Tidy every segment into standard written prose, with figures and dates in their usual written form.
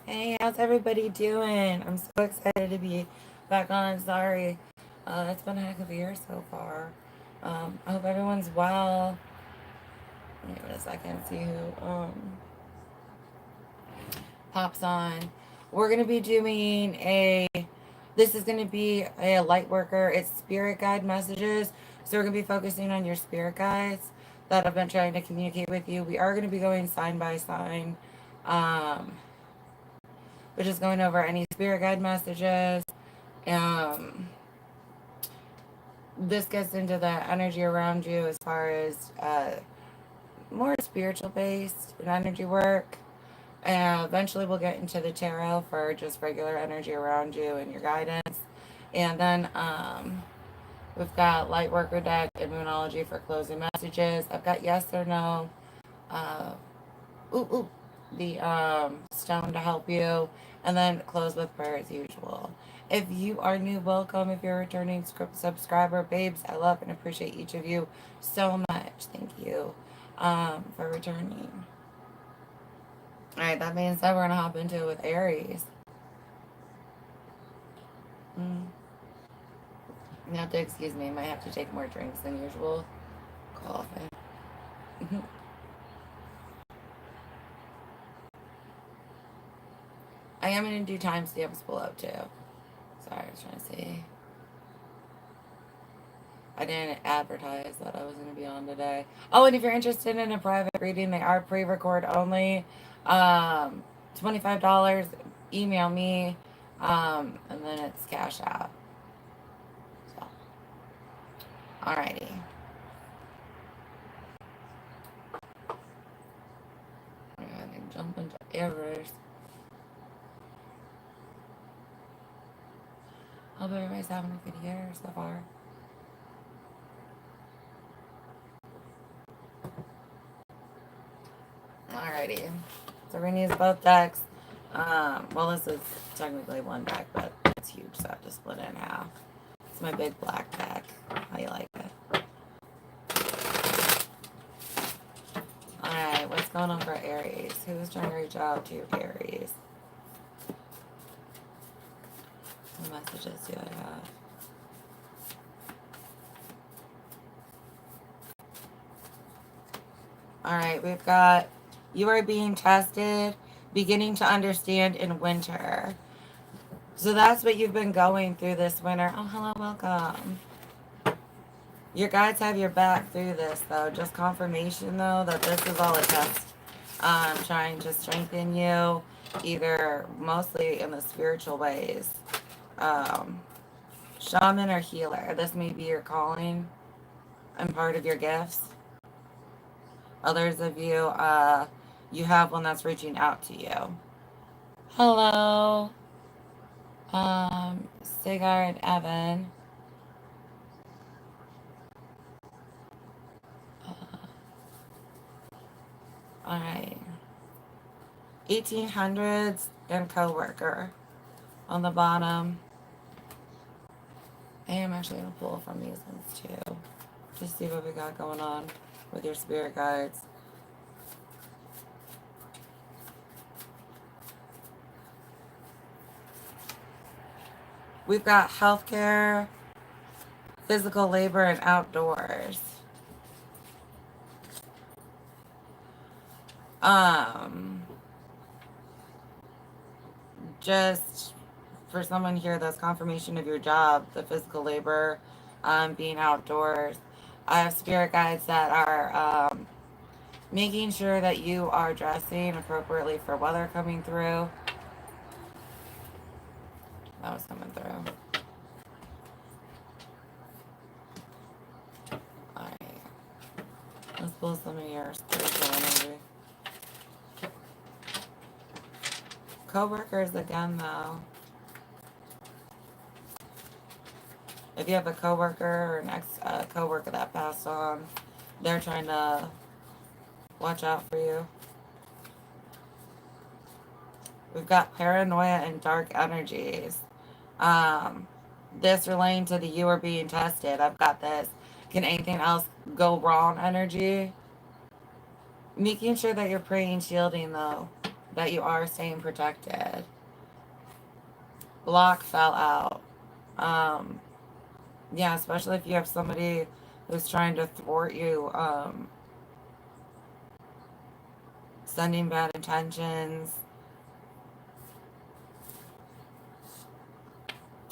Hey, how's everybody doing? I'm so excited to be back on. Sorry, it's been a heck of a year so far. I hope everyone's well. Give me a second, see who pops on. We're gonna be doing a. This is gonna be a light worker. It's spirit guide messages. So we're gonna be focusing on your spirit guides that have been trying to communicate with you. We are gonna be going sign by sign. Um, we're just going over any spirit guide messages. Um, this gets into the energy around you as far as more spiritual based energy work. And eventually we'll get into the tarot for just regular energy around you and your guidance. And then we've got light worker deck and moonology for closing messages. I've got yes or no. Uh, the stone to help you, and then close with prayer as usual. If you are new, welcome. If you're a returning subscriber, babes, I love and appreciate each of you so much. Thank you for returning. All right, that being said, we're gonna hop into it with Aries. You have to excuse me. I might have to take more drinks than usual. Coughing. I am gonna do timestamps below too. Sorry, I was trying to see. I didn't advertise that I was going to be on today. Oh, and if you're interested in a private reading, they are pre-record only. $25. Email me, and then it's Cash App. So, alrighty. I'm going to jump into Aries. Hope everybody's having a good year so far. Alrighty. So we're going to use both decks. Well, this is technically one deck, but it's huge, so I have to split it in half. It's my big black deck. How you like it? Alright, what's going on for Aries? Who's trying to reach out to Aries? What messages do I have? Alright, we've got you are being tested, beginning to understand in winter. So that's what you've been going through this winter. Oh, hello, welcome. Your guides have your back through this, though. Just confirmation, though, that this is all a test. Trying to strengthen you, either mostly in the spiritual ways. Shaman or healer. This may be your calling and part of your gifts. Others of you, you have one that's reaching out to you. Hello, Cigar and Evan. Alright. 1800s and coworker on the bottom. I am actually going to pull from these ones too. Just see what we got going on with your spirit guides. We've got healthcare, physical labor, and outdoors. Just for someone here, that's confirmation of your job, the physical labor, being outdoors. I have spirit guides that are making sure that you are dressing appropriately for weather coming through. That was coming through. Alright. Let's pull some of your spiritual energy. Co-workers again, though. If you have a coworker or an ex-coworker that passed on, they're trying to watch out for you. We've got paranoia and dark energies. This relating to the you are being tested. I've got this. Can anything else go wrong energy? Making sure that you're praying, shielding, though. that you are staying protected. Block fell out. Yeah, especially if you have somebody who's trying to thwart you, sending bad intentions.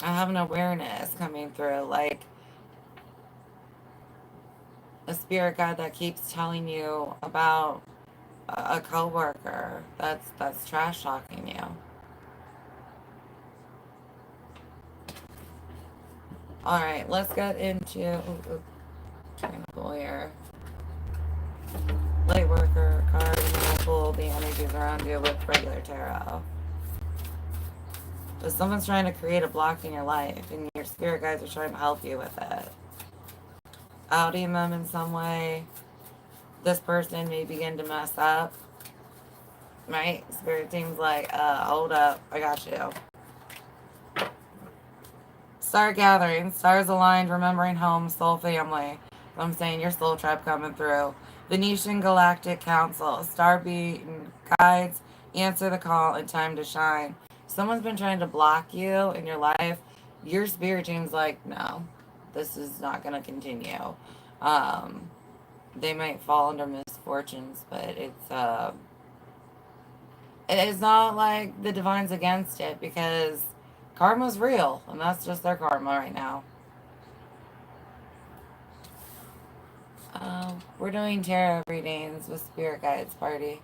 I have an awareness coming through, like a spirit guide that keeps telling you about a coworker that's trash talking you. All right, let's get into trying to pull here. Light worker card, and we'll pull the energies around you with regular tarot. But someone's trying to create a block in your life, and your spirit guides are trying to help you with it. Outing them in some way. This person may begin to mess up. Right? Spirit team's like, hold up, I got you. Star gathering, stars aligned, remembering home, soul family. I'm saying your soul tribe coming through. Venetian Galactic Council, star being guides, answer the call, and time to shine. Someone's been trying to block you in your life. Your spirit team's like, no, this is not going to continue. They might fall under misfortunes, but it's not like the divine's against it, because karma's real, and that's just their karma right now. We're doing tarot readings with spirit guides, party.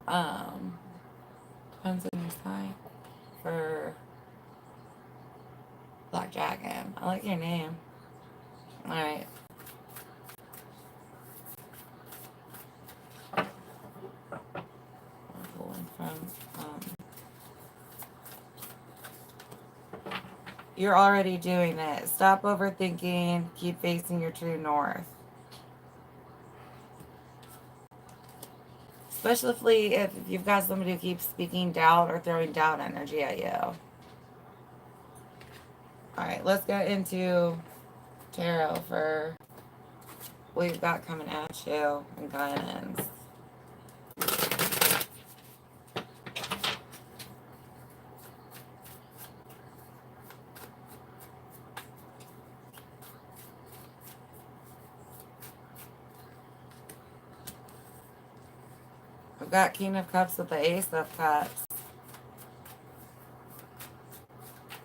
Depends on your sign for Black Dragon. I like your name. Alright. I'm pulling from you're already doing it. Stop overthinking. Keep facing your true north. Especially if you've got somebody who keeps speaking doubt or throwing doubt energy at you. Alright, let's get into tarot for what you've got coming at you and guidance. I've got King of Cups with the Ace of Cups.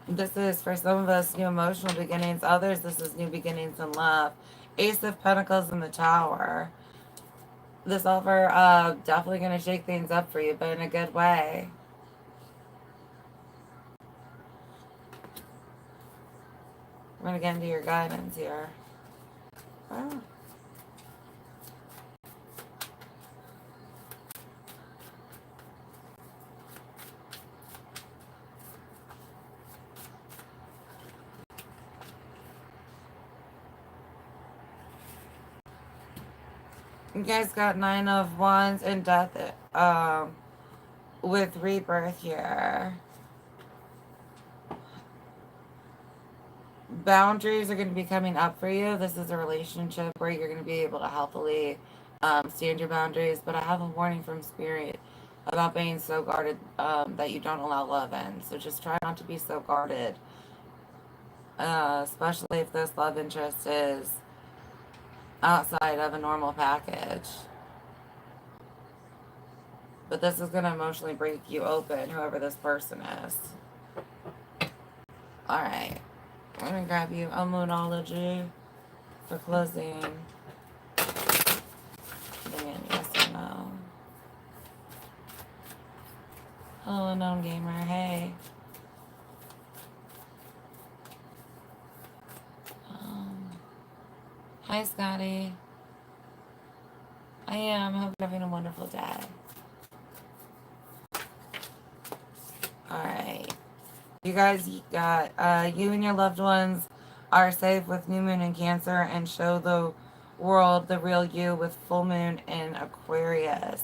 This is, for some of us, new emotional beginnings. Others, this is new beginnings in love. Ace of Pentacles in the Tower. This offer definitely going to shake things up for you, but in a good way. We're going to get into your guidance here. Oh. You guys got 9 of Wands and Death with Rebirth here. Boundaries are going to be coming up for you. This is a relationship where you're going to be able to healthily stand your boundaries. But I have a warning from Spirit about being so guarded that you don't allow love in. So just try not to be so guarded. Especially if this love interest is outside of a normal package. But this is going to emotionally break you open, whoever this person is. Alright. I'm going to grab you a Moonology for closing. Yes or no. Hello, unknown gamer. Hey. Hi, Scotty. I am. Hope you're having a wonderful day. Alright. You guys got, you and your loved ones are safe with new moon in Cancer, and show the world the real you with full moon in Aquarius.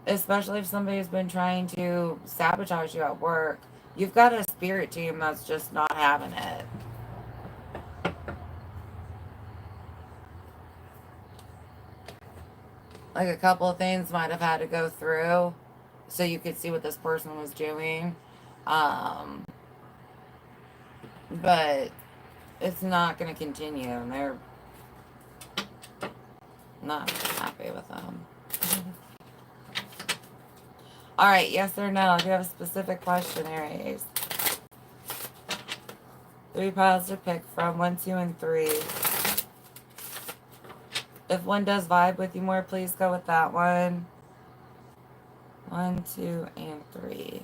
Especially if somebody's been trying to sabotage you at work. You've got a spirit team that's just not having it. Like a couple of things might have had to go through so you could see what this person was doing. But it's not going to continue, and they're not happy with them. All right, yes or no? Do you have a specific question, Aries? 3 piles to pick from, 1, 2, and 3. If one does vibe with you more, please go with that one. 1, 2, and 3.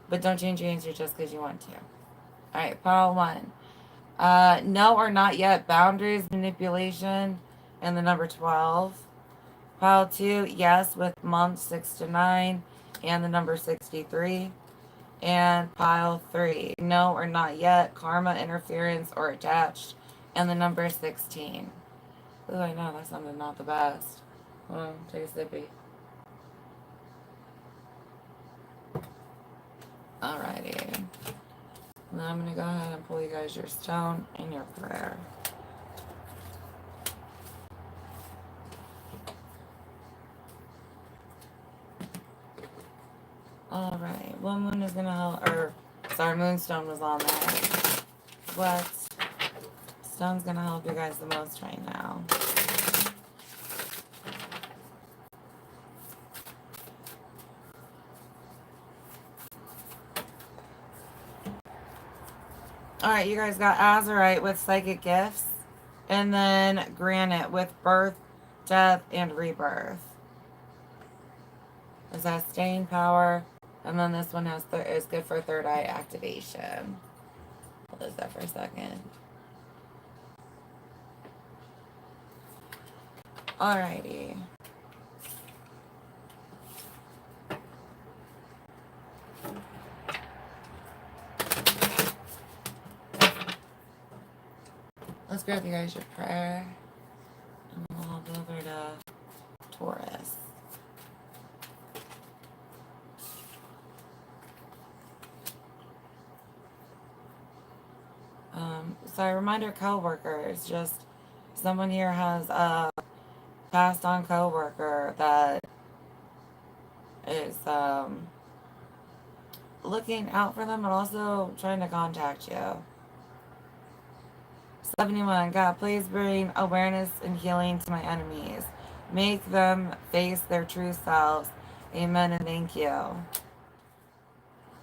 But don't change your answer just because you want to. All right, pile 1. No or not yet, boundaries, manipulation, and the number 12. Pile 2, yes, with months 6 to 9, and the number 63. And pile 3, no or not yet, karma, interference, or attached, and the number 16. Ooh, I know, that sounded not the best. Hold on, take a sippy. Alrighty. Now I'm going to go ahead and pull you guys your stone and your prayer. Alright, well, moon is going to help, or, sorry, moonstone was on there. What stone's going to help you guys the most right now? Alright, you guys got azurite with psychic gifts, and then granite with birth, death, and rebirth. This has staying power, and then this one has is good for third eye activation. Hold this up for a second. Alrighty. Let's grab you guys your prayer, and we'll hop over to Taurus. Sorry, reminder co-workers, just someone here has a passed on co-worker that is looking out for them, but also trying to contact you. 71, God, please bring awareness and healing to my enemies. Make them face their true selves. Amen and thank you.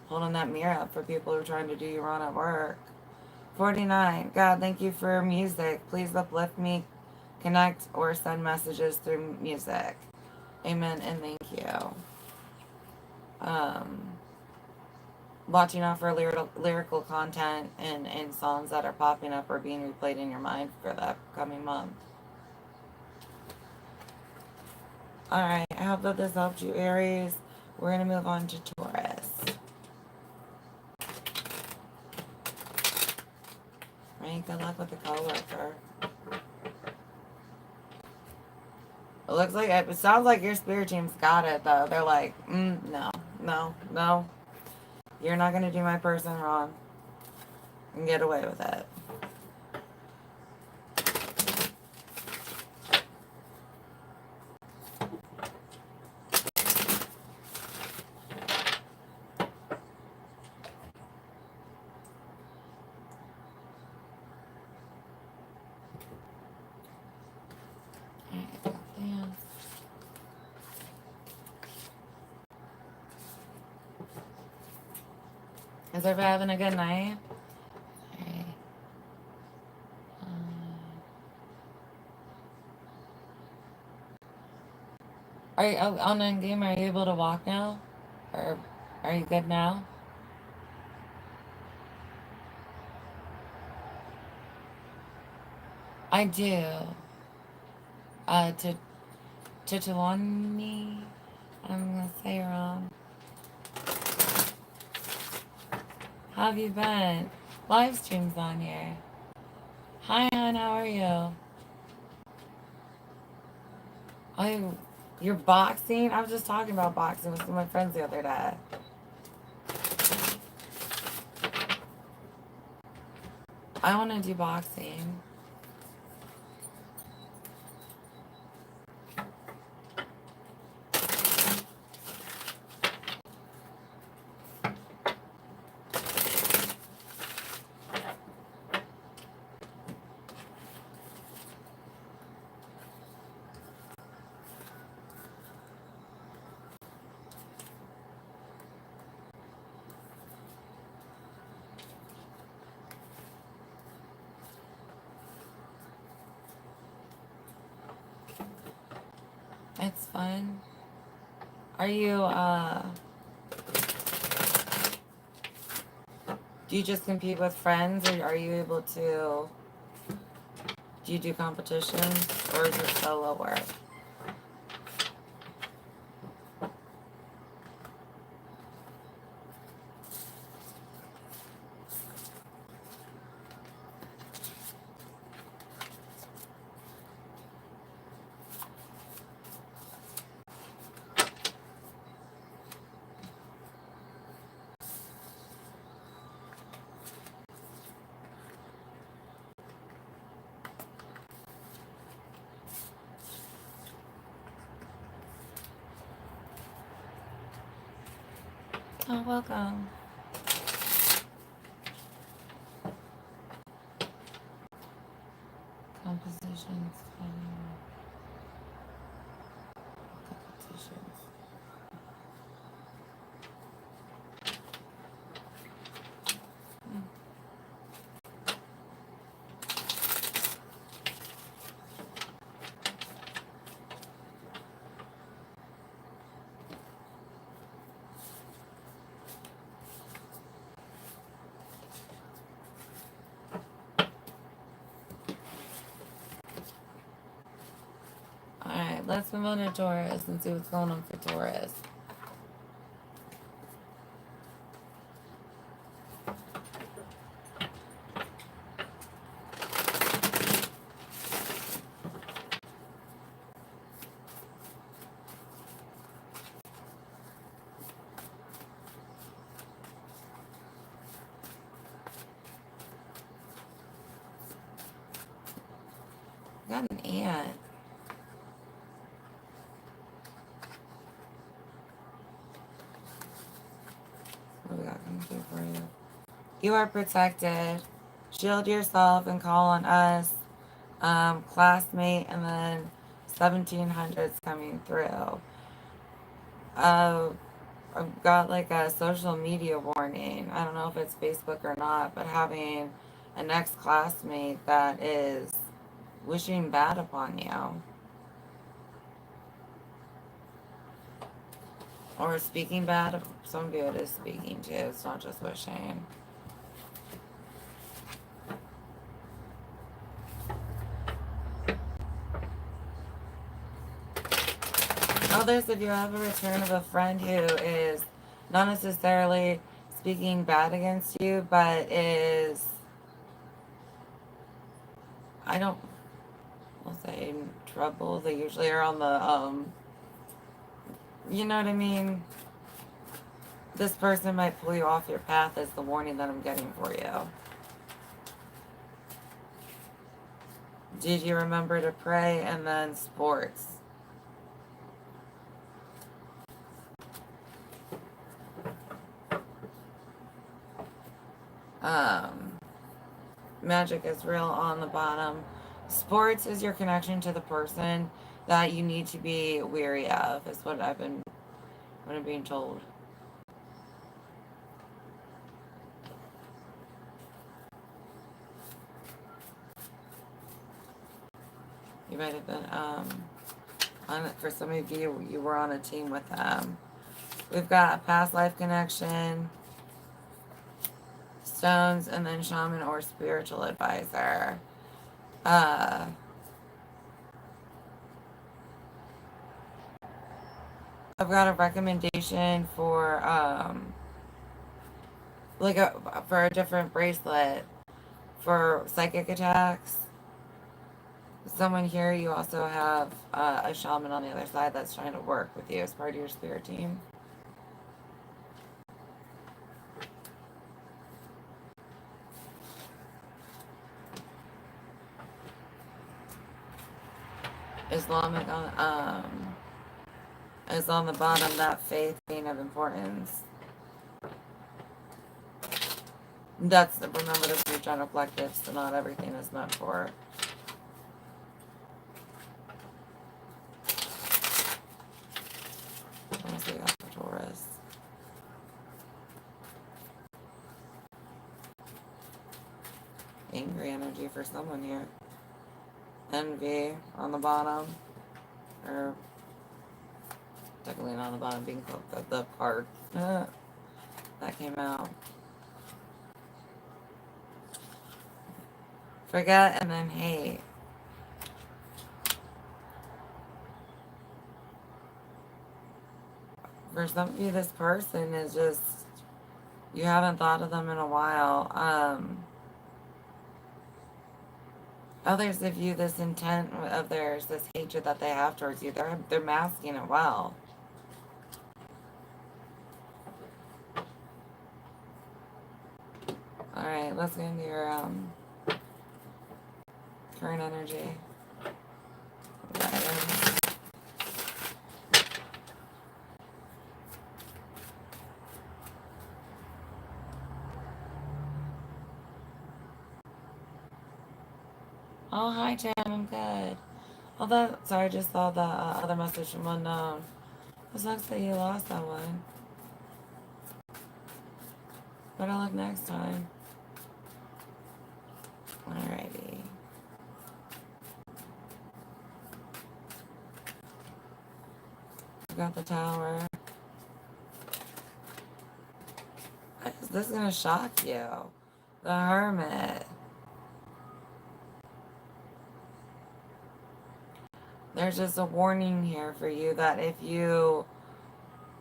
Holding that mirror up for people who are trying to do you wrong at work. 49, God, thank you for music. Please uplift me, connect, or send messages through music. Amen and thank you. Watching out for lyrical content and songs that are popping up or being replayed in your mind for the upcoming month. Alright, I hope that this helped you, Aries. We're going to move on to Taurus. Right, good luck with the coworker. It looks like, it sounds like your spirit team's got it, though. They're like, no. You're not going to do my person wrong and get away with it. Is everybody having a good night? Okay. Are you on the game? Are you able to walk now, or are you good now? I do. Titawani. I'm gonna say it wrong. How have you been? Live streams on here. Hi, hon. How are you? Oh, you're boxing? I was just talking about boxing with some of my friends the other day. I want to do boxing. That's fun. Are you, do you just compete with friends, or are you able to, do you do competitions, or is it solo work? Oh, welcome. Compositions, competitions. Alright, let's move on to Taurus and see what's going on for Taurus. I got an ant. What do we got coming through for you? You are protected. Shield yourself and call on us. Classmate, and then 1700s coming through. I've got like a social media warning. I don't know if it's Facebook or not, but having an ex-classmate that is wishing bad upon you. Or speaking bad. Some of you it is speaking too. It's not just wishing. Others, if you have a return of a friend who is not necessarily speaking bad against you, but is, I don't, I'll say in trouble. They usually are on the, you know what I mean? This person might pull you off your path is the warning that I'm getting for you. Did you remember to pray? And then sports. Magic is real on the bottom. Sports is your connection to the person that you need to be wary of, is what I'm being told. You might have been, for some of you, you were on a team with them. We've got a past life connection, stones, and then shaman or spiritual advisor. I've got a recommendation for for a different bracelet for psychic attacks. Someone here, you also have a shaman on the other side that's trying to work with you as part of your spirit team. Islamic is on the bottom, that faith being of importance. Remember this for general collectives, so not everything is meant for. What else we got for Taurus? Angry energy for someone here. Envy on the bottom. Or Technically not on the bottom, being called the card. That came out. Forget and then hate. For some of you, this person is just, you haven't thought of them in a while. Others of you, this intent of theirs, this hatred that they have towards you, they're masking it well. Alright, let's get into your current energy. Oh, hi, Jen. I'm good. Although, sorry, I just saw the other message from unknown. It sucks that you lost that one. Better luck next time. Alrighty. We got the Tower. This is gonna shock you. The Hermit. There's just a warning here for you that if you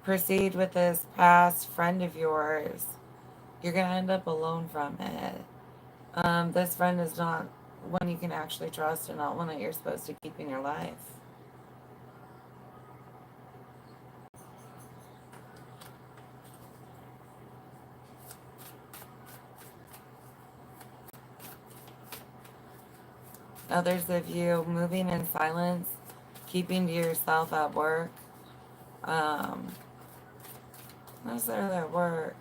proceed with this past friend of yours, you're going to end up alone from it. This friend is not one you can actually trust and not one that you're supposed to keep in your life. Others of you moving in silence, keeping to yourself at work. Not necessarily at work.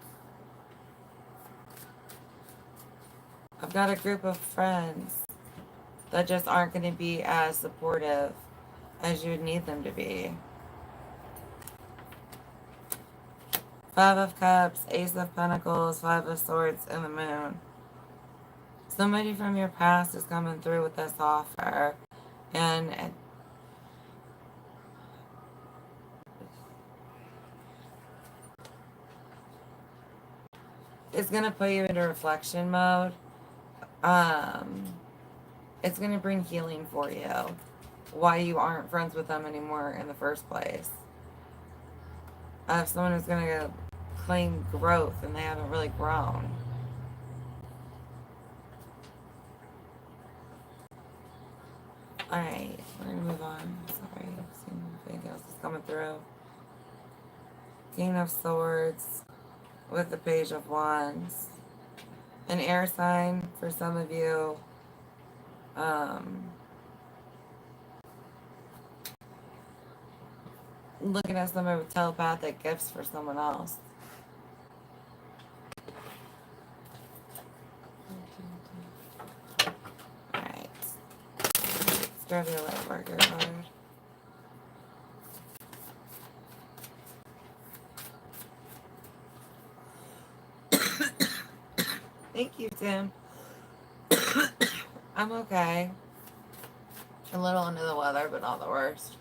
I've got a group of friends that just aren't going to be as supportive as you would need them to be. Five of Cups, Ace of Pentacles, Five of Swords, and the Moon. Somebody from your past is coming through with this offer, and it's going to put you into reflection mode. It's going to bring healing for you. Why you aren't friends with them anymore in the first place. Someone who's going to claim growth and they haven't really grown. Alright, we're going to move on. Sorry, anything else is coming through. King of Swords with the Page of Wands. An air sign for some of you. Looking at someone with telepathic gifts for someone else. Alright. Let's grab your light worker card. Thank you, Tim. I'm okay. A little under the weather, but not the worst.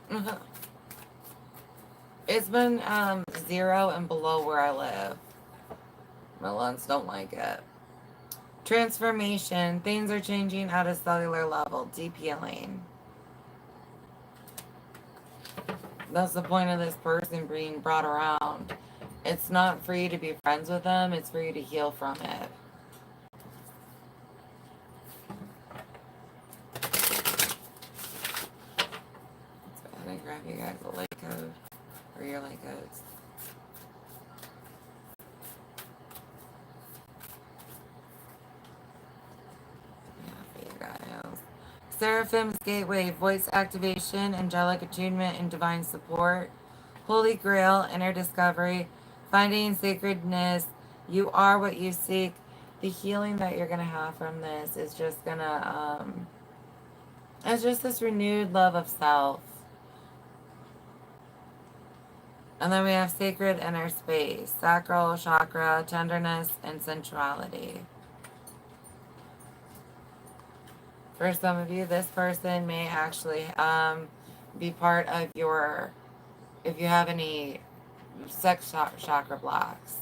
It's been 0 and below where I live. My lungs don't like it. Transformation. Things are changing at a cellular level. Deep healing. That's the point of this person being brought around. It's not for you to be friends with them. It's for you to heal from it. Let's go ahead and grab you guys a light code. Or your light codes. Seraphim's Gateway, voice activation, angelic attunement, and divine support. Holy Grail, inner discovery, finding sacredness. You are what you seek. The healing that you're going to have from this is just going to, it's just this renewed love of self. And then we have sacred inner space, sacral chakra, tenderness, and sensuality. For some of you, this person may actually be part of your if you have any sex chakra blocks.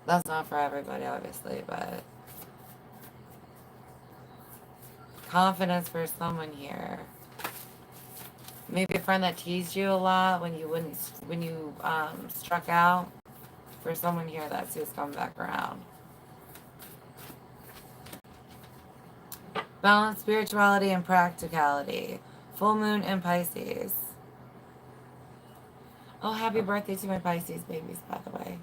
That's not for everybody, obviously, but confidence for someone here. Maybe a friend that teased you a lot when you struck out. For someone here, that's who's coming back around. Balance spirituality and practicality. Full moon in Pisces. Oh, happy birthday to my Pisces babies, by the way.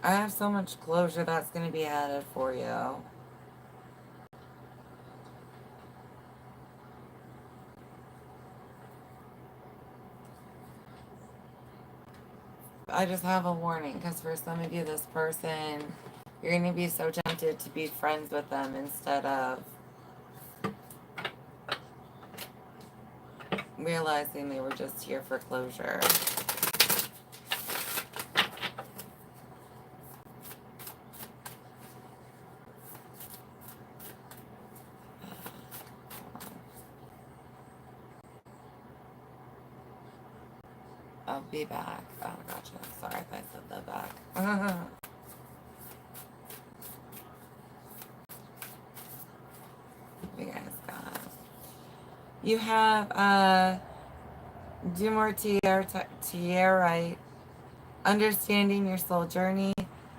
I have so much closure that's going to be added for you. I just have a warning, because for some of you, this person, you're going to be so tempted to be friends with them instead of realizing they were just here for closure. I'll be back. Oh, gotcha. Sorry if I said that back. You guys got. You have Dumortierite, understanding your soul journey,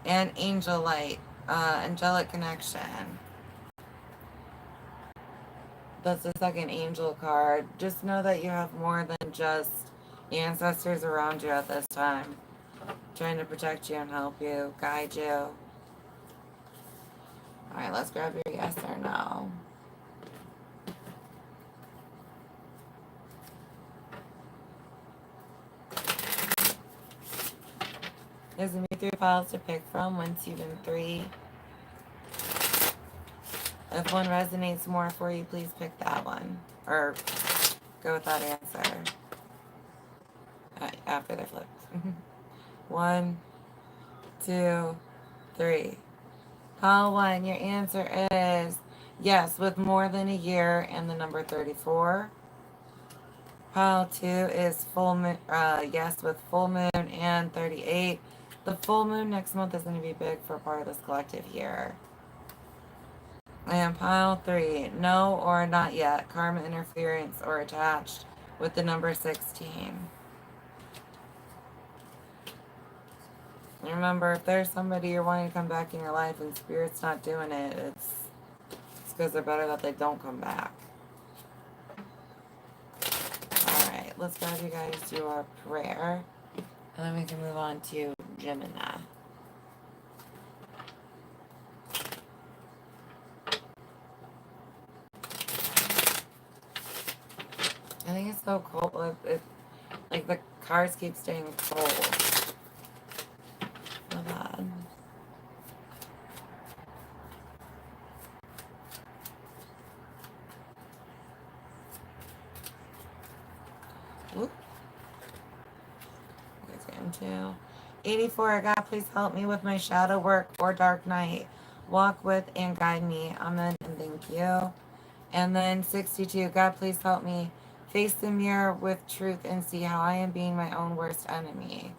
and angel light, angelic connection. That's the second angel card. Just know that you have more than just ancestors around you at this time, trying to protect you and help you, guide you. Alright, let's grab your yes or no. There's going to be 3 files to pick from, 1, 2, and 3. If one resonates more for you, please pick that one. Or go with that answer. After they're flipped. 1, 2, 3. Pile 1, your answer is yes, with more than a year, and the number 34. Pile 2 is full moon, yes, with full moon and 38. The full moon next month is going to be big for part of this collective here. And pile 3, no or not yet, karma interference or attached with the number 16. Remember, if there's somebody you're wanting to come back in your life and Spirit's not doing it, it's because they're better that they don't come back. Alright, let's grab you guys your prayer. And then we can move on to Gemini. I think it's so cold. Like the cards keep staying cold. So bad. Whoop. Let's get into 84. God, please help me with my shadow work or dark night. Walk with and guide me. Amen and thank you. And then 62. God, please help me face the mirror with truth and see how I am being my own worst enemy.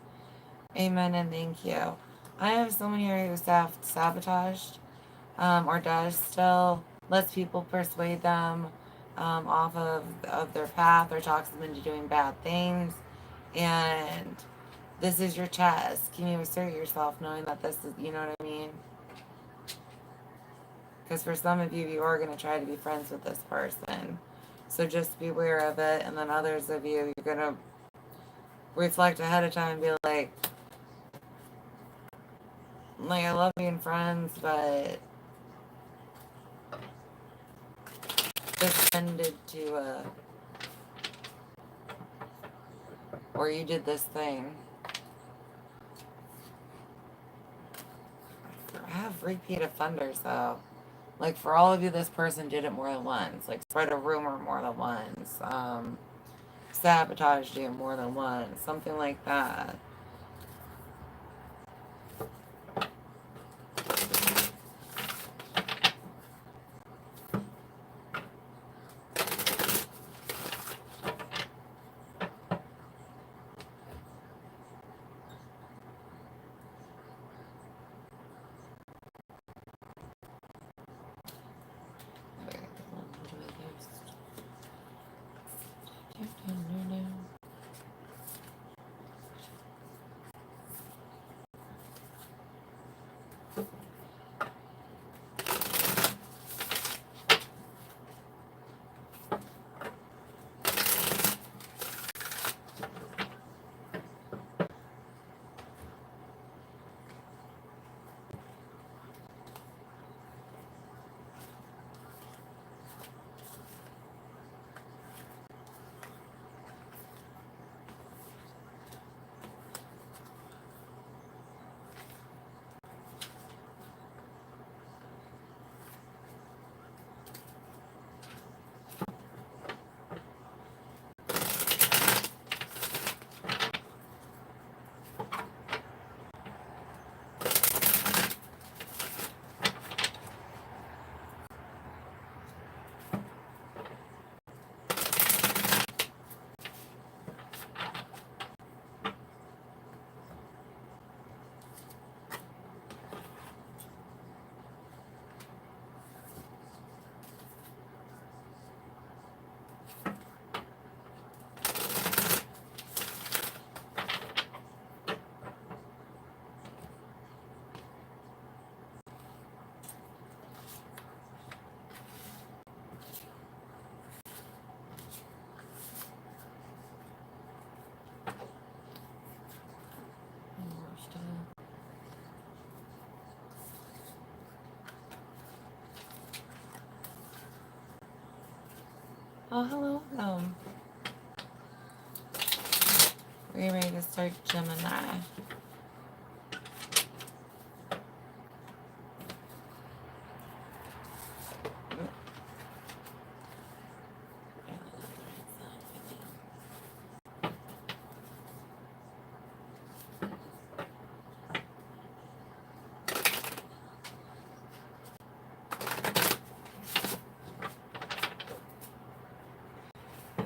Amen and thank you. I have someone here who's sabotaged or does still, lets people persuade them off of their path or talks them into doing bad things. And this is your chest. Can you assert yourself knowing that this is, you know what I mean? Because for some of you, you are going to try to be friends with this person. So just be aware of it. And then others of you, you're going to reflect ahead of time and be like, I love being friends, but this tended to, or you did this thing. I have repeat offenders, though. Like, for all of you, this person did it more than once. Like, spread a rumor more than once. Sabotaged you more than once. Something like that. Oh, hello, welcome. We're ready to start Gemini.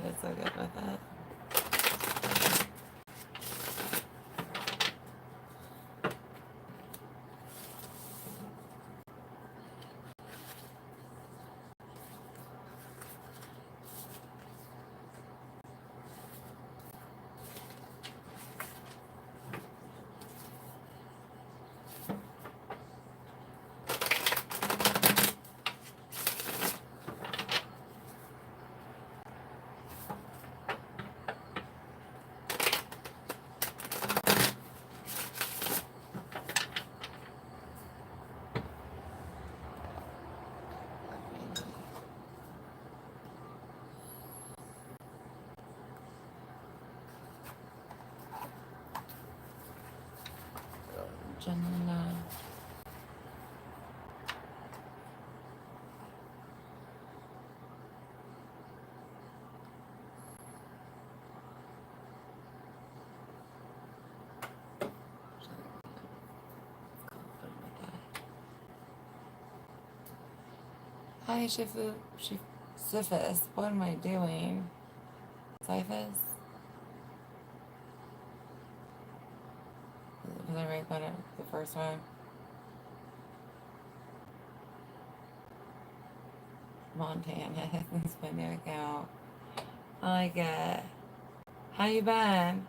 It's so good with it. Gemini. Hi, Shifu. Sifis. What am I doing? Sifis? Was I right about it? The first one? Montana. That's my new account. I like it. How you been?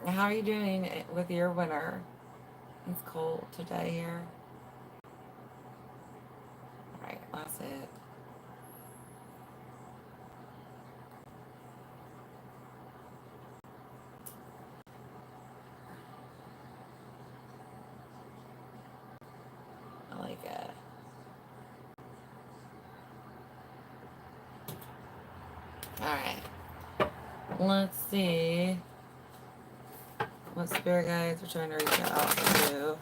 How are you doing with your winter? It's cold today here. Alright, that's it. I like it. Alright. Let's see what spirit guides are trying to reach out to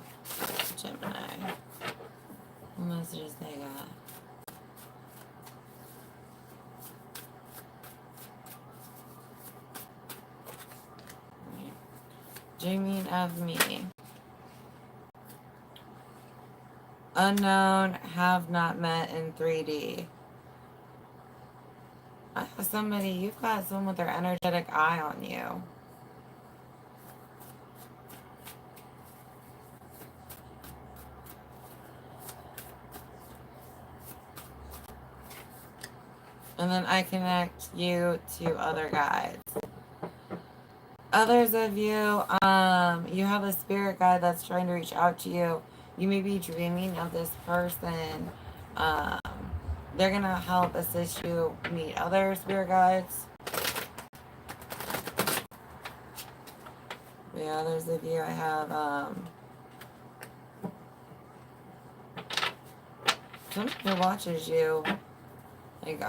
Gemini. What messages they got? Dreaming of me. Unknown, have not met in 3D. I have somebody, you've got someone with their energetic eye on you. And then I connect you to other guides. Others of you, you have a spirit guide that's trying to reach out to you. You may be dreaming of this person. They're going to help assist you meet other spirit guides. The others of you, I have, someone who watches you, like,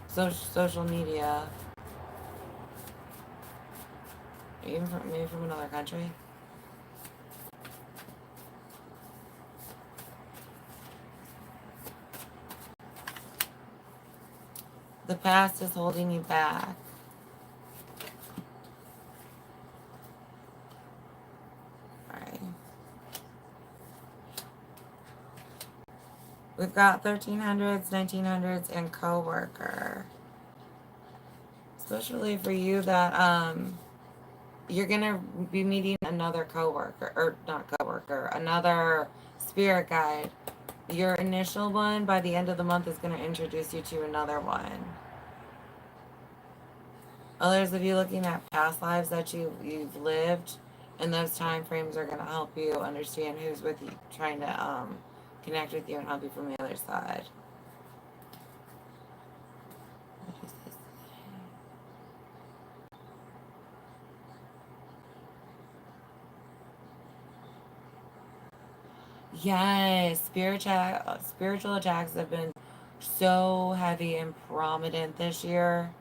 social media. Even maybe from another country. The past is holding you back. Alright. We've got 1300s, 1900s, and co-worker. Especially for you that, you're going to be meeting another co-worker, or not co-worker, another spirit guide. Your initial one, by the end of the month, is going to introduce you to another one. Others of you looking at past lives that you've lived, and those time frames are going to help you understand who's with you, trying to connect with you and help you from the other side. Yes, spiritual attacks have been so heavy and prominent this year.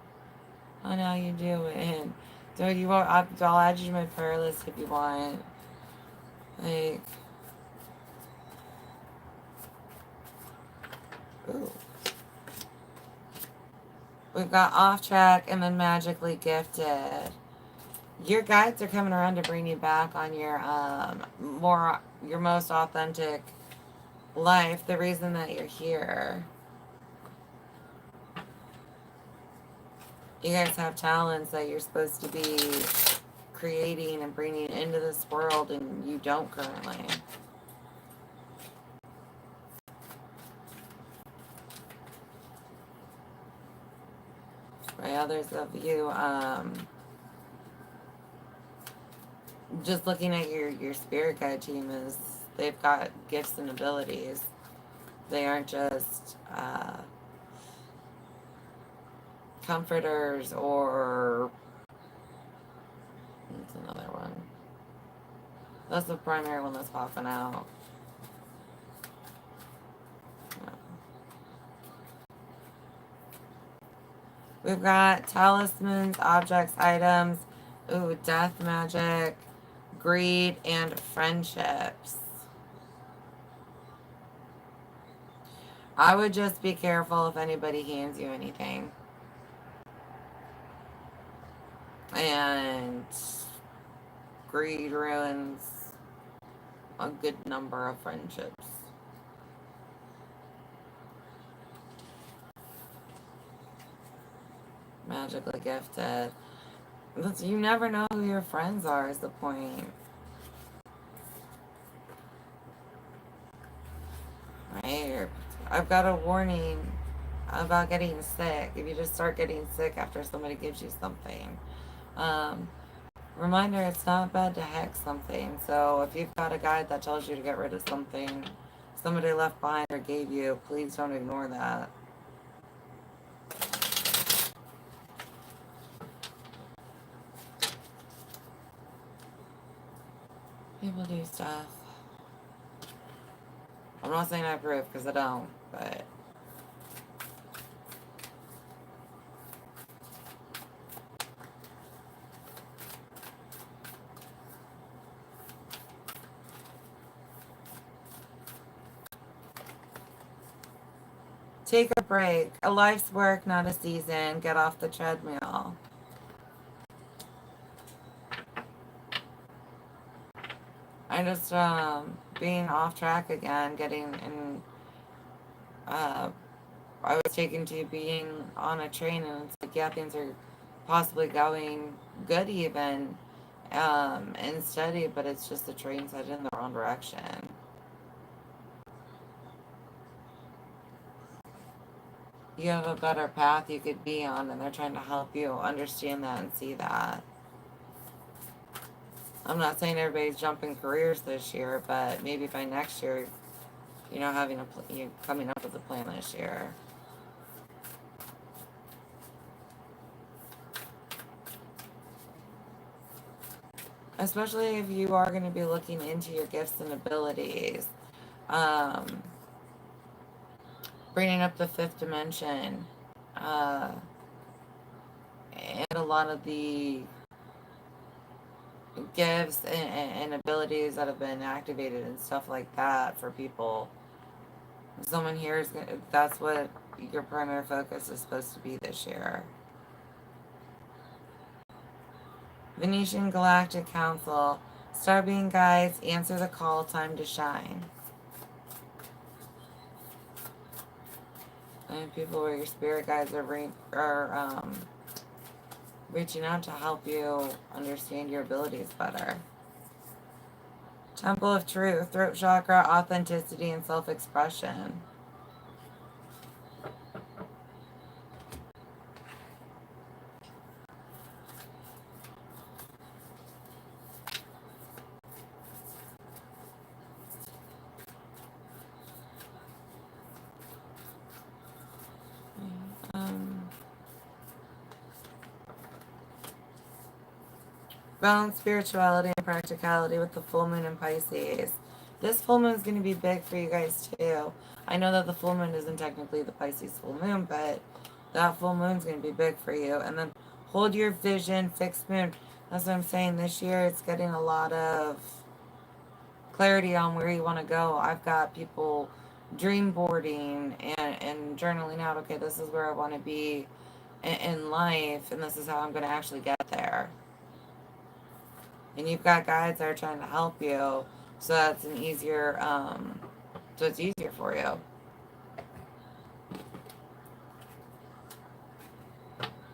I know you do it. So you want, I'll add you to my prayer list if you want. Like, ooh. We've got off track and then magically gifted. Your guides are coming around to bring you back on your most authentic life, the reason that you're here. You guys have talents that you're supposed to be creating and bringing into this world, and you don't currently. By others of you, just looking at your spirit guide team, is they've got gifts and abilities. They aren't just comforters or... That's another one. That's the primary one that's popping out. Yeah. We've got talismans, objects, items, ooh, death magic, greed, and friendships. I would just be careful if anybody hands you anything. And greed ruins a good number of friendships. Magically gifted. You never know who your friends are, is the point. Right? I've got a warning about getting sick. If you just start getting sick after somebody gives you something. Reminder, it's not bad to hex something. So if you've got a guide that tells you to get rid of something somebody left behind or gave you, please don't ignore that. People do stuff. I'm not saying I approve, because I don't, but... Take a break. A life's work, not a season. Get off the treadmill. I just, being off track again, getting in, I was taken to being on a train, and it's like, yeah, things are possibly going good even, and steady, but it's just the train's headed in the wrong direction. You have a better path you could be on, and they're trying to help you understand that and see that. I'm not saying everybody's jumping careers this year, but maybe by next year, you coming up with a plan this year. Especially if you are going to be looking into your gifts and abilities. Bringing up the fifth dimension. And a lot of the gifts and abilities that have been activated and stuff like that for people. Someone here is gonna, that's what your primary focus is supposed to be this year. Venetian Galactic Council. Star being guides, answer the call, time to shine. And people where your spirit guides are reaching out to help you understand your abilities better. Temple of Truth, throat chakra, authenticity, and self-expression. Balance spirituality and practicality with the full moon in Pisces. This full moon is going to be big for you guys too. I know that the full moon isn't technically the Pisces full moon, but that full moon is going to be big for you. And then hold your vision, fixed moon. That's what I'm saying. This year it's getting a lot of clarity on where you want to go. I've got people dream boarding and journaling out, okay, this is where I want to be in life, and this is how I'm going to actually get there. And you've got guides that are trying to help you, so that's an easier, so it's easier for you.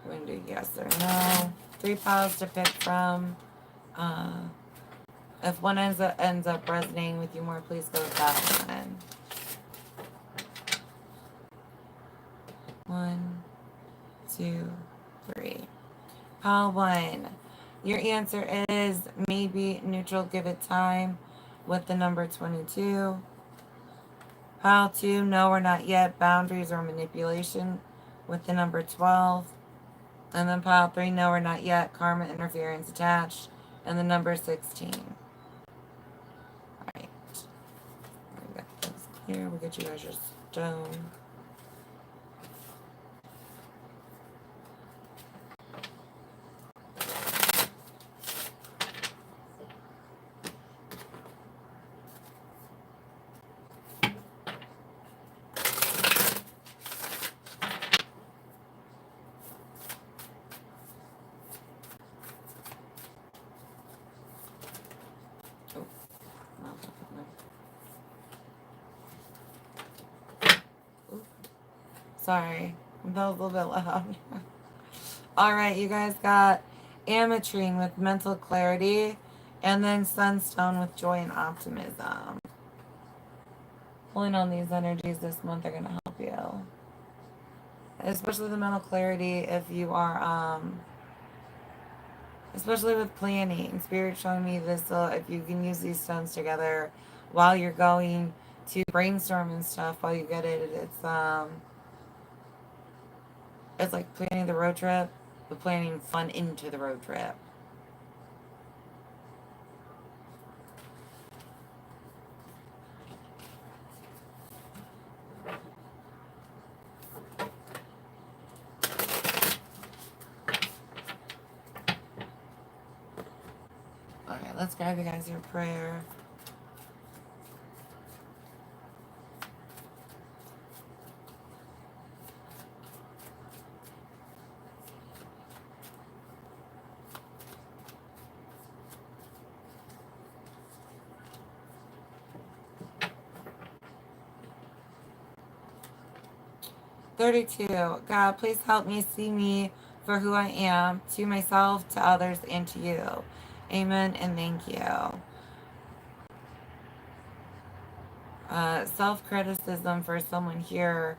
We're going to do yes or no. 3 piles to pick from. If one ends up resonating with you more, please go with that one. 1, 2, 3. Pile 1. Your answer is maybe, neutral, give it time, with the number 22. Pile 2, no or not yet, boundaries or manipulation, with the number 12. And then pile 3, no or not yet, karma, interference, attached, and the number 16. Alright. We got this clear. We'll get you guys your stone. Sorry, that was a little bit loud. Alright, you guys got ametrine with mental clarity, and then sunstone with joy and optimism. Pulling on these energies this month are going to help you. Especially the mental clarity if you are, especially with planning. Spirit showing me this, if you can use these stones together while you're going to brainstorm and stuff, while you get it, it's like planning the road trip, but planning fun into the road trip. Okay, let's grab you guys your prayer. God, please help me see me for who I am, to myself, to others, and to you. Amen and thank you. Self-criticism for someone here.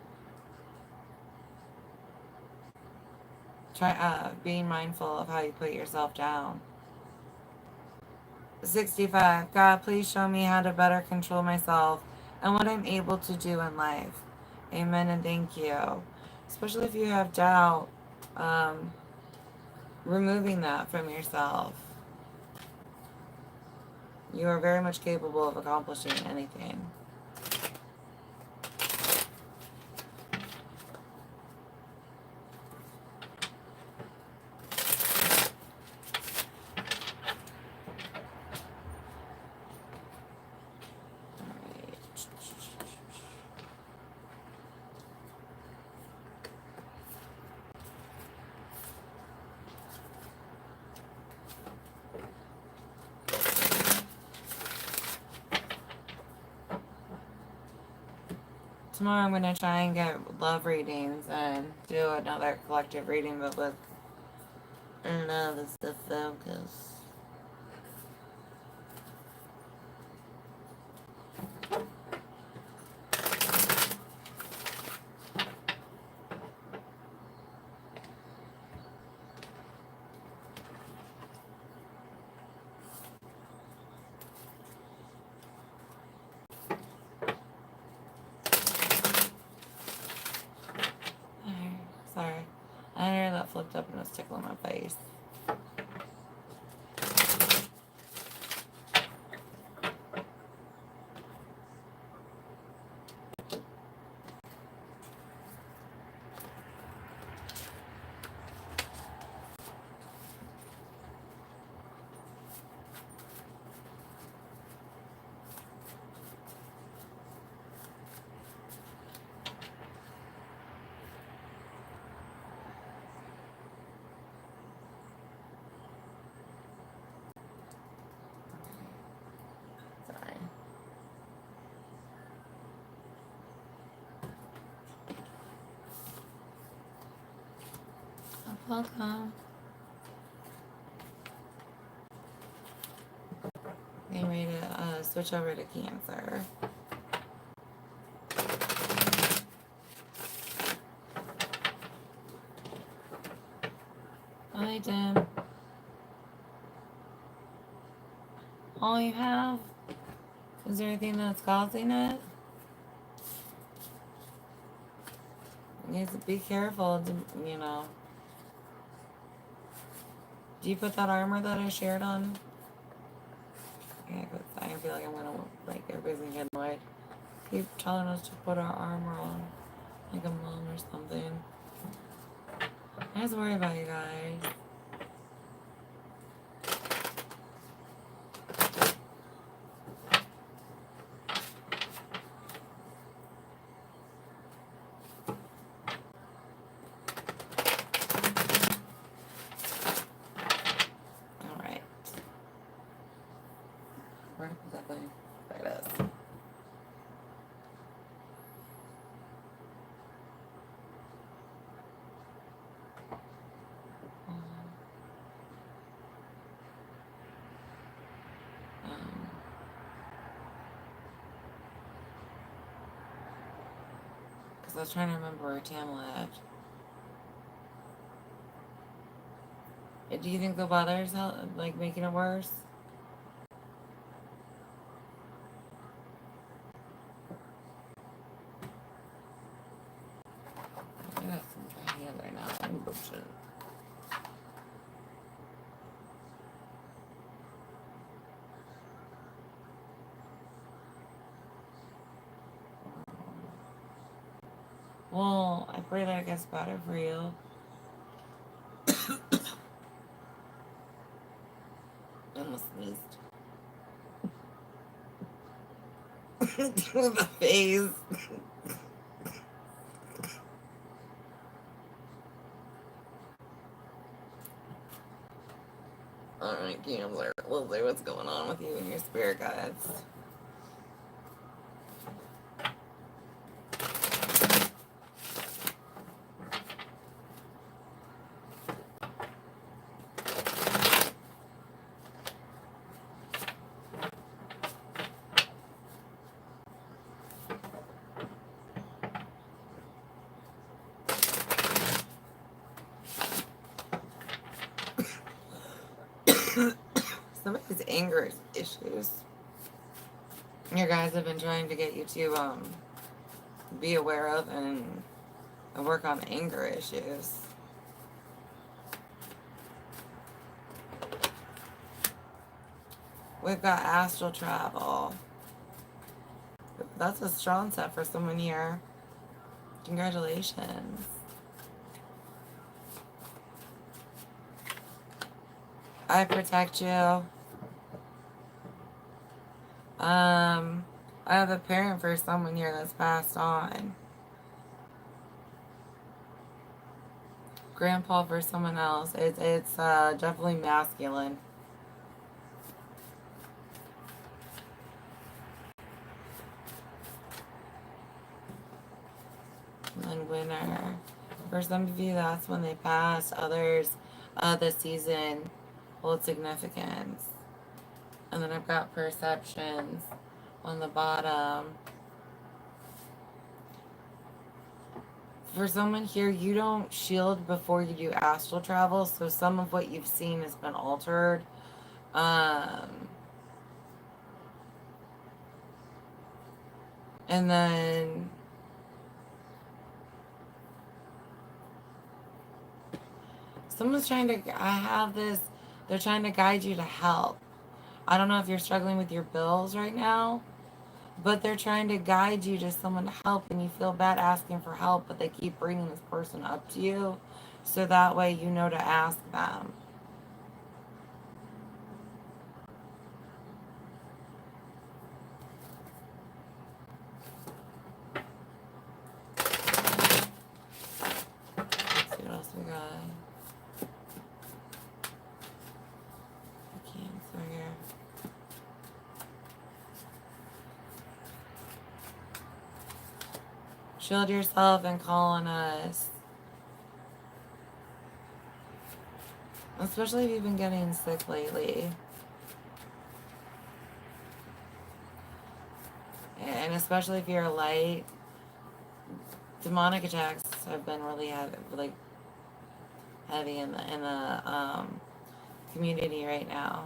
Being mindful of how you put yourself down. 65. God, please show me how to better control myself and what I'm able to do in life. Amen and thank you. Especially if you have doubt, removing that from yourself. You are very much capable of accomplishing anything. Tomorrow I'm going to try and get love readings and do another collective reading, but with love as the focus. Sorry. I heard that flipped up and was tickling my face. Welcome. Getting ready to switch over to Cancer. Hi, Tim. All you have? Is there anything that's causing it? You need to be careful, you know. Do you put that armor that I shared on? Yeah, because I feel like I'm gonna, like, everybody's gonna get annoyed. Keep telling us to put our armor on. Like a mom or something. I just worry about you guys. Alright. Where is that thing? There it is. Because I was trying to remember where Tam lived. Do you think the weather's like making it worse? I got some dry hands right now. I'm bullshit. Well, I pray that it gets better for you. I almost sneezed. The face. Alright, Cancer. We'll see what's going on with you and your spirit guides. Somebody's anger issues. Your guys have been trying to get you to be aware of and work on anger issues. We've got astral travel. That's a strong set for someone here. Congratulations. I protect you. I have a parent for someone here that's passed on. Grandpa for someone else. It's definitely masculine. And then winter. For some of you, that's when they pass. Others, the season holds significance. And then I've got perceptions on the bottom. For someone here, you don't shield before you do astral travel, so some of what you've seen has been altered. And then someone's trying to, they're trying to guide you to help. I don't know if you're struggling with your bills right now, but they're trying to guide you to someone to help, and you feel bad asking for help, but they keep bringing this person up to you, so that way you know to ask them. Let's see what else we got. Cancer here. Shield yourself and call on us. Especially if you've been getting sick lately. And especially if you're light, demonic attacks have been really heavy in the community right now.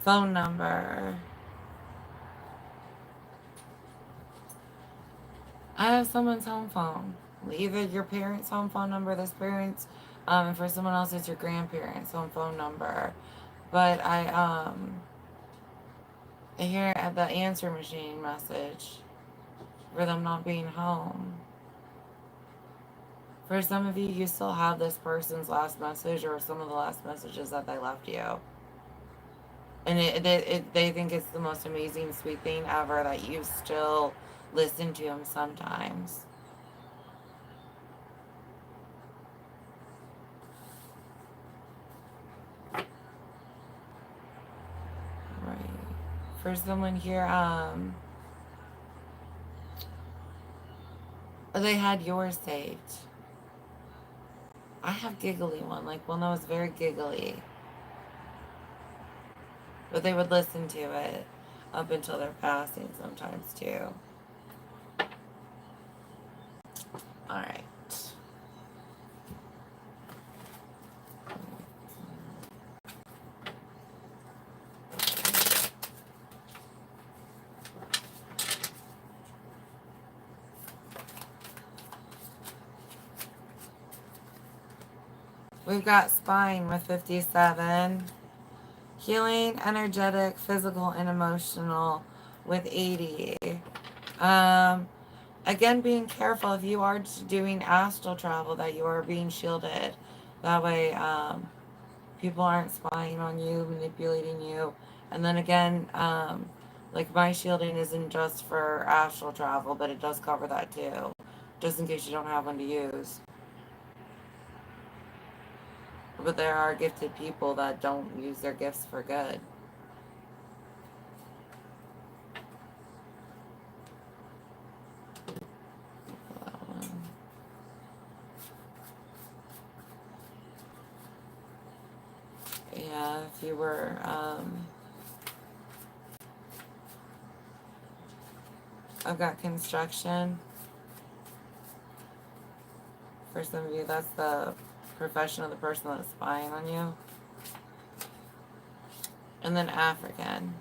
Phone number. I have someone's home phone. Either your parents' home phone number, this parent's, and for someone else it's your grandparents' home phone number. But I hear at the answer machine message for them not being home. For some of you, you still have this person's last message or some of the last messages that they left you. And they think it's the most amazing, sweet thing ever that you still listen to them sometimes. Right. For someone here, they had yours saved. I have giggly one, like one that was very giggly. But they would listen to it up until their passing sometimes too. Alright. We've got spine with 57. Healing, energetic, physical, and emotional with 80. Again, being careful if you are doing astral travel that you are being shielded. That way, people aren't spying on you, manipulating you. And then again, like my shielding isn't just for astral travel, but it does cover that too, just in case you don't have one to use. But there are gifted people that don't use their gifts for good. Yeah, if you were, I've got construction. For some of you, that's the profession of the person that's spying on you. And then African.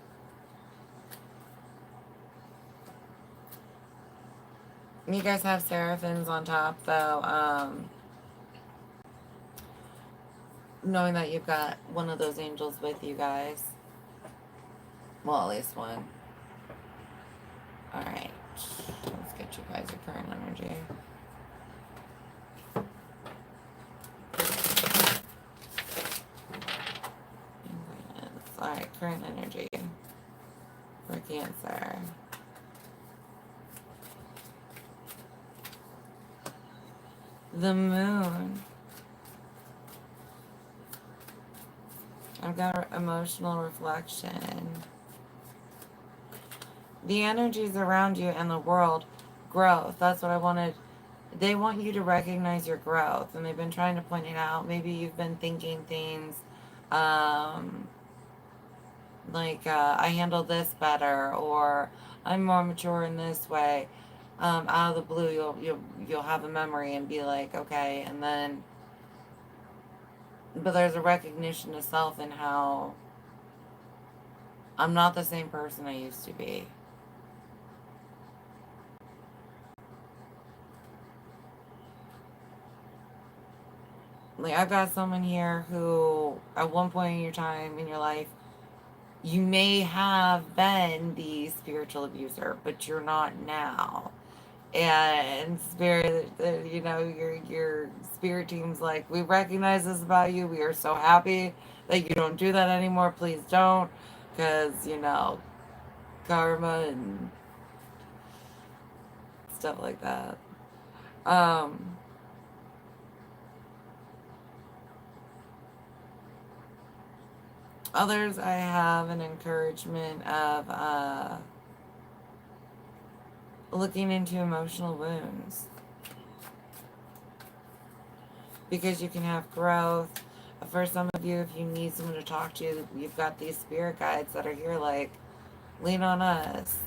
You guys have seraphims on top, though. Knowing that you've got one of those angels with you guys. Well, at least one. Alright. Let's get you guys your current energy. Alright, current energy for Cancer. The moon. I've got emotional reflection. The energies around you and the world, growth. That's what I wanted. They want you to recognize your growth, and they've been trying to point it out. Maybe you've been thinking things like I handle this better, or I'm more mature in this way. Out of the blue, you'll have a memory and be like, okay, and then, but there's a recognition of self in how I'm not the same person I used to be. Like, I've got someone here who, at one point in your time in your life, you may have been the spiritual abuser, but you're not now. And spirit, you know, your spirit team's like, we recognize this about you. We are so happy that you don't do that anymore. Please don't, because, you know, karma and stuff like that. Others, I have an encouragement of looking into emotional wounds. because you can have growth. For some of you, if you need someone to talk to, you've got these spirit guides that are here like, lean on us.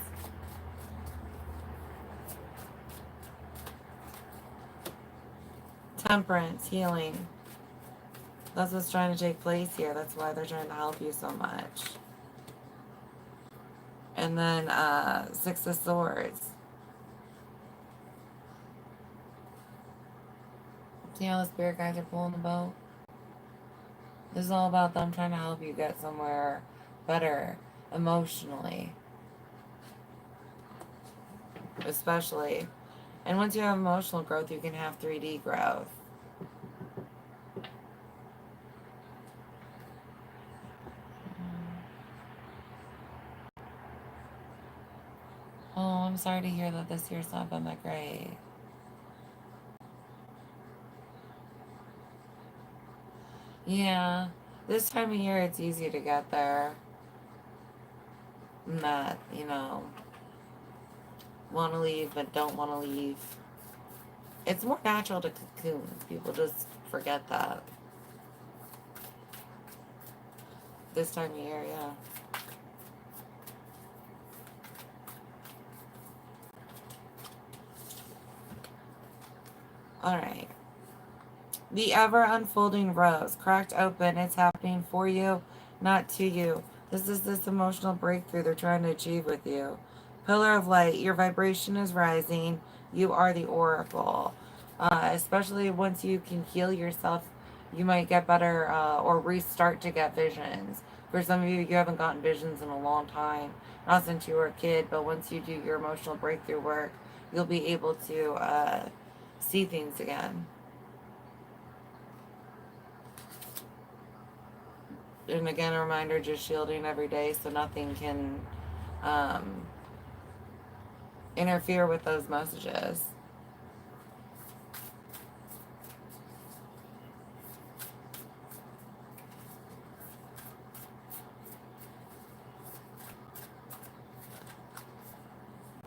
Temperance, healing. That's what's trying to take place here. That's why they're trying to help you so much. And then Six of Swords. See how the spirit guides are pulling the boat? This is all about them trying to help you get somewhere better emotionally. Especially. And once you have emotional growth, you can have 3D growth. Oh, I'm sorry to hear that this year's not been that great. Yeah, this time of year it's easy to get there. Not, want to leave but don't want to leave. It's more natural to cocoon. People just forget that. This time of year, yeah. Alright. The ever unfolding rose. Cracked open. It's happening for you, not to you. This is this emotional breakthrough they're trying to achieve with you. Pillar of light. Your vibration is rising. You are the oracle. Especially once you can heal yourself, you might get better or restart to get visions. For some of you, you haven't gotten visions in a long time. Not since you were a kid, but once you do your emotional breakthrough work, you'll be able to see things again. And again, a reminder, just shielding every day so nothing can interfere with those messages.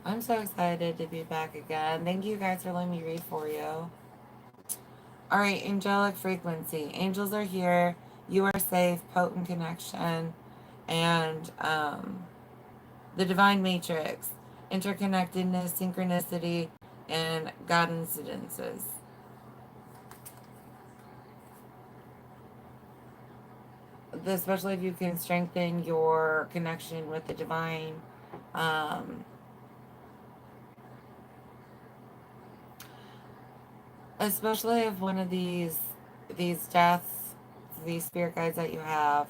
I'm so excited to be back again. Thank you guys for letting me read for you. Alright, angelic frequency. Angels are here. You are safe. Potent connection. And the divine matrix. Interconnectedness, synchronicity, and God incidences. Especially if you can strengthen your connection with the divine. Especially if one of these deaths, these spirit guides that you have,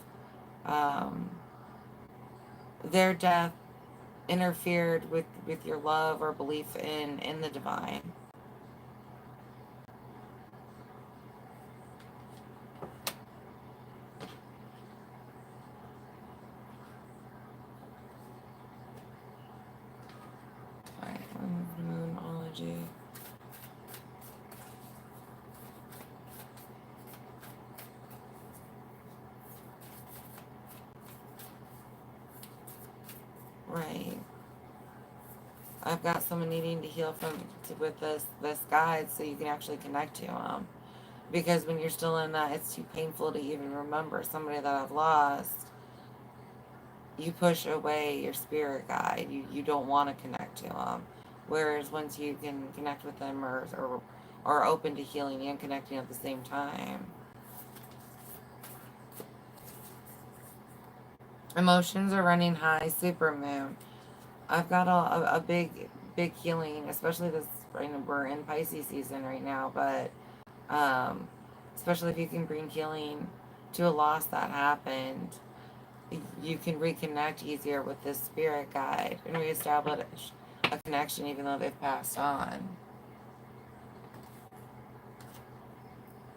their death interfered with your love or belief in the divine. Alright, moonology. Right. I've got someone needing to heal with this guide so you can actually connect to them. Because when you're still in that, it's too painful to even remember somebody that I've lost. You push away your spirit guide. You don't want to connect to them. Whereas once you can connect with them or are open to healing and connecting at the same time. Emotions are running high. Supermoon. I've got a big healing, especially this. We're in Pisces season right now, but especially if you can bring healing to a loss that happened, you can reconnect easier with this spirit guide and reestablish a connection even though they've passed on.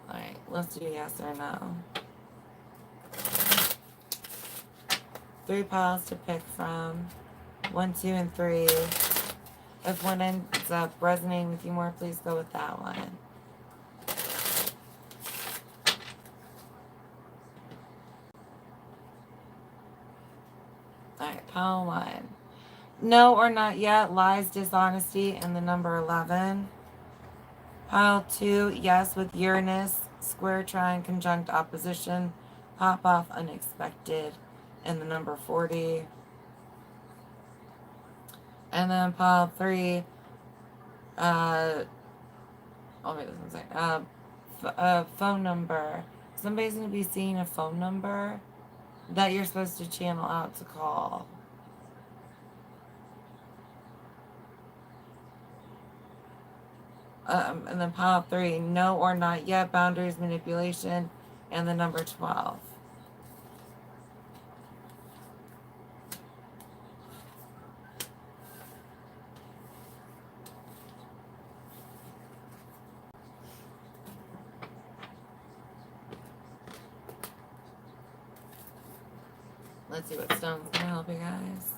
Alright, let's do yes or no. 3 piles to pick from. 1, 2, and 3. If one ends up resonating with you more, please go with that one. Alright, pile 1. No or not yet, lies, dishonesty, and the number 11. Pile 2, yes, with Uranus, square, trine, conjunct, opposition, pop off, unexpected, and the number 40. And then pile 3, I'll make this one second. Phone number. Somebody's going to be seeing a phone number that you're supposed to channel out to call. And then pile 3, no or not yet, boundaries, manipulation, and the number 12. Let's see what stone's going to help you guys.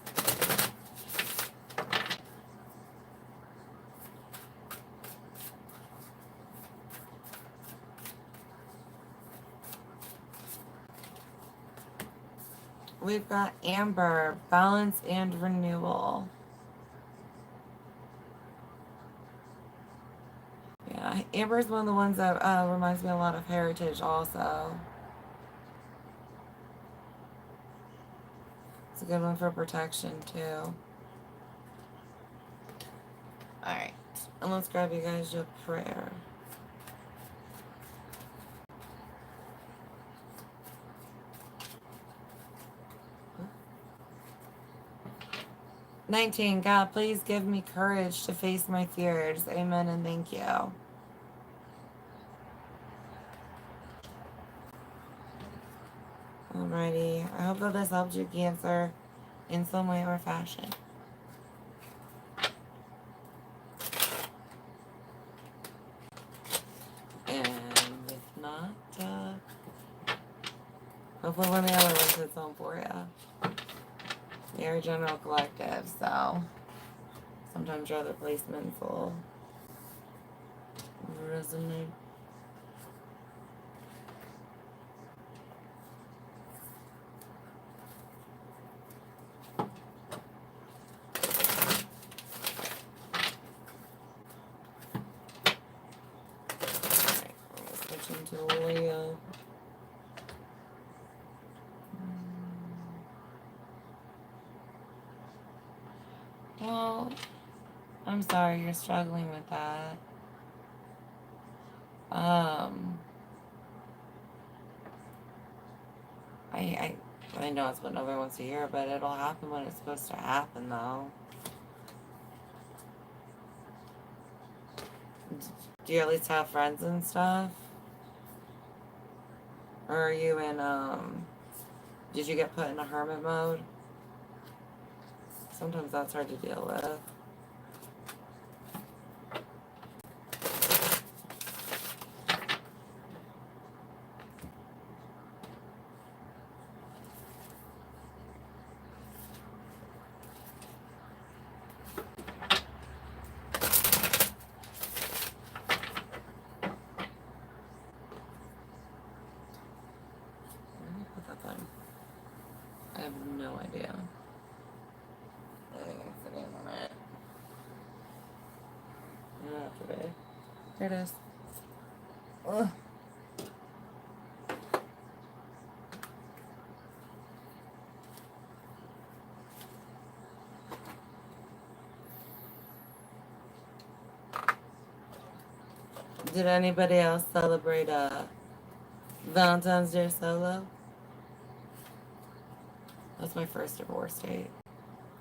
We've got amber, balance and renewal. Yeah, amber is one of the ones that reminds me a lot of heritage also. It's a good one for protection too. Alright, and let's grab you guys your prayer. $19, God, please give me courage to face my fears. Amen and thank you. Alrighty, I hope that this helped you, Cancer, in some way or fashion. And if not, hopefully one of the other ones hits home for you. They are general collective, so sometimes your other placements will resonate. Alright, we'll switch into Leo. Well, I'm sorry you're struggling with that. I know it's what nobody wants to hear, but it'll happen when it's supposed to happen, though. Do you at least have friends and stuff? Or are you in, did you get put in a hermit mode? Sometimes that's hard to deal with. I have no idea. I think it's sitting on it. Not today. There it is. Ugh. Did anybody else celebrate Valentine's Day solo? That's my first divorce date.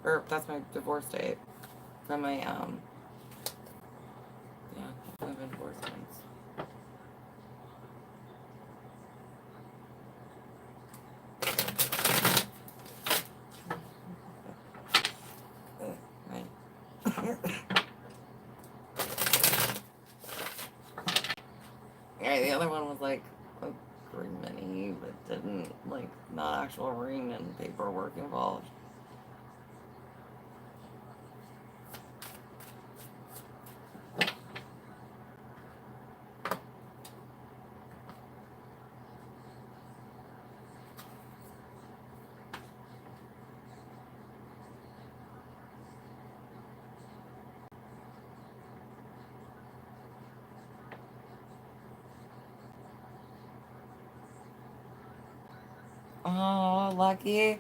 Or that's my divorce date. From my, yeah, I've been divorced once. Yeah, the other one was like agreement-y, but didn't, like, not actual ring and paperwork involved. lucky.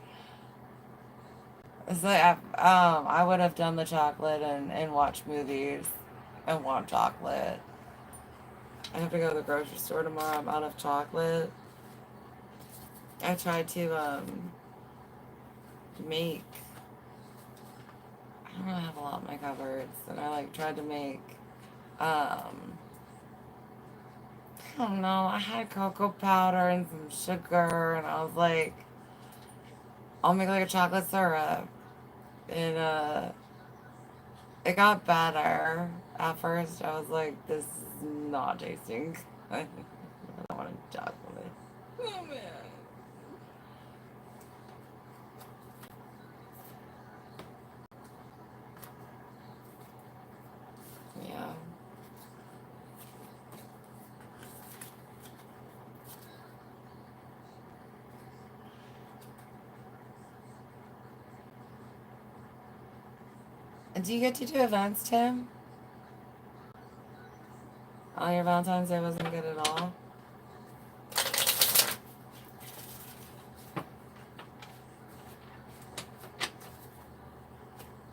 It's like I would have done the chocolate and watched movies and want chocolate. I have to go to the grocery store tomorrow. I'm out of chocolate. I tried to make. I don't really have a lot in my cupboards, and I like tried to make. I don't know. I had cocoa powder and some sugar, and I was like, I'll make like a chocolate syrup, and it got better. At first, I was like, this is not tasting. I don't want chocolate. Oh man. Yeah. Do you get to do events, Tim? Oh, your Valentine's Day wasn't good at all?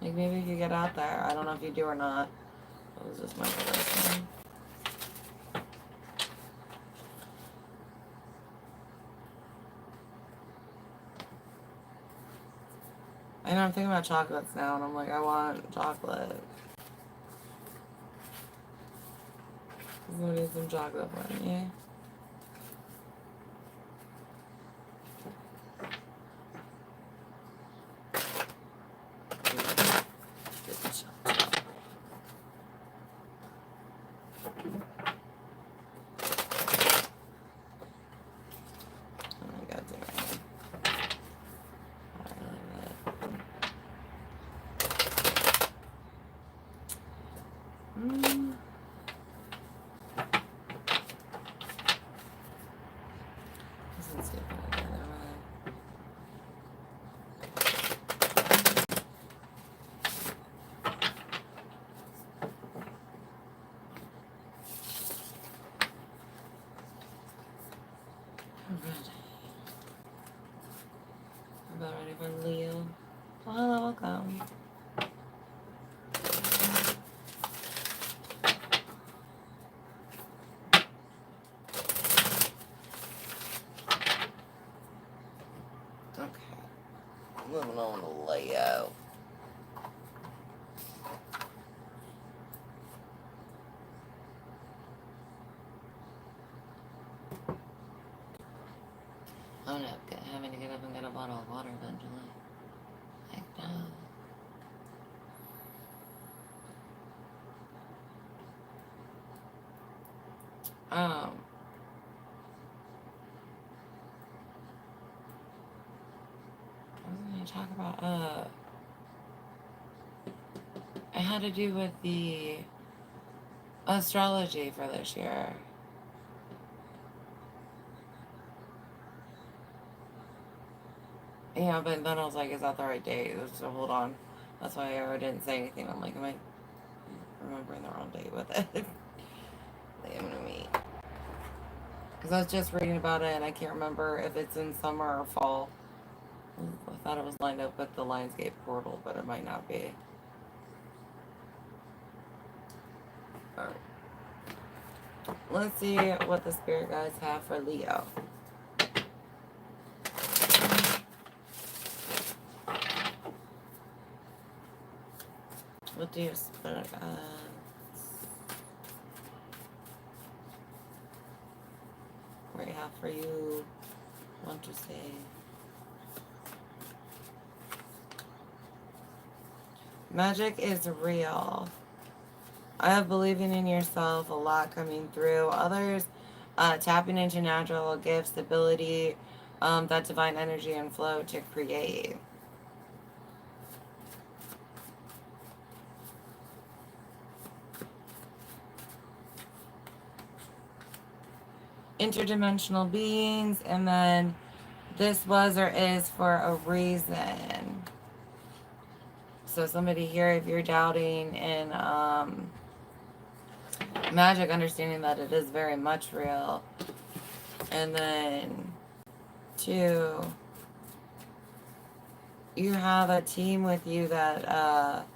Like, maybe if you get out there. I don't know if you do or not. It was just my first one. I know, I'm thinking about chocolates now, and I'm like, I want chocolate. Somebody needs some chocolate for me. About ready for Leo. Oh, hello, welcome. Okay. Moving on to Leo. I'm not having to get up and get a bottle of water eventually. Heck no. What was I going to talk about? It had to do with the astrology for this year. Yeah, but then I was like, is that the right date? So hold on. That's why I didn't say anything. I'm like, am I remembering the wrong date with it? Like, I'm gonna meet. Because I was just reading about it and I can't remember if it's in summer or fall. I thought it was lined up with the Lionsgate portal, but it might not be. Alright. Let's see what the spirit guides have for Leo. What do your spirit guides? What do you have for you? Want to say? Magic is real. I have believing in yourself, a lot coming through. Others, tapping into natural gifts, ability, that divine energy and flow to create. Interdimensional beings, and then this was or is for a reason. So somebody here, if you're doubting in magic, understanding that it is very much real. And then 2, you have a team with you that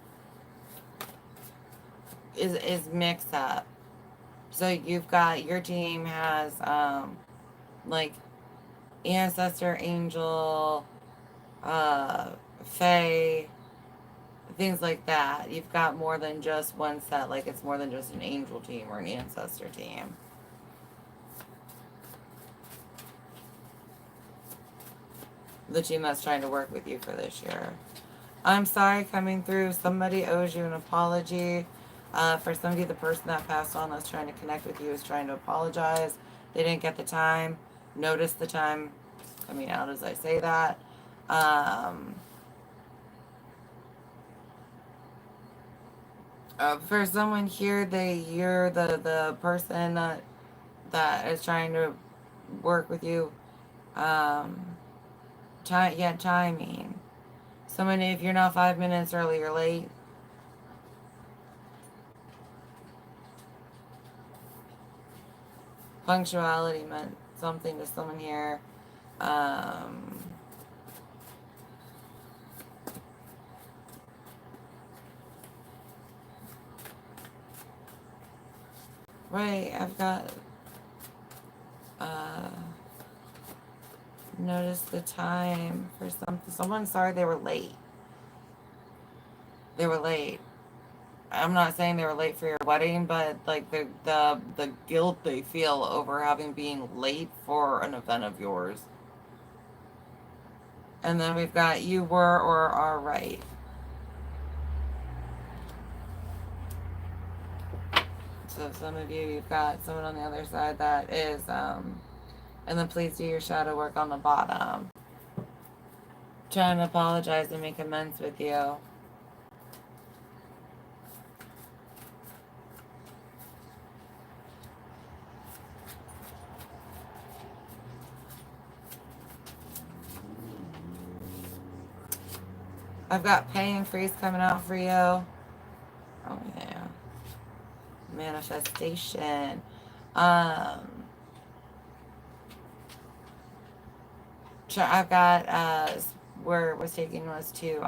is mixed up. So you've got, your team has like ancestor, angel, fae, things like that. You've got more than just one set, like it's more than just an angel team or an ancestor team. The team that's trying to work with you for this year. I'm sorry coming through. Somebody owes you an apology. For somebody, the person that passed on that's trying to connect with you is trying to apologize. They didn't get the time. Notice the time coming out as I say that. For someone here, you're the person that is trying to work with you. Timing. Someone, if you're not 5 minutes early, you're late. Punctuality meant something to someone here. Right, I've got notice the time for something. Someone, sorry they were late. They were late. I'm not saying they were late for your wedding, but like the guilt they feel over having being late for an event of yours. And then we've got you were or are right. So some of you, you've got someone on the other side that is, and then please do your shadow work on the bottom. Trying to apologize and make amends with you. I've got pay increase coming out for you. Oh yeah. Manifestation. I've got where it was taking was to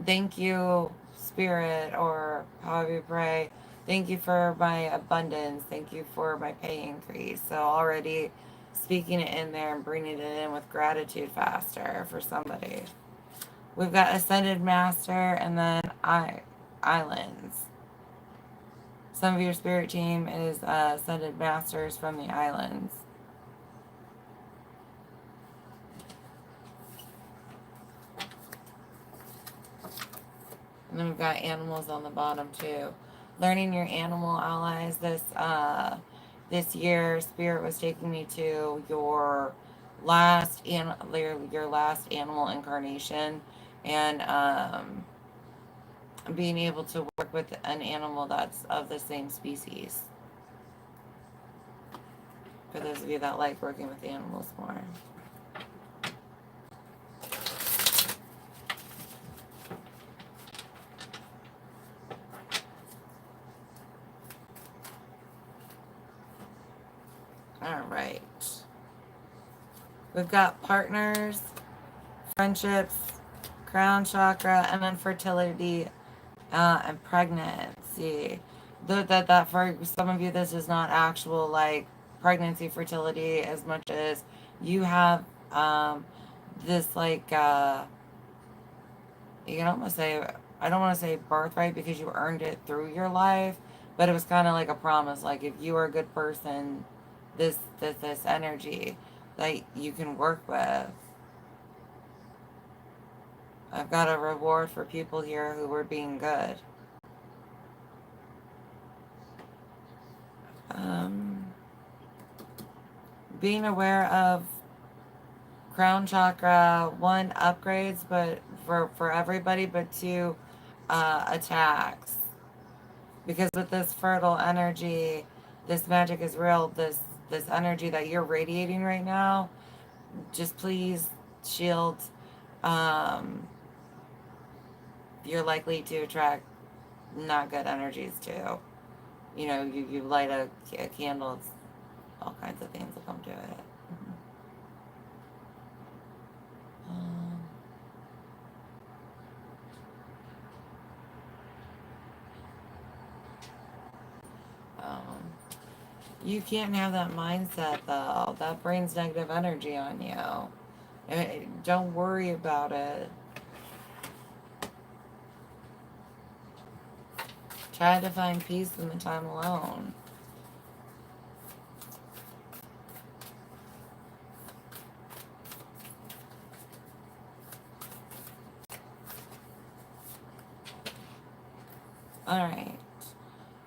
thank you, spirit, or however you pray. Thank you for my abundance. Thank you for my pay increase. So already speaking it in there and bringing it in with gratitude faster for somebody. We've got Ascended Master and then Islands. Some of your spirit team is Ascended Masters from the Islands. And then we've got animals on the bottom too. Learning your animal allies. This year, Spirit was taking me to your last animal incarnation, and being able to work with an animal that's of the same species. For those of you that like working with animals more. All right. We've got partners, friendships, crown chakra, and then fertility and pregnancy. That for some of you, this is not actual like pregnancy, fertility, as much as you have this like you can almost say, I don't want to say birthright because you earned it through your life, but it was kind of like a promise. Like if you are a good person, this energy that you can work with. I've got a reward for people here who were being good. Being aware of crown chakra, one, upgrades, but for everybody, but two, attacks. Because with this fertile energy, this magic is real, this energy that you're radiating right now, just please shield. You're likely to attract not good energies too. You know, you light a candle, all kinds of things will come to it. You can't have that mindset, though. That brings negative energy on you. Don't worry about it. Try to find peace in the time alone. Alright.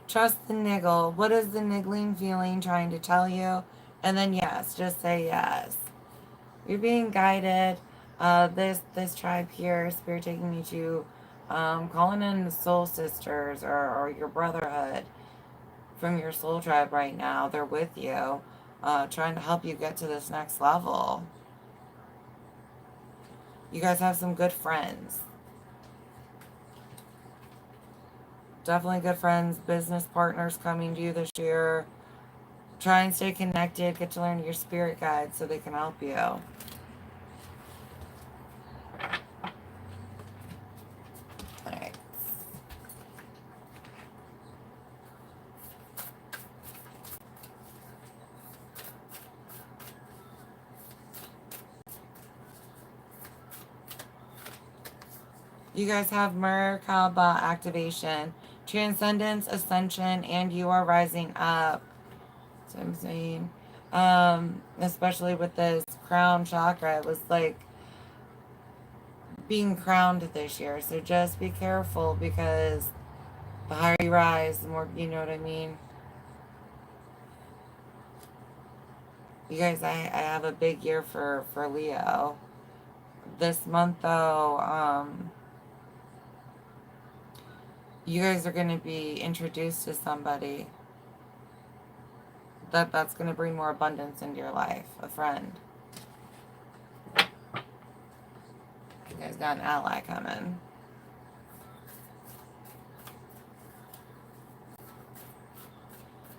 Trust the niggle. What is the niggling feeling trying to tell you? And then yes, just say yes. You're being guided. This tribe here, Spirit taking you to calling in the soul sisters or your brotherhood from your soul tribe right now. They're with you, trying to help you get to this next level. You guys have some good friends. Definitely good friends, business partners coming to you this year. Try and stay connected. Get to learn your spirit guides so they can help you. Alright. You guys have Merkaba activation, transcendence, ascension, and you are rising up. So I'm saying, especially with this crown chakra, it was like being crowned this year. So just be careful because the higher you rise, the more, you know what I mean? You guys, I have a big year for Leo. This month, though, you guys are going to be introduced to somebody that's going to bring more abundance into your life. A friend. You guys got an ally coming.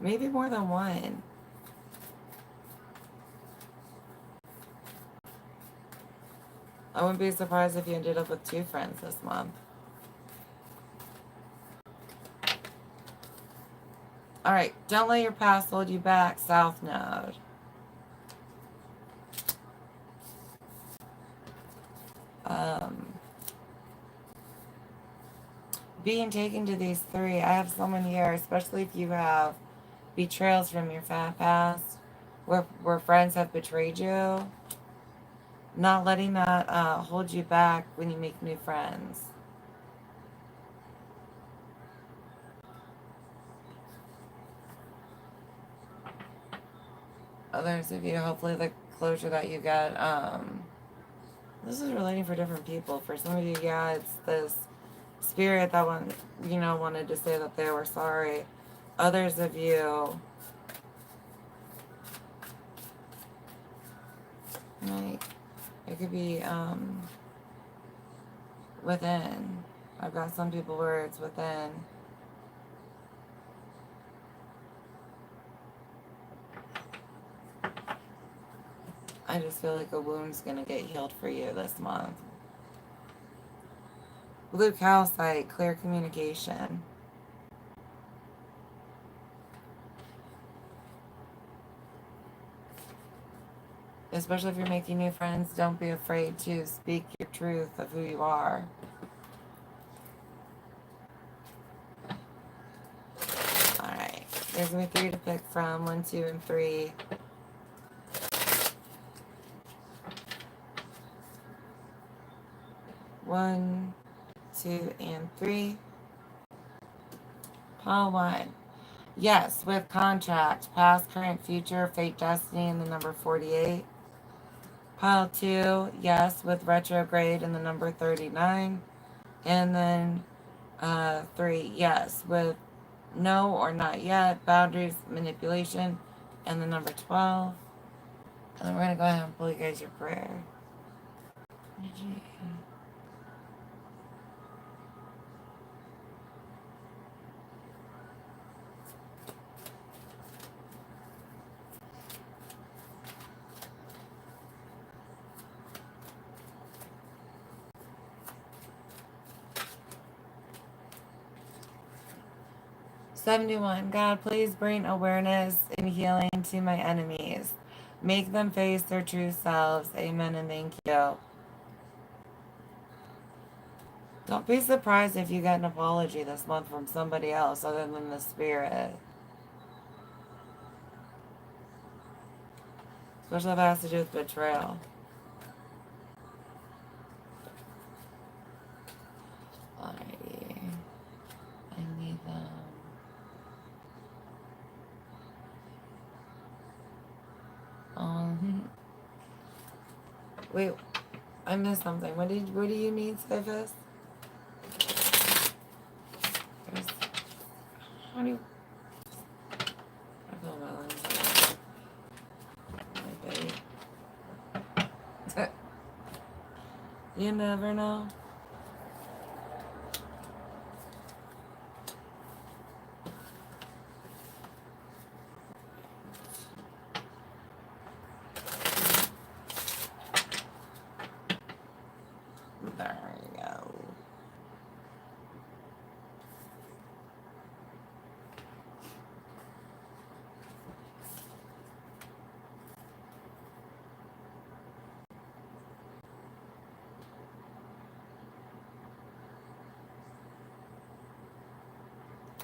Maybe more than one. I wouldn't be surprised if you ended up with 2 friends this month. Alright, don't let your past hold you back, South Node. Being taken to these 3, I have someone here, especially if you have betrayals from your past, where friends have betrayed you. Not letting that hold you back when you make new friends. Others of you, hopefully the closure that you get, this is relating for different people. For some of you, yeah, it's this spirit that wanted to say that they were sorry. Others of you, like, it could be within. I've got some people where it's within. I just feel like a wound's gonna get healed for you this month. Blue calcite, clear communication. Especially if you're making new friends, don't be afraid to speak your truth of who you are. Alright, there's going to be 3 to pick from, 1, 2, and 3. One, 2, and 3. Pile 1. Yes, with contract, past, current, future, fate, destiny, and the number 48. Pile 2, yes, with retrograde and the number 39. And then 3, yes, with no or not yet, boundaries, manipulation, and the number 12. And then we're going to go ahead and pull you guys your prayer. 71. God, please bring awareness and healing to my enemies. Make them face their true selves. Amen and thank you. Don't be surprised if you get an apology this month from somebody else other than the spirit. Especially if it has to do with betrayal. Alrighty. I need them. Wait, I missed something. What do you need, Cyphus? How do you... I feel my lungs. My baby. You never know. There you go.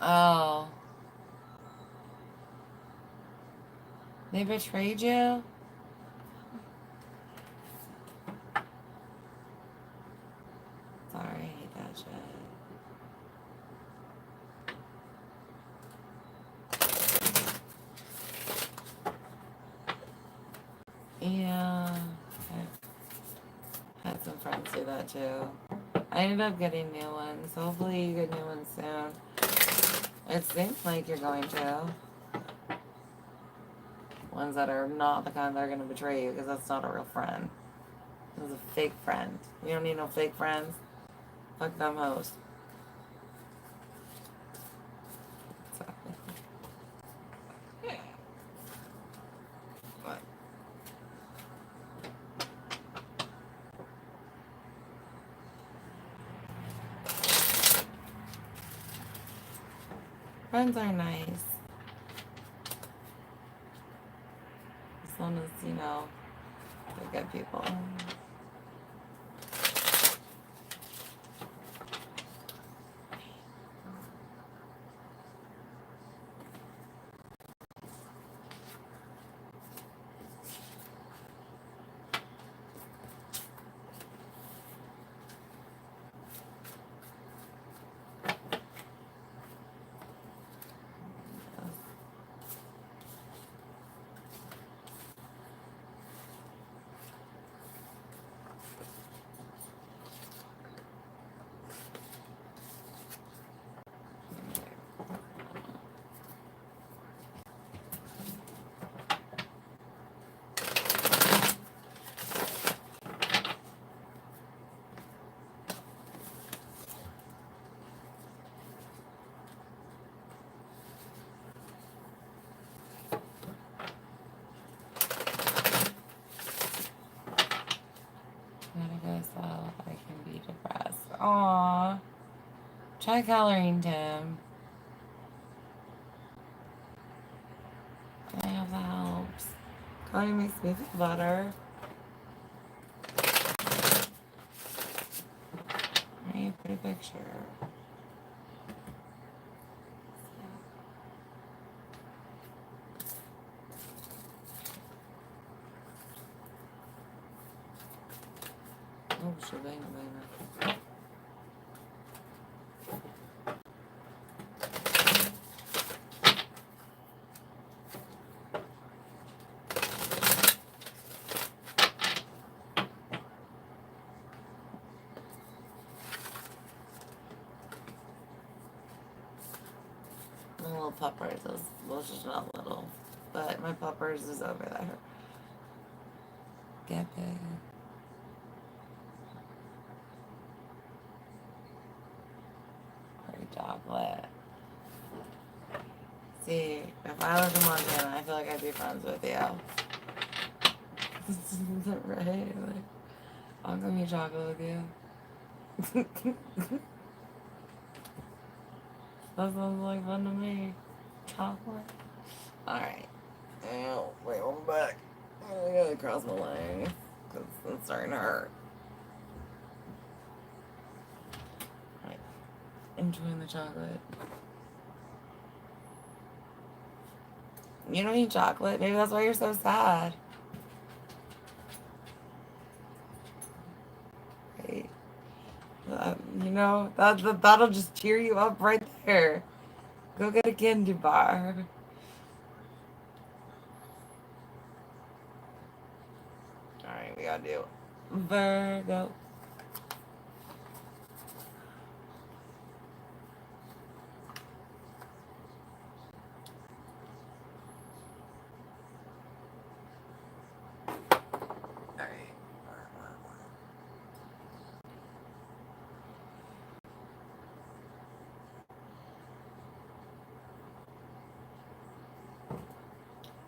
Oh. They betrayed you? Sorry, I hate that shit. Yeah. I had some friends do that too. I ended up getting new ones. Hopefully you get new ones soon. It seems like you're going to. Ones that are not the kind that are going to betray you, because that's not a real friend. It was a fake friend. You don't need no fake friends. Fuck them hoes. So. What? Friends are nice. As long as, you know, they're good people. So I can be depressed. Aww. Try coloring, Tim. I hope that helps. Coloring makes me feel better. I need to put a picture. Oh, shebang, bang. My little puppers, well, she's not little, but my puppers is over there. Get big. Chocolate. See, if I lived in Montana, I feel like I'd be friends with you. Right? Like, I'll come eat chocolate with you. That sounds like fun to me. Chocolate. Alright. Oh, wait, I'm back. I gotta cross my leg. Because it's starting to hurt. Alright. Enjoying the chocolate. You don't eat chocolate? Maybe that's why you're so sad. Right. You know, that'll just cheer you up right there. Go get a candy bar. Alright, we gotta do Virgo. Alright.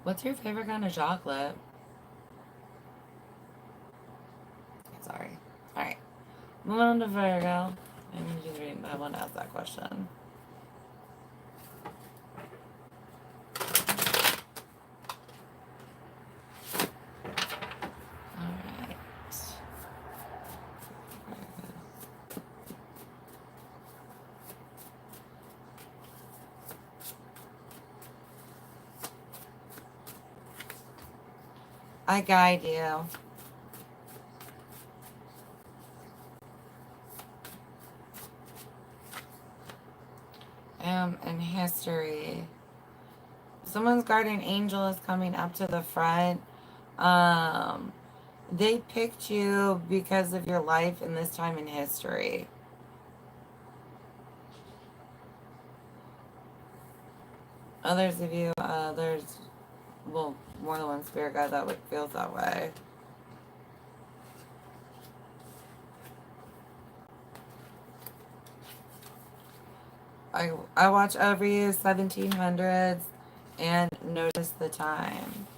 What's your favorite kind of chocolate? Sorry. Alright. Moving on to Virgo. I want to ask that question. Alright. I guide you. In history, someone's guardian angel is coming up to the front. They picked you because of your life in this time in history. Others of you, there's, well, more than one spirit guide that feels that way. I watch over you 1700s and notice the time.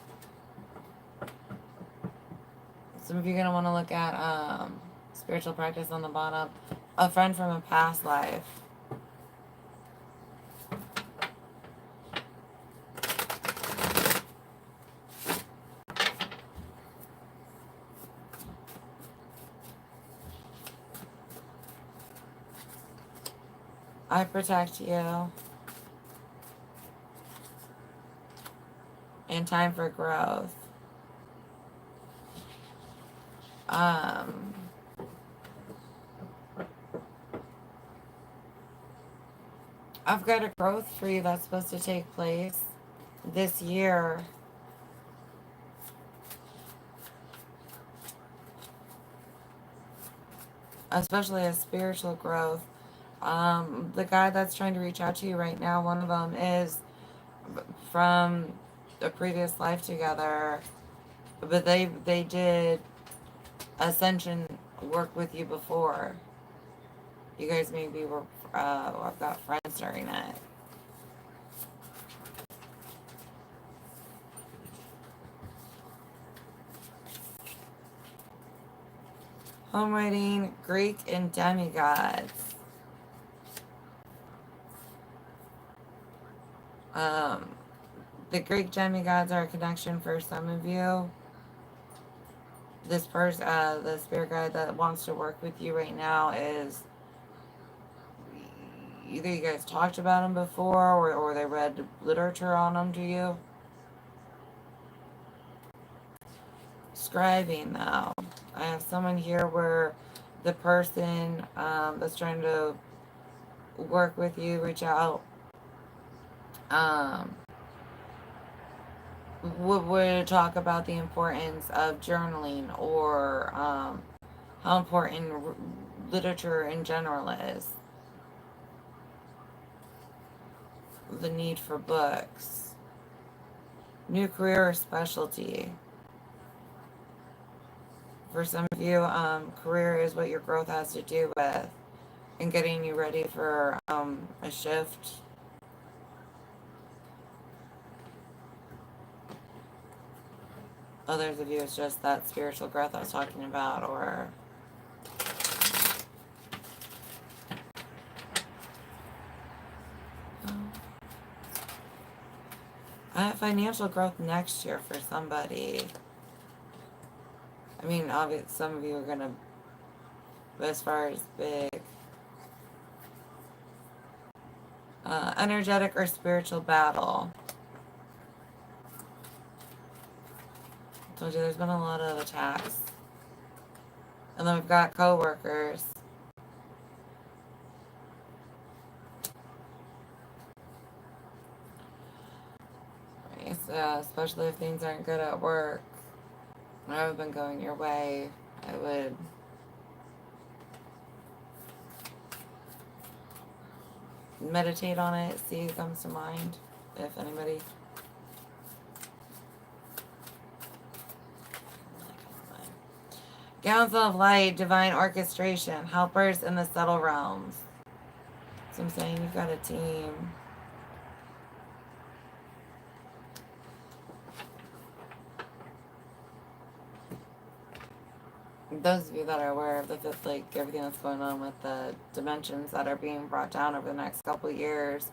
Some of you are going to want to look at spiritual practice on the bottom. A friend from a past life. I protect you. And time for growth. I've got a growth for you that's supposed to take place this year. Especially a spiritual growth. The guy that's trying to reach out to you right now, one of them is from a previous life together, but they did ascension work with you before. You guys maybe were, I've got friends during it. Home writing, Greek and demigods. The Greek demigods are a connection for some of you. This person, the spirit guide that wants to work with you right now is either you guys talked about them before or they read literature on them to you. Scribing though. I have someone here where the person that's trying to work with you, reach out, would talk about the importance of journaling or how important literature in general is. The need for books. New career or specialty. For some of you, career is what your growth has to do with and getting you ready for a shift. Others of you, it's just that spiritual growth I was talking about, or Financial growth next year for somebody. I mean, obviously, some of you are going to, as far as big, energetic or spiritual battle. I told you there's been a lot of attacks. And then we've got co-workers. Especially if things aren't good at work, or haven't been going your way, I would meditate on it, see who comes to mind, if anybody. Council of Light, Divine Orchestration, helpers in the subtle realms. So I'm saying you've got a team. Those of you that are aware of the fifth, like everything that's going on with the dimensions that are being brought down over the next couple of years,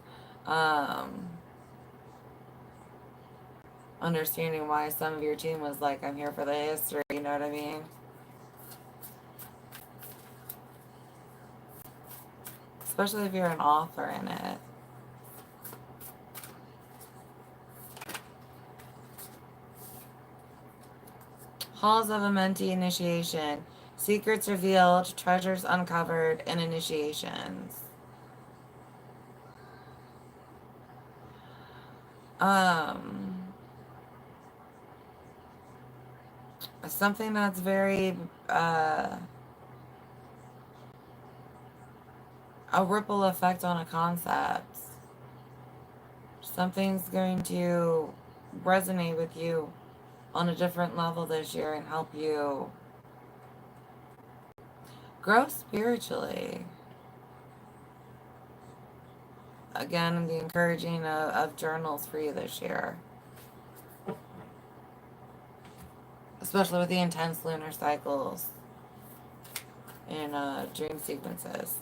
understanding why some of your team was like, I'm here for the history, you know what I mean? Especially if you're an author in it. Halls of Amenti initiation. Secrets revealed, treasures uncovered, and initiations. Something that's very, a ripple effect on a concept. Something's going to resonate with you on a different level this year and help you grow spiritually. Again, the encouraging of journals for you this year. Especially with the intense lunar cycles and dream sequences.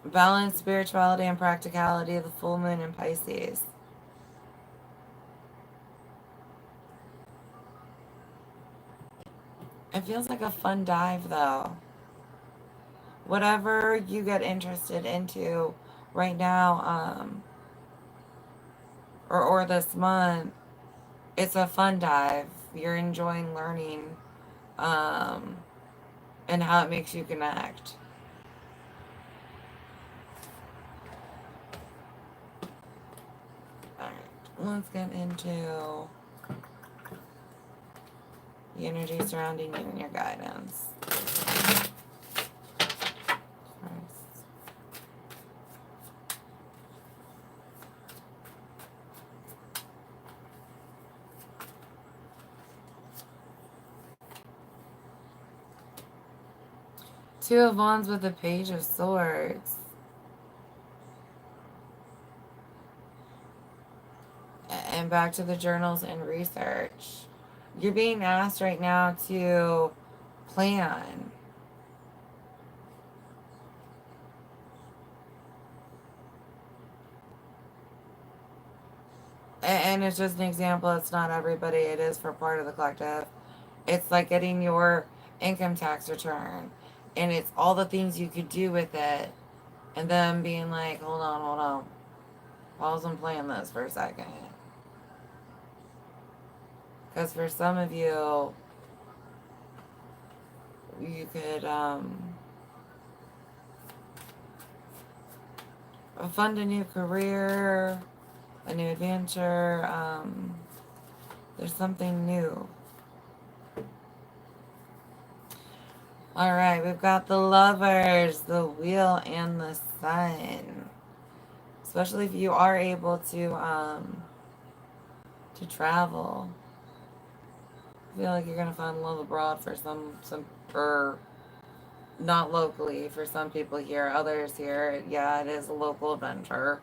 Balance, spirituality, and practicality of the full moon in Pisces. It feels like a fun dive, though. Whatever you get interested into right now, or this month, it's a fun dive. You're enjoying learning, and how it makes you connect. Alright, let's get into the energy surrounding you and your guidance. First. Two of Wands with the Page of Swords. And back to the journals and research. You're being asked right now to plan. And it's just an example. It's not everybody. It is for part of the collective. It's like getting your income tax return. And it's all the things you could do with it. And then being like, hold on. Pause and plan this for a second. Because for some of you, you could fund a new career, a new adventure. There's something new. All right, we've got the Lovers, the Wheel, and the Sun. Especially if you are able to travel. I feel like you're gonna find love abroad for some, or not locally for some people here. Others here, yeah, it is a local adventure.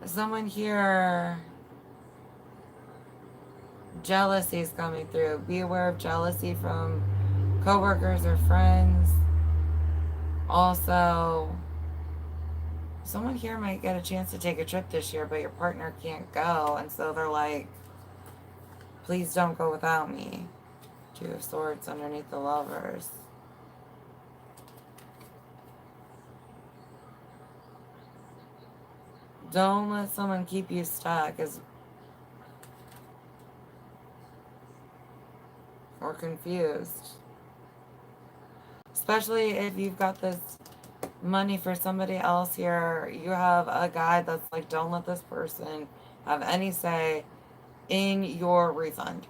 Someone here, jealousy is coming through. Be aware of jealousy from coworkers or friends. Also, someone here might get a chance to take a trip this year, but your partner can't go, and so they're like, please don't go without me. Two of Swords underneath the Lovers. Don't let someone keep you stuck or confused. Especially if you've got this money for somebody else here. You have a guy that's like, don't let this person have any say in your refund.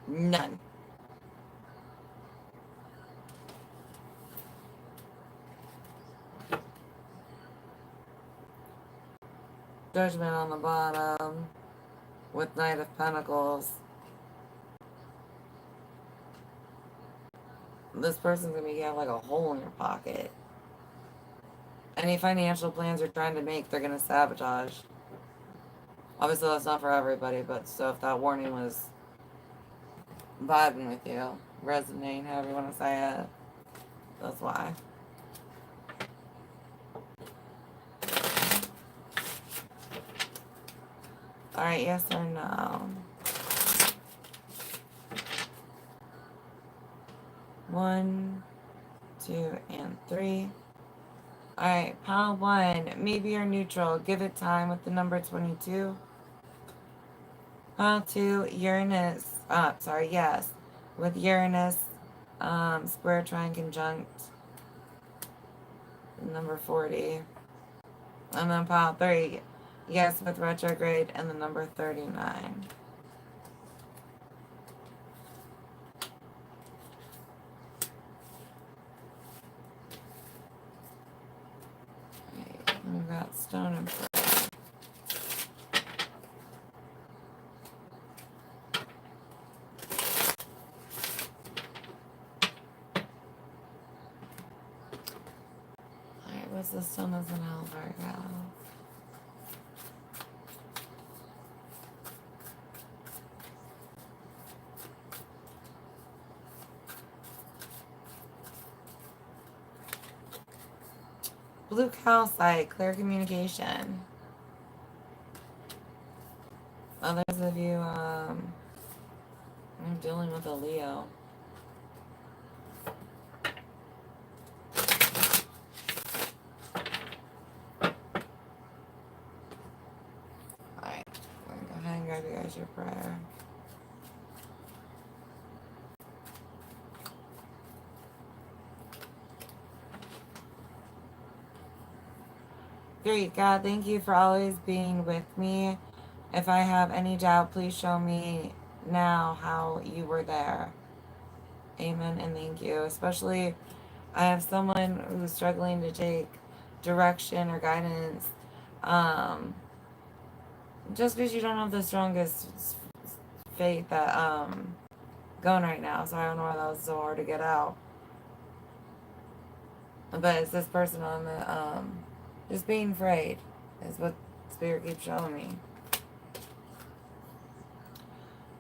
None. Judgment on the bottom with Knight of Pentacles. This person's gonna be have like a hole in your pocket. Any financial plans you're trying to make, they're gonna sabotage. Obviously, that's not for everybody, but so if that warning was vibing with you, resonating, however you want to say it, that's why. Alright, yes or no? 1, 2, and 3. Alright, pile 1. Maybe you're neutral. Give it time with the number 22. Pile 2, Uranus. Yes. With Uranus, square, trine, conjunct, number 40. And then pile 3, yes, with retrograde and the number 39. We've got stone and pearl. Alright, what's the stone as an L, Virgo? Blue calcite, clear communication. Others of you, I'm dealing with a Leo. Alright, I'm gonna go ahead and grab you guys your prayer. Great, God, thank you for always being with me. If I have any doubt, please show me now how you were there. Amen and thank you. Especially, I have someone who's struggling to take direction or guidance. Just because you don't have the strongest faith that going right now, so I don't know why that was so hard to get out. But it's this person on the just being afraid is what Spirit keeps showing me.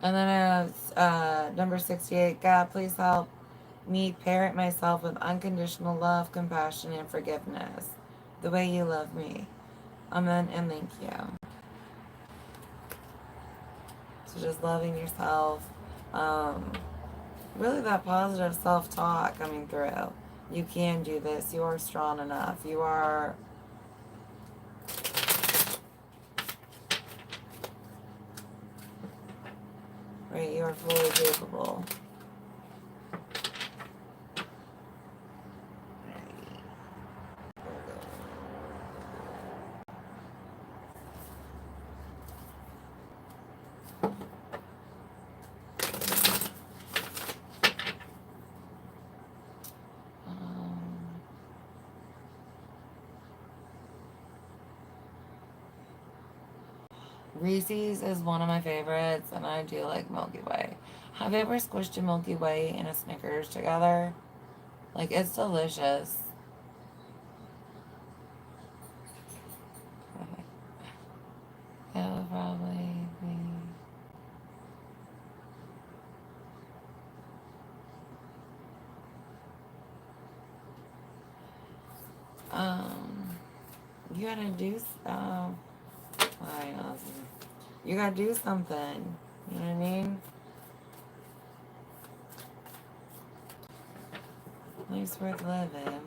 And then I have number 68. God, please help me parent myself with unconditional love, compassion, and forgiveness, the way you love me. Amen and thank you. So just loving yourself. Really that positive self-talk coming through. You can do this. You are strong enough. You are... Right, you are fully capable. Reese's is one of my favorites, and I do like Milky Way. Have you ever squished a Milky Way and a Snickers together? Like, it's delicious. You gotta do you gotta do something. You know what I mean? Life's worth living.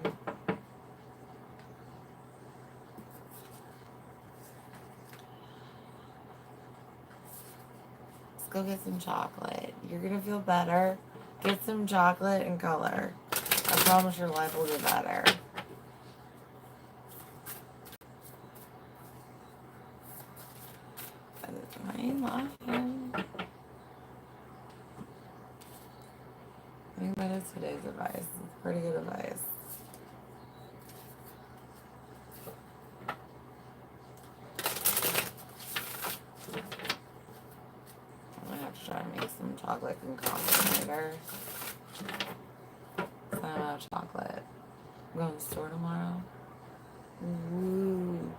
Let's go get some chocolate. You're gonna feel better. Get some chocolate and color. I promise your life will get better. I ain't laughing. I think that is today's advice. It's pretty good advice. I'm gonna have to try to make some chocolate and coffee later. I'm out of chocolate. I'm going to the store tomorrow. Woo.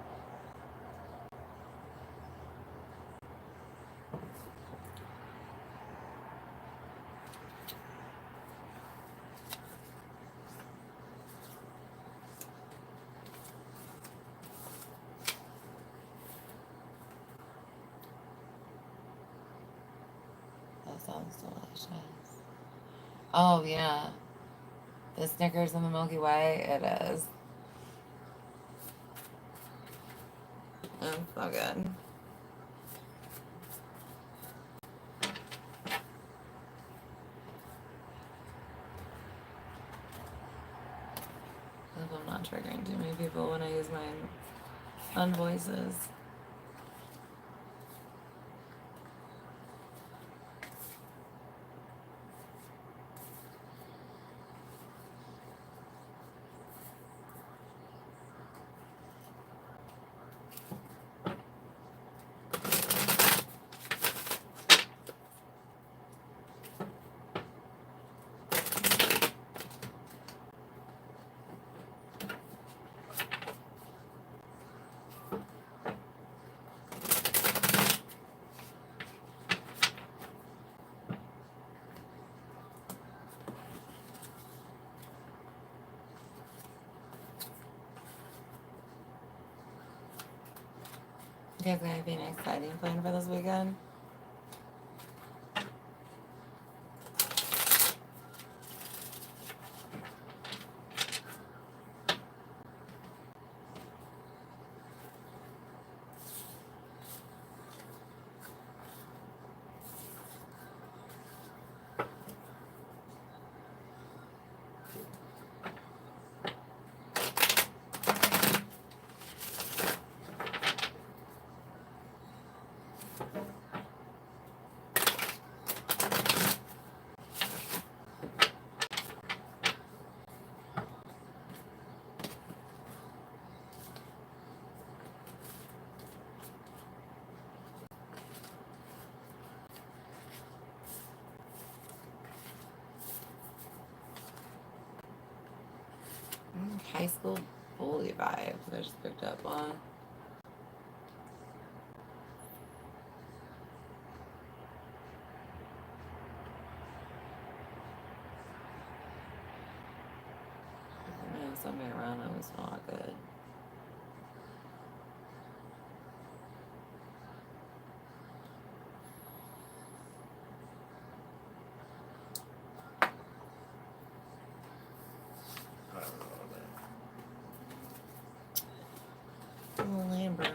That sounds delicious. Oh, yeah. The Snickers and the Milky Way, it is. It's so good. I hope I'm not triggering too many people when I use my fun voices. You guys got anything exciting planned for this weekend? High school bully vibes I just picked up on. Somebody around them was not good. Libra.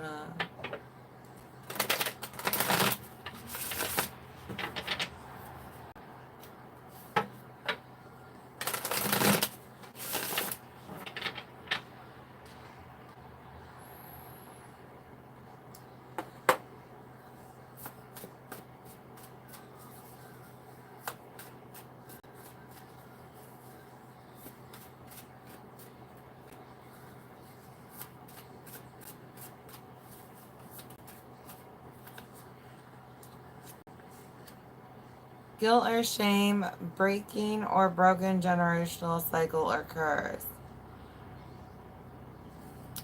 Guilt or shame, breaking or broken generational cycle or curse.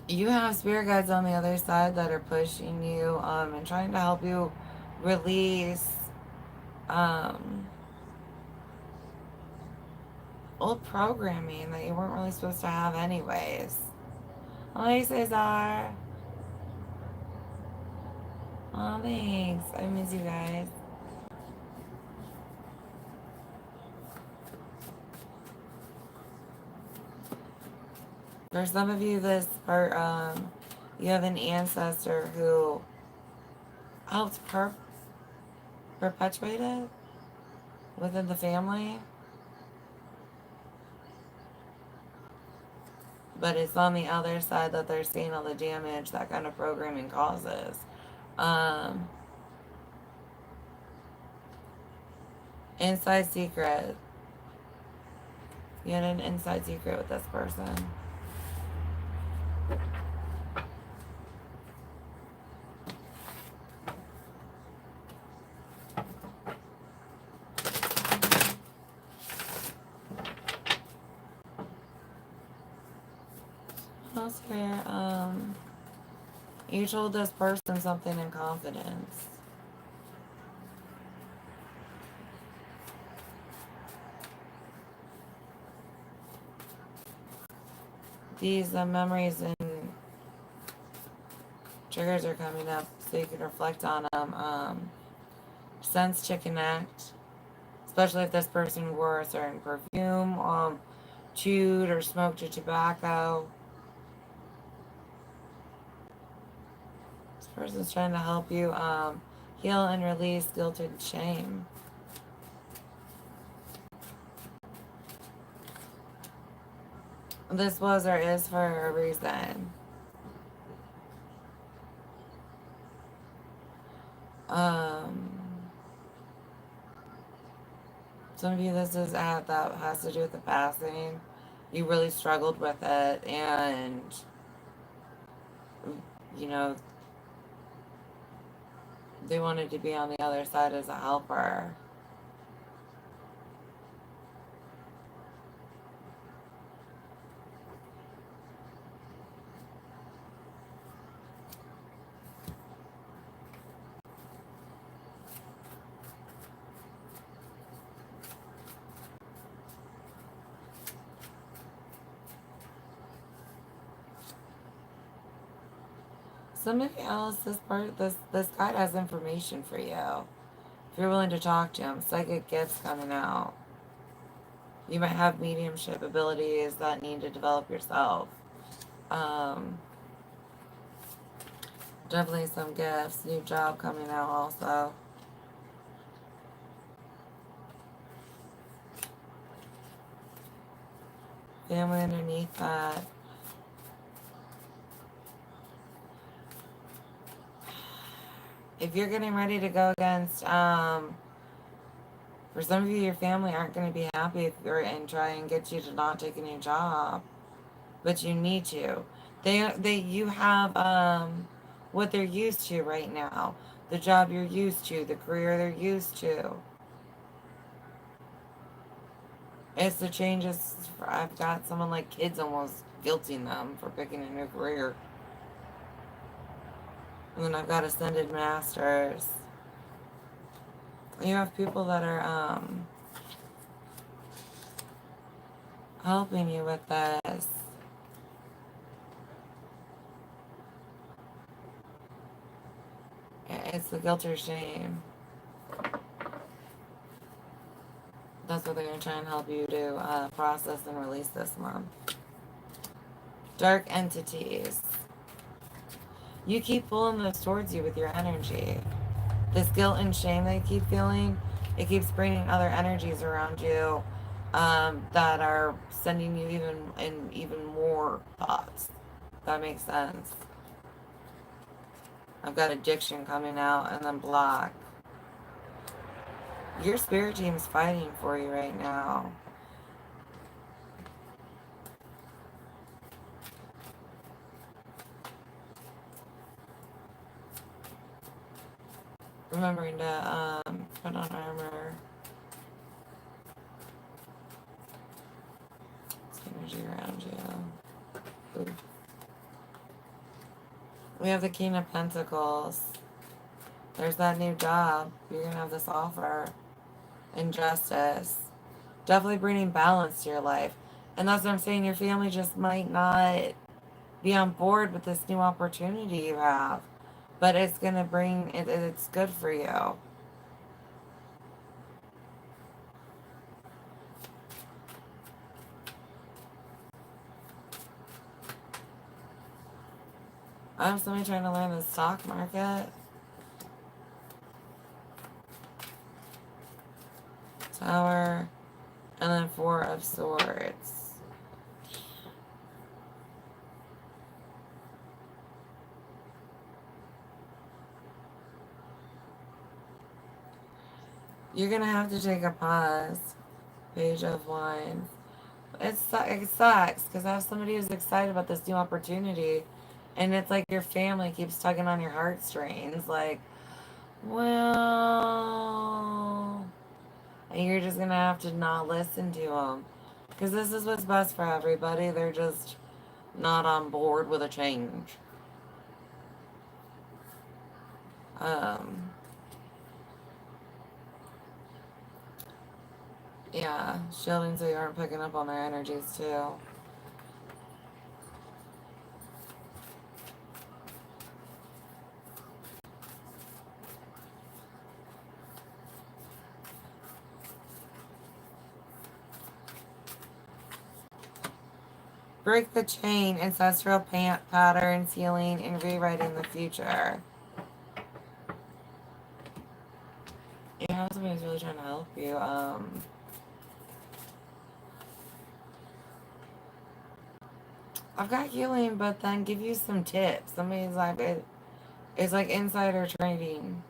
You have spirit guides on the other side that are pushing you and trying to help you release old programming that you weren't really supposed to have anyways. Hi, Cesar. Oh, thanks. I miss you guys. For some of you, this part, you have an ancestor who helped perpetuate it within the family, but it's on the other side that they're seeing all the damage that kind of programming causes. Um, inside secret. You had an inside secret with this person. Elsewhere, you told this person something in confidence. These memories and triggers are coming up so you can reflect on them. Sense to connect, especially if this person wore a certain perfume, chewed or smoked a tobacco. This person's trying to help you heal and release guilt and shame. This was or is for a reason. Some of you, this is that has to do with the passing. You really struggled with it, and you know they wanted to be on the other side as a helper. Somebody else, this guy has information for you. If you're willing to talk to him, psychic gifts coming out. You might have mediumship abilities that need to develop yourself. Definitely some gifts. New job coming out also. Family underneath that. If you're getting ready to go against, for some of you, your family aren't going to be happy if you're and try and get you to not take a new job, but you need to. You have what they're used to right now, the job you're used to, the career they're used to. It's the changes. I've got someone like kids almost guilting them for picking a new career. And then I've got ascended masters. You have people that are helping you with this. It's the guilt or shame. That's what they're going to try and help you to process and release this month. Dark entities. You keep pulling those towards you with your energy. This guilt and shame that you keep feeling, it keeps bringing other energies around you that are sending you even more thoughts. That makes sense. I've got addiction coming out and then block. Your spirit team's fighting for you right now. Remembering to put on armor. It's energy around you. Ooh. We have the King of Pentacles. There's that new job. You're going to have this offer. Injustice. Definitely bringing balance to your life. And that's what I'm saying. Your family just might not be on board with this new opportunity you have. but it's going to bring, it's good for you. I have somebody trying to learn the stock market. Tower. And then Four of Swords. You're going to have to take a pause. Page of Wands. It sucks because I have somebody who's excited about this new opportunity. And it's like your family keeps tugging on your heartstrings. Like, well... And you're just going to have to not listen to them. Because this is what's best for everybody. They're just not on board with a change. Yeah, shielding so you aren't picking up on their energies too. Break the chain, ancestral patterns, healing, and rewriting the future. Yeah, somebody's really trying to help you. I've got healing, but then give you some tips. Somebody's like, it's like insider trading.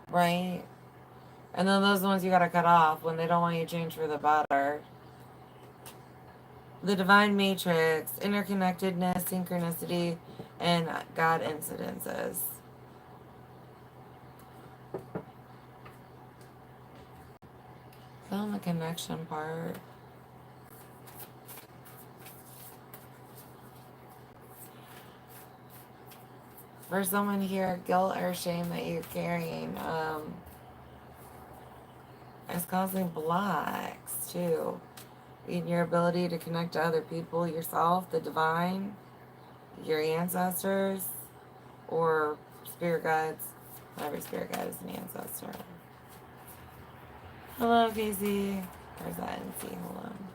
Right? And then those are the ones you gotta cut off when they don't want you to change for the better. The divine matrix, interconnectedness, synchronicity, and God incidences. Film the connection part. For someone here, guilt or shame that you're carrying is causing blocks too in your ability to connect to other people, yourself, the divine, your ancestors, or spirit guides. Every spirit guide is an ancestor. Hello, Casey. Where's that NC? Hold on.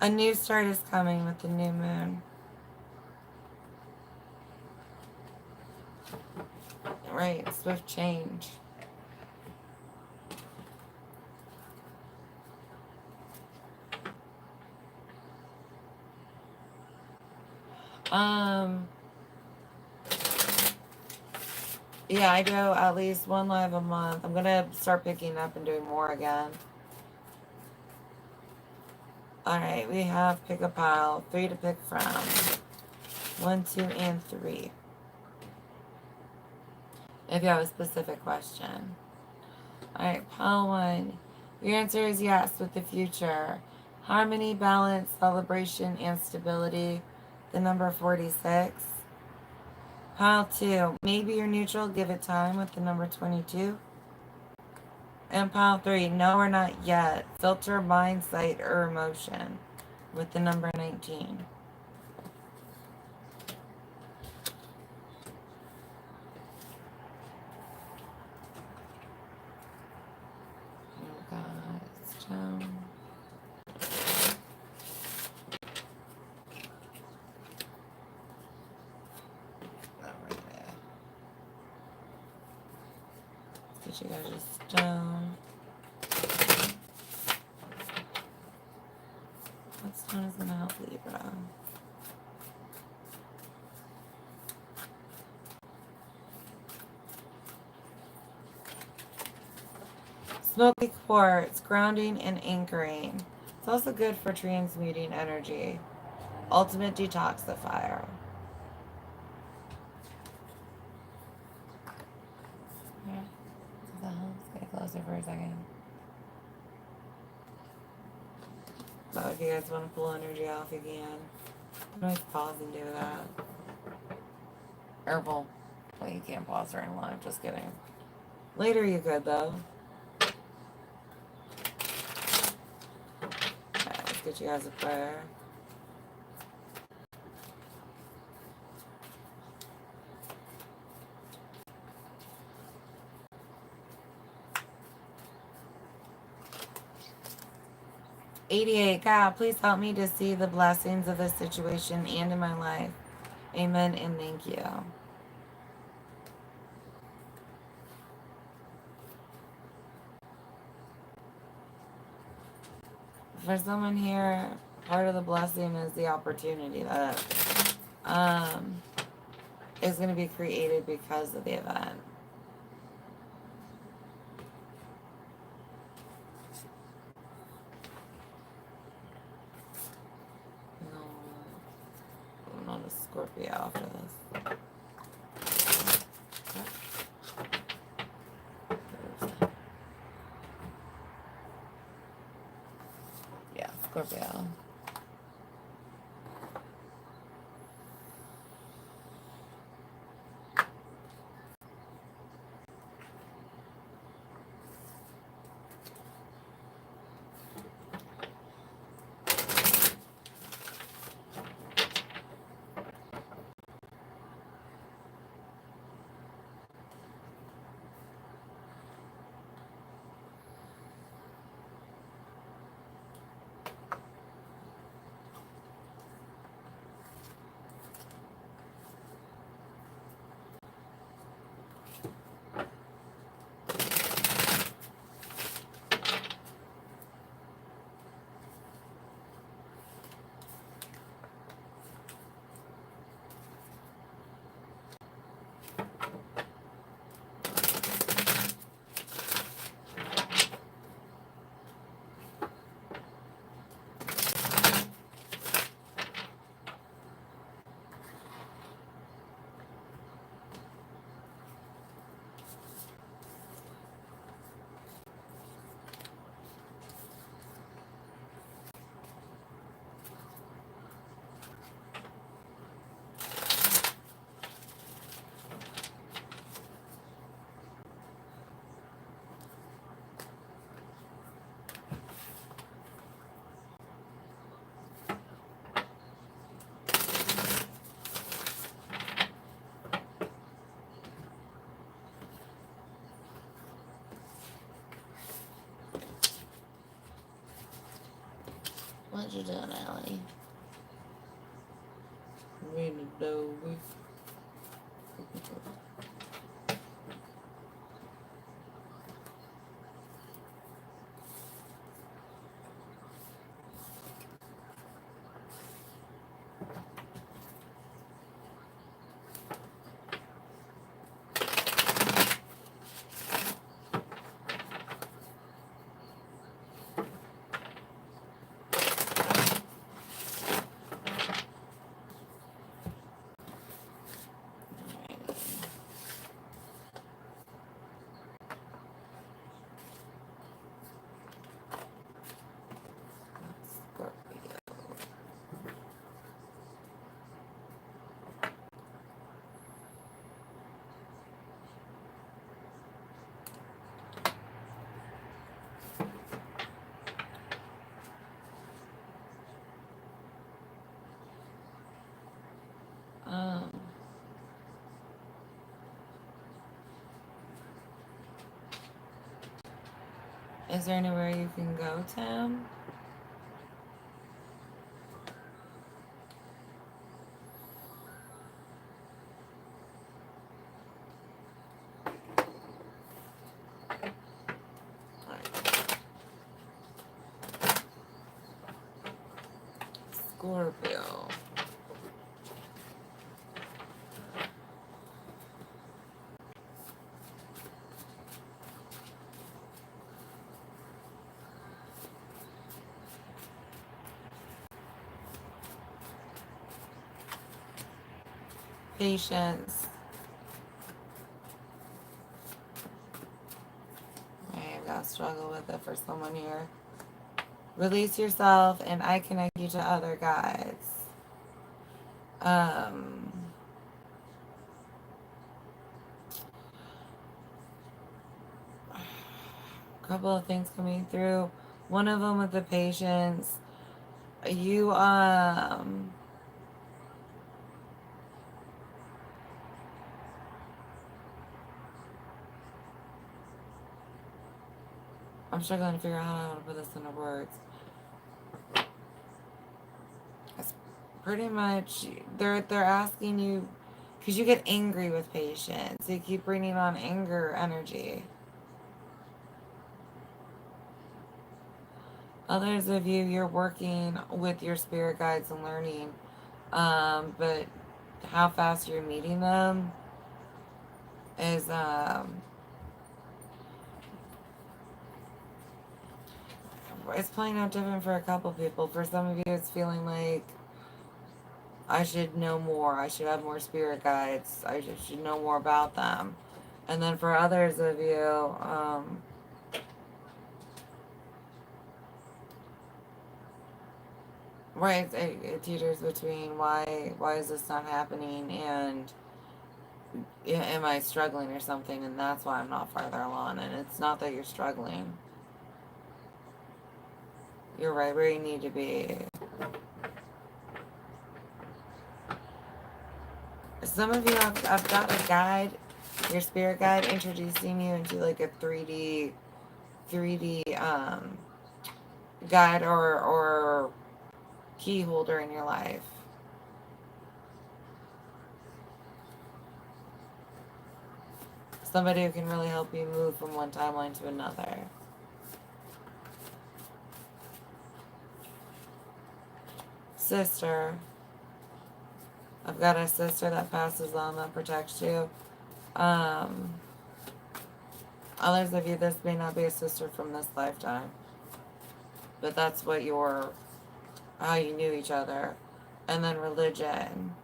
A new start is coming with the new moon. Right, swift change. Yeah, I do at least one live a month. I'm gonna start picking up and doing more again. Alright, we have pick a pile. 3 to pick from. 1, 2, and 3. If you have a specific question. Alright, pile 1. Your answer is yes with the future. Harmony, balance, celebration, and stability. The number 46. Pile 2. Maybe you're neutral, give it time with the number 22. And pile 3. No or not yet. Filter, mind, sight, or emotion with the number 19. Oh God, stone. Get you guys a stone. What stone is going to help Libra? Smoky quartz, grounding and anchoring. It's also good for transmuting energy. Ultimate detoxifier. Yeah. Let's get closer for a second. So if you guys want to pull energy off, you can. You can always pause and do that. Herbal. Well, you can't pause during live, just kidding. Later you could, though. Alright, let's get you guys a prayer. God, please help me to see the blessings of this situation and in my life. Amen and thank you. For someone here, part of the blessing is the opportunity that is going to be created because of the event. No, I'm not a Scorpio after this. Yeah, Scorpio. What you doing, Allie? Reading the door. Is there anywhere you can go, Tim? Scorpio. Patience. I've got to struggle with it for someone here. Release yourself and I connect you to other guides. couple of things coming through. One of them with the patience. You, I'm struggling to figure out how I want to put this into words. It's pretty much, they're asking you, because you get angry with patience. You keep bringing on anger energy. Others of you, you're working with your spirit guides and learning, but how fast you're meeting them is, it's playing out different for a couple people. For some of you, it's feeling like, I should know more. I should have more spirit guides. I should know more about them. And then for others of you, right, it teeters between why is this not happening and am I struggling or something, and that's why I'm not farther along. And it's not that you're struggling. You're right where you need to be. Some of you have got a guide, your spirit guide, introducing you into like a 3D guide or key holder in your life. Somebody who can really help you move from one timeline to another. Sister. I've got a sister that passes on that protects you. Others of you, this may not be a sister from this lifetime. But that's what how you knew each other. And then religion.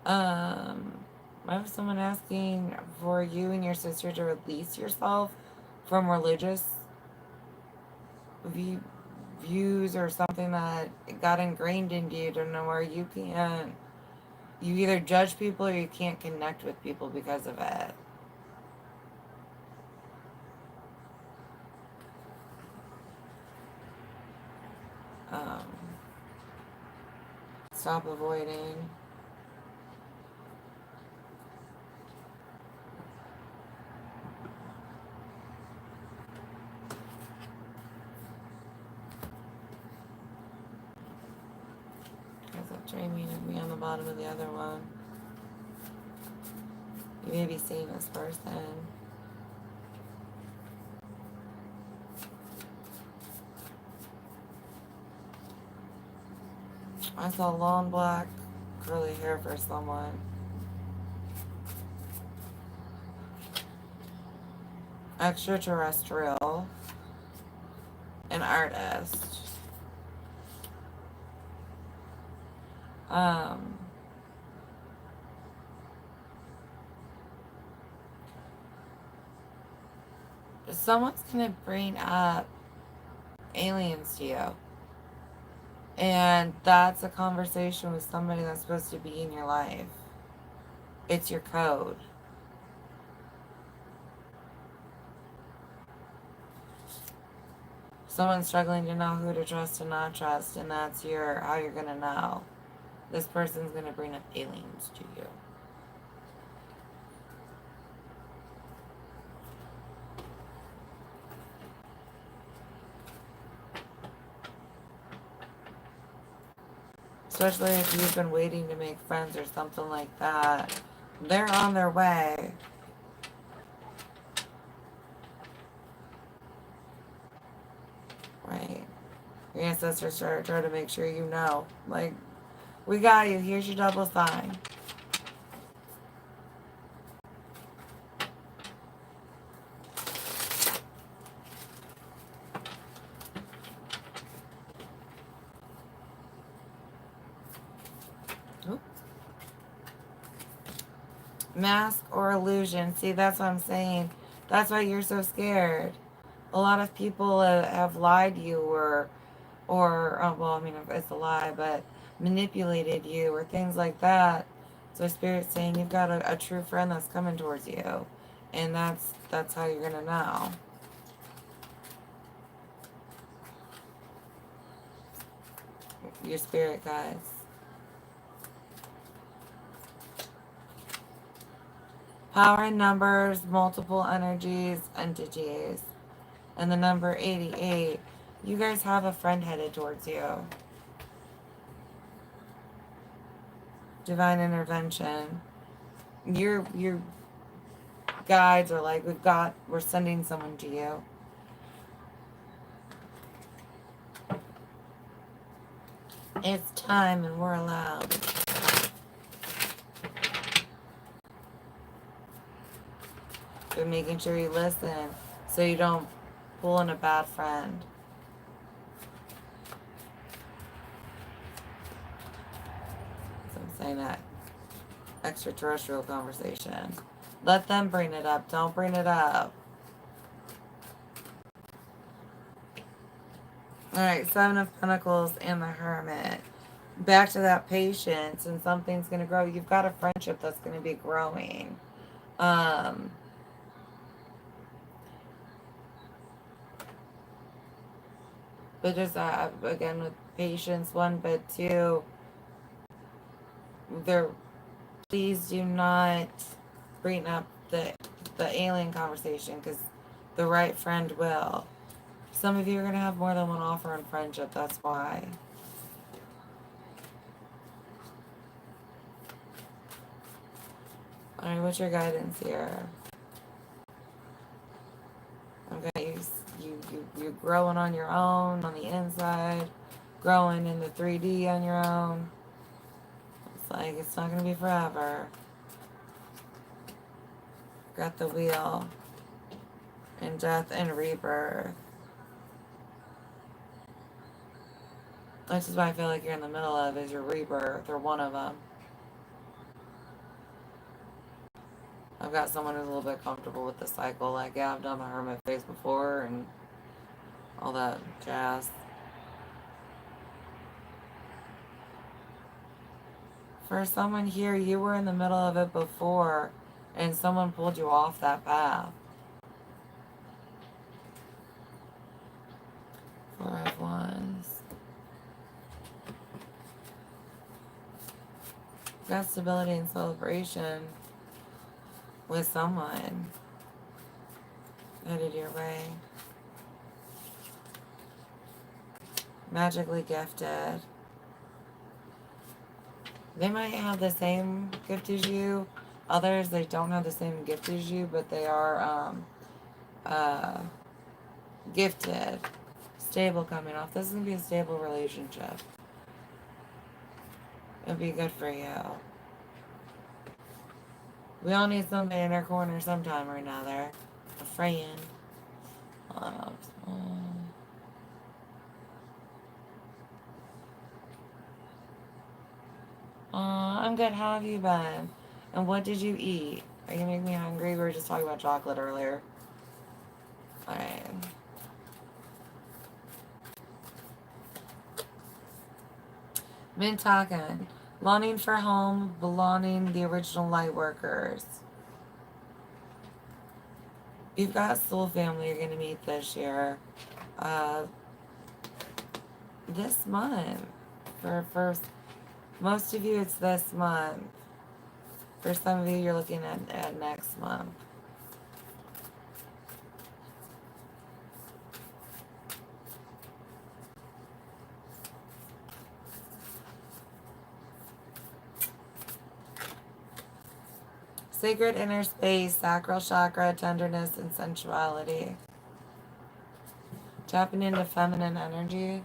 I have someone asking for you and your sister to release yourself from religious views or something that got ingrained into you to know where you can't, you either judge people or you can't connect with people because of it. Stop avoiding. There's a dreaming of me on the bottom of the other one. You may be seeing this person. I saw long black curly hair for someone. Extraterrestrial. An artist. Someone's gonna bring up aliens to you. And that's a conversation with somebody that's supposed to be in your life. It's your code. Someone's struggling to know who to trust and not trust, and that's how you're gonna know. This person's gonna bring up aliens to you. Especially if you've been waiting to make friends or something like that. They're on their way. Right. Your ancestors try to make sure you know. Like, we got you. Here's your double sign. Mask or illusion. See, that's what I'm saying. That's why you're so scared. A lot of people have lied to you or well, I mean, it's a lie, but manipulated you or things like that. So Spirit's saying you've got a true friend that's coming towards you. And that's how you're going to know. Your spirit guides. Power in numbers, multiple energies, entities. And the number 88. You guys have a friend headed towards you. Divine intervention. Your guides are like, we're sending someone to you. It's time and we're allowed. But making sure you listen so you don't pull in a bad friend. So I'm saying that extraterrestrial conversation. Let them bring it up. Don't bring it up. Alright, Seven of Pentacles and the Hermit. Back to that patience and something's going to grow. You've got a friendship that's going to be growing. But just again with patience, one, but two, please do not bring up the alien conversation because the right friend will. Some of you are going to have more than one offer in friendship, that's why. Alright, what's your guidance here? Okay, you're growing on your own, on the inside, growing in the 3D on your own. It's like, it's not going to be forever. Got the wheel. And death and rebirth. This is what I feel like you're in the middle of, is your rebirth, or one of them. I've got someone who's a little bit comfortable with the cycle. Like, yeah, I've done the hermit phase before and all that jazz. For someone here, you were in the middle of it before and someone pulled you off that path. 4 of Wands. Got stability and celebration with someone headed your way. Magically gifted. They might have the same gift as you. Others, they don't have the same gift as you, but they are gifted. Stable coming off. This is going to be a stable relationship. It'll be good for you. We all need somebody in our corner sometime or another. A friend. I'm good. How have you been? And what did you eat? Are you gonna make me hungry? We were just talking about chocolate earlier. Alright. Been talking. Longing for home, belonging the original light workers. You've got soul family you're gonna meet this year. This month. For most of you, it's this month. For some of you, you're looking at next month. Sacred inner space, sacral chakra, tenderness, and sensuality. Tapping into feminine energy.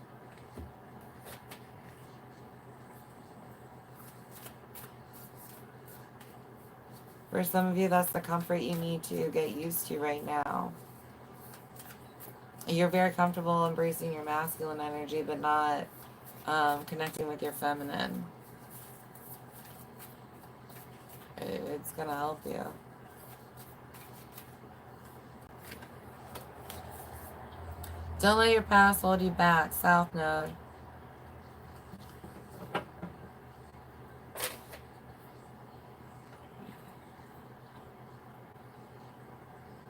For some of you, that's the comfort you need to get used to right now. You're very comfortable embracing your masculine energy, but not connecting with your feminine. It's going to help you. Don't let your past hold you back. South Node.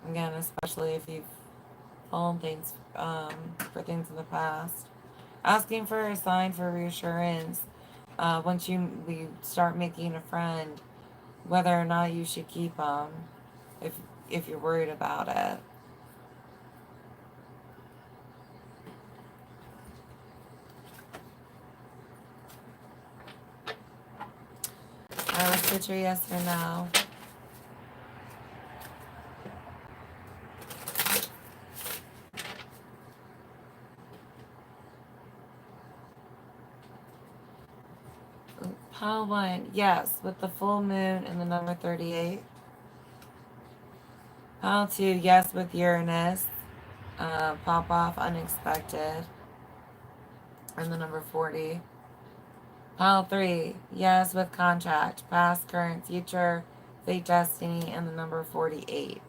Again, especially if you've fallen things for things in the past. Asking for a sign for reassurance once we start making a friend, whether or not you should keep them, if you're worried about it. Let's put your yes or no. Pile 1, yes, with the full moon and the number 38. Pile 2, yes, with Uranus. Pop off unexpected. And the number 40. Pile 3, yes, with contract. Past, current, future, fate, destiny, and the number 48.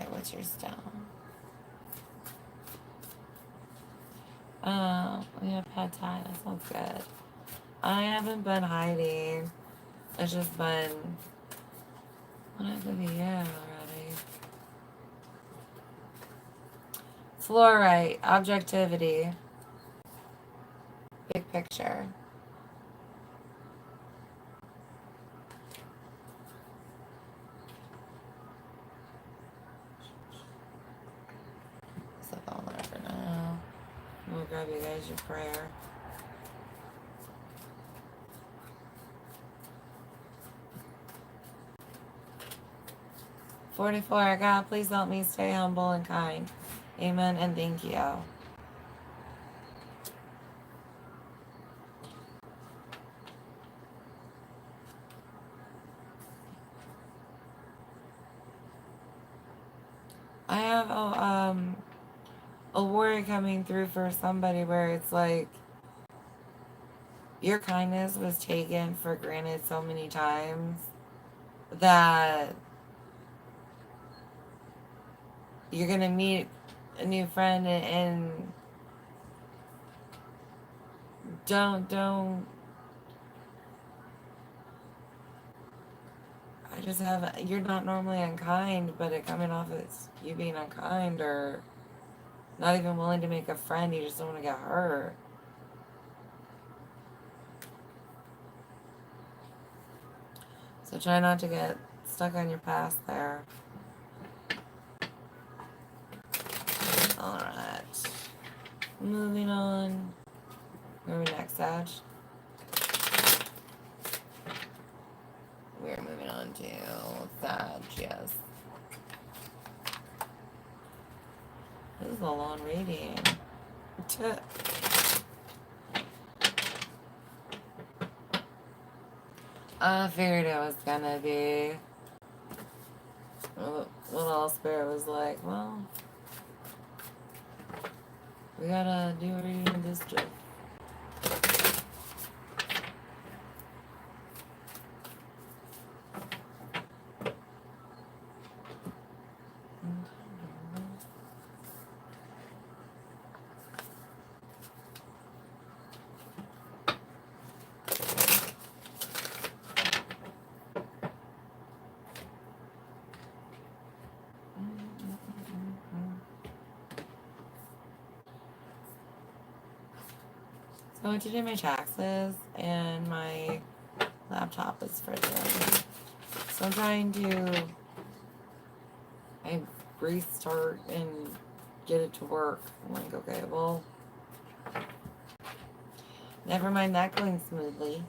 What's your stone? We have pad thai. That sounds good. I haven't been hiding. It's just been. What happened to you already? Fluorite, objectivity, big picture. Set that on there for now. I'm gonna grab you guys your prayer. $44. God, please help me stay humble and kind. Amen and thank you. I have a warrior coming through for somebody where it's like your kindness was taken for granted so many times that you're gonna meet a new friend and don't I just have, you're not normally unkind, but it coming off as you being unkind or not even willing to make a friend. You just don't want to get hurt. So try not to get stuck on your past there. Alright. Moving on. Where are we next, Sag? We're moving on to Sag, yes. This is a long reading. I figured it was gonna be. Little Spirit was like, well, we gotta do a reading of this stuff. I went to do my taxes and my laptop is frozen. So I'm trying to restart and get it to work. I'm like, okay, well, never mind that going smoothly.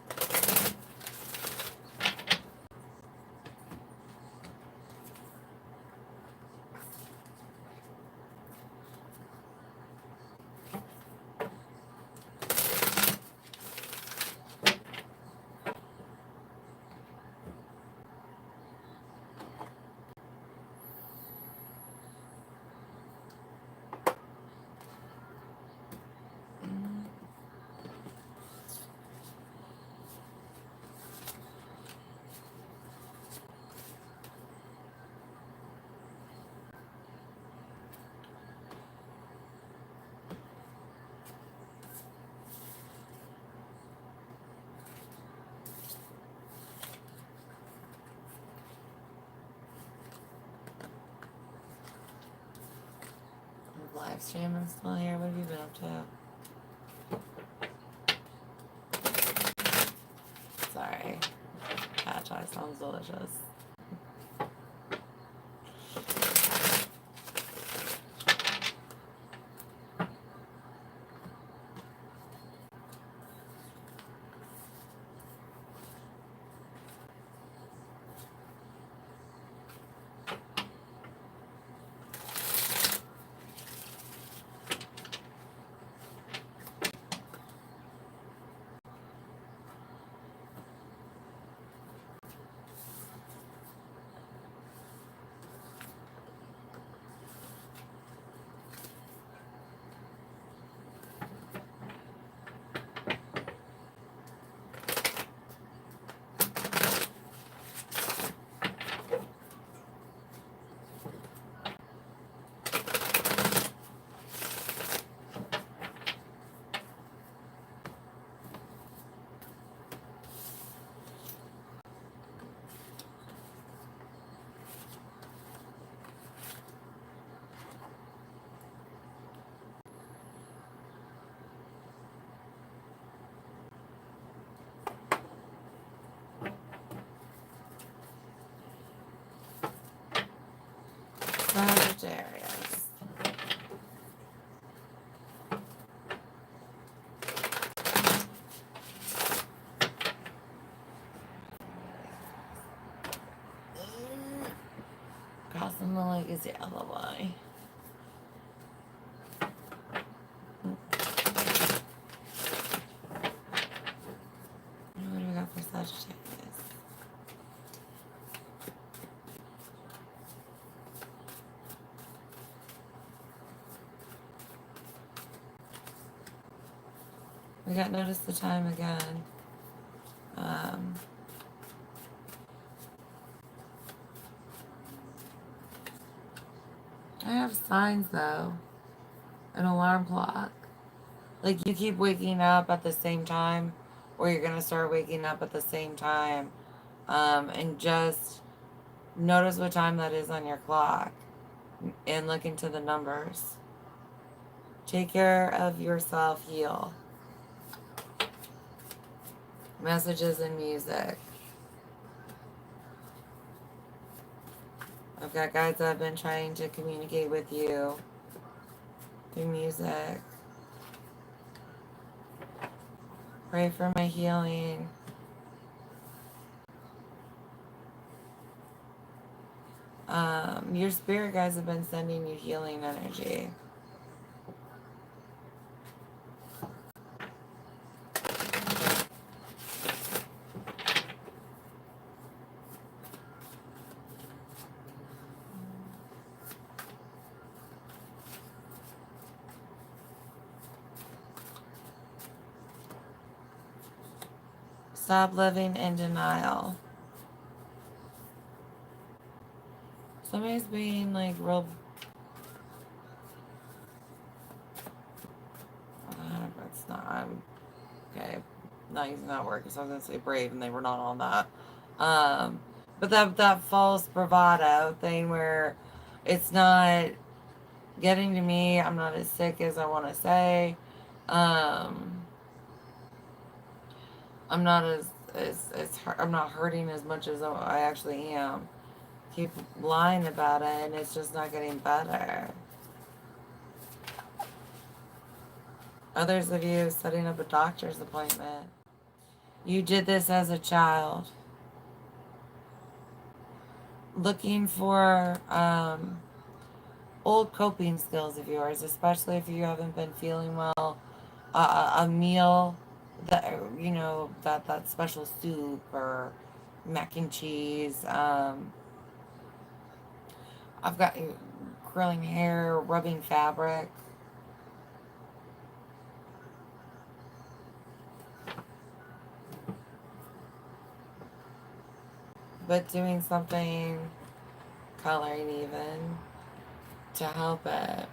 live stream. I'm still here. What have you been up to? Sorry. Cat chai sounds delicious. Sagittarius. Crossing the legacy alibi. What do we got for Sagittarius? We got notice the time again. I have signs though. An alarm clock. Like you keep waking up at the same time, or you're gonna start waking up at the same time. And just notice what time that is on your clock and look into the numbers. Take care of yourself, heal. Messages and music. I've got guides that have been trying to communicate with you through music. Pray for my healing. Your spirit guides have been sending you healing energy. Stop living in denial. Somebody's being like real. It's not. I'm okay. Not using that word because I was gonna say brave, and they were not on that. But that false bravado thing where it's not getting to me. I'm not as sick as I want to say. I'm not as I'm not hurting as much as I actually am. Keep lying about it, and it's just not getting better. Others of you setting up a doctor's appointment. You did this as a child. Looking for old coping skills of yours, especially if you haven't been feeling well. A meal that, you know, that special soup or mac and cheese. I've got curling hair, rubbing fabric. But doing something, coloring even, to help it.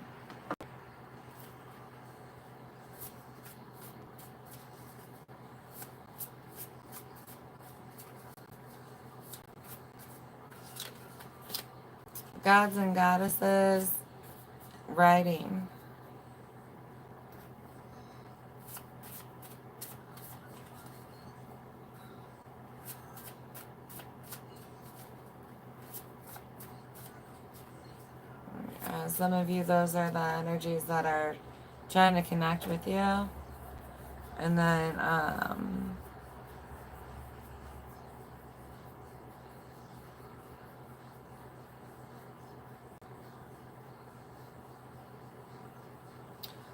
Gods and goddesses, writing. some of you, those are the energies that are trying to connect with you. And then,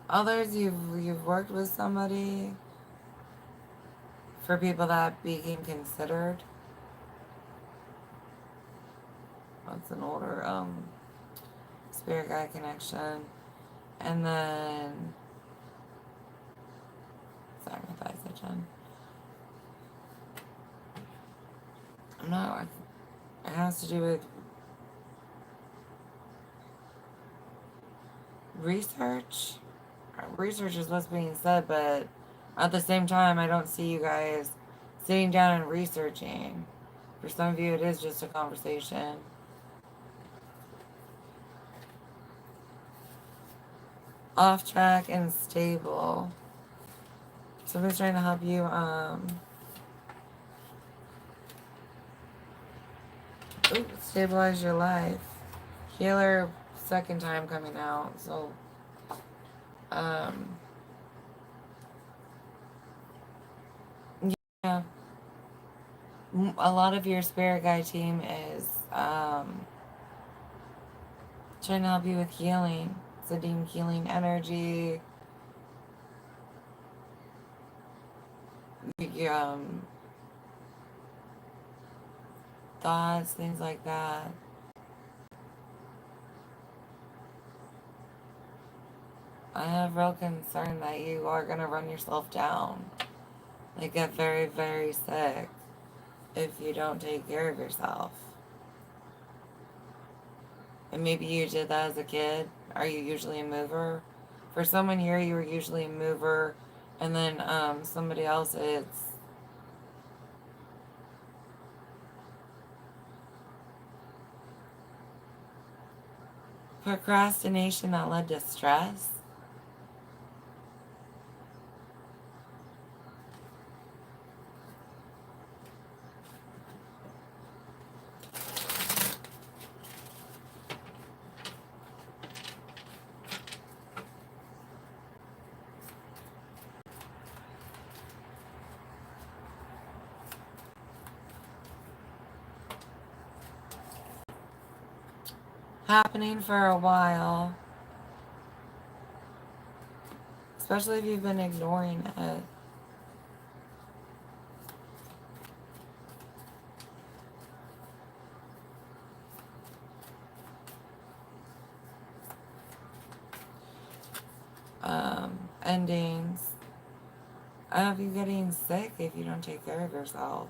others, you've worked with somebody. For people that became considered. That's an older spirit guide connection. And then, sorry, my thighs itching. I'm not, it has to do with research. Research is what's being said, but at the same time, I don't see you guys sitting down and researching. For some of you, it is just a conversation. Off track and stable. Somebody's trying to help you, stabilize your life. Healer, second time coming out, so, yeah. A lot of your spirit guide team is, trying to help you with healing. Sending healing energy. Thoughts, things like that. I have real concern that you are going to run yourself down. Like, get very, very sick if you don't take care of yourself. And maybe you did that as a kid. Are you usually a mover? For someone here, you were usually a mover. And then somebody else, it's procrastination that led to stress. Happening for a while. Especially if you've been ignoring it. Endings. I have you getting sick if you don't take care of yourself.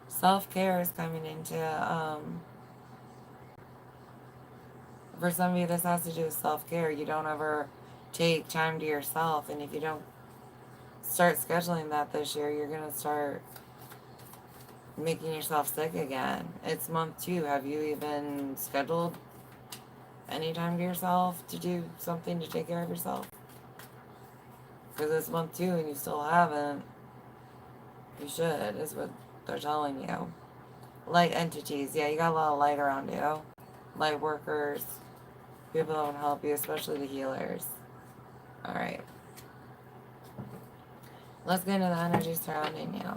Self-care is coming into, for some of you, this has to do with self-care. You don't ever take time to yourself, and if you don't start scheduling that this year, you're going to start making yourself sick again. It's month 2. Have you even scheduled any time to yourself to do something to take care of yourself? Because it's month 2 and you still haven't. You should, is what they're telling you. Light entities. Yeah, you got a lot of light around you. Light workers. People that want to help you, especially the healers. Alright. Let's get into the energy surrounding you.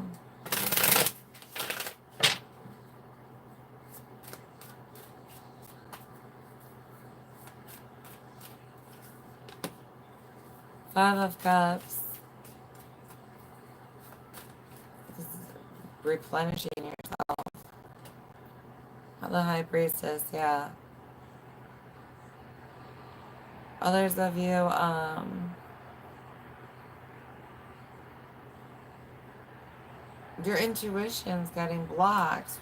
Five of Cups. This is replenishing yourself. The High Priestess, yeah. Others of you, your intuition's getting blocked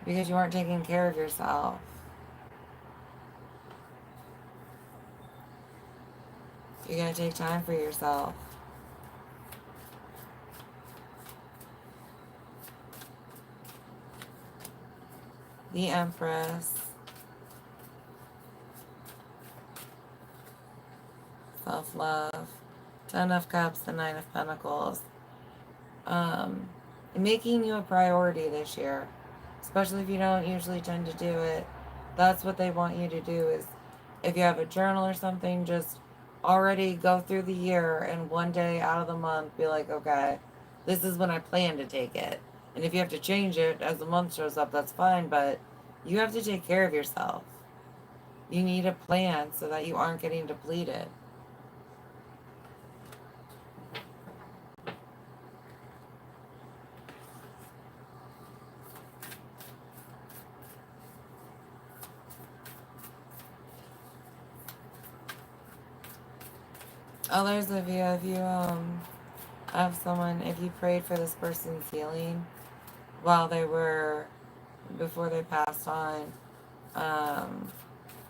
because you aren't taking care of yourself. You gotta take time for yourself. The Empress. Self-love. 10 of Cups, the 9 of Pentacles. Making you a priority this year. especially if you don't usually tend to do it. That's what they want you to do is if you have a journal or something, just already go through the year and one day out of the month be like, okay, this is when I plan to take it. And if you have to change it as the month shows up, that's fine, but you have to take care of yourself. You need a plan so that you aren't getting depleted. Others of you, if you have someone, if you prayed for this person's healing while they were, before they passed on,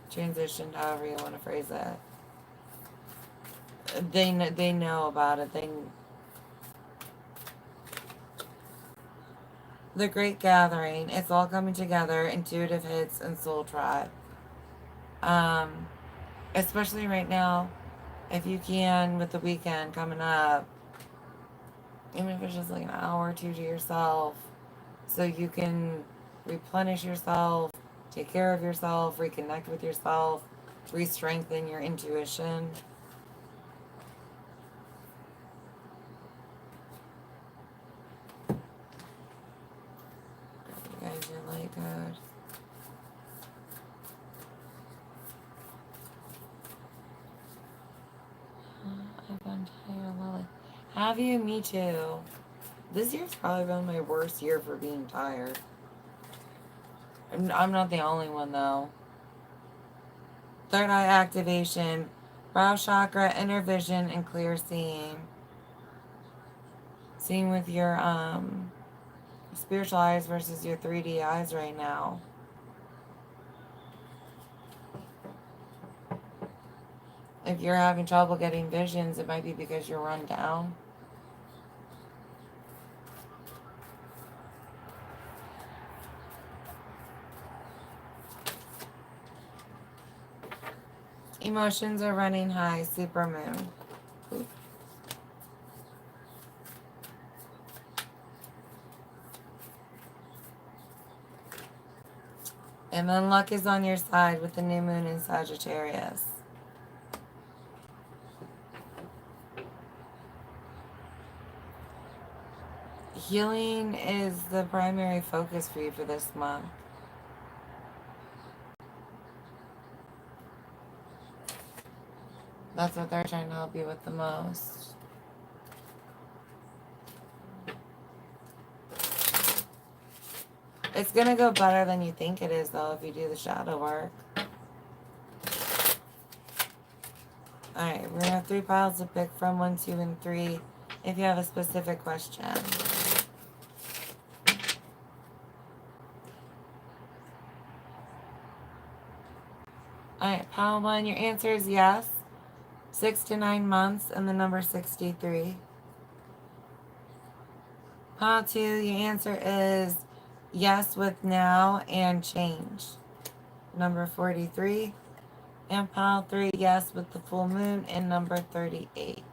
transitioned, however you want to phrase it, they know about it. The Great Gathering, it's all coming together, intuitive hits and soul tribe. Especially right now, if you can, with the weekend coming up, even if it's just like an hour or two to yourself, so you can replenish yourself, take care of yourself, reconnect with yourself, re-strengthen your intuition. You guys are light code. I've been tired, Lily. Have you? Me too. This year's probably been my worst year for being tired. I'm not the only one though. Third eye activation, brow chakra, inner vision, and clear seeing. Seeing with your spiritual eyes versus your 3D eyes right now. If you're having trouble getting visions, it might be because you're run down. Emotions are running high, supermoon. Ooh. And then luck is on your side with the new moon in Sagittarius. Healing is the primary focus for you for this month. That's what they're trying to help you with the most. It's going to go better than you think it is, though, if you do the shadow work. Alright, we're going to have 3 piles to pick from, 1, 2, and 3, if you have a specific question. Alright, pile 1, your answer is yes. 6 to 9 months, and the number 63. Pile 2, your answer is yes with now and change. Number 43. And pile 3, yes with the full moon and number 38.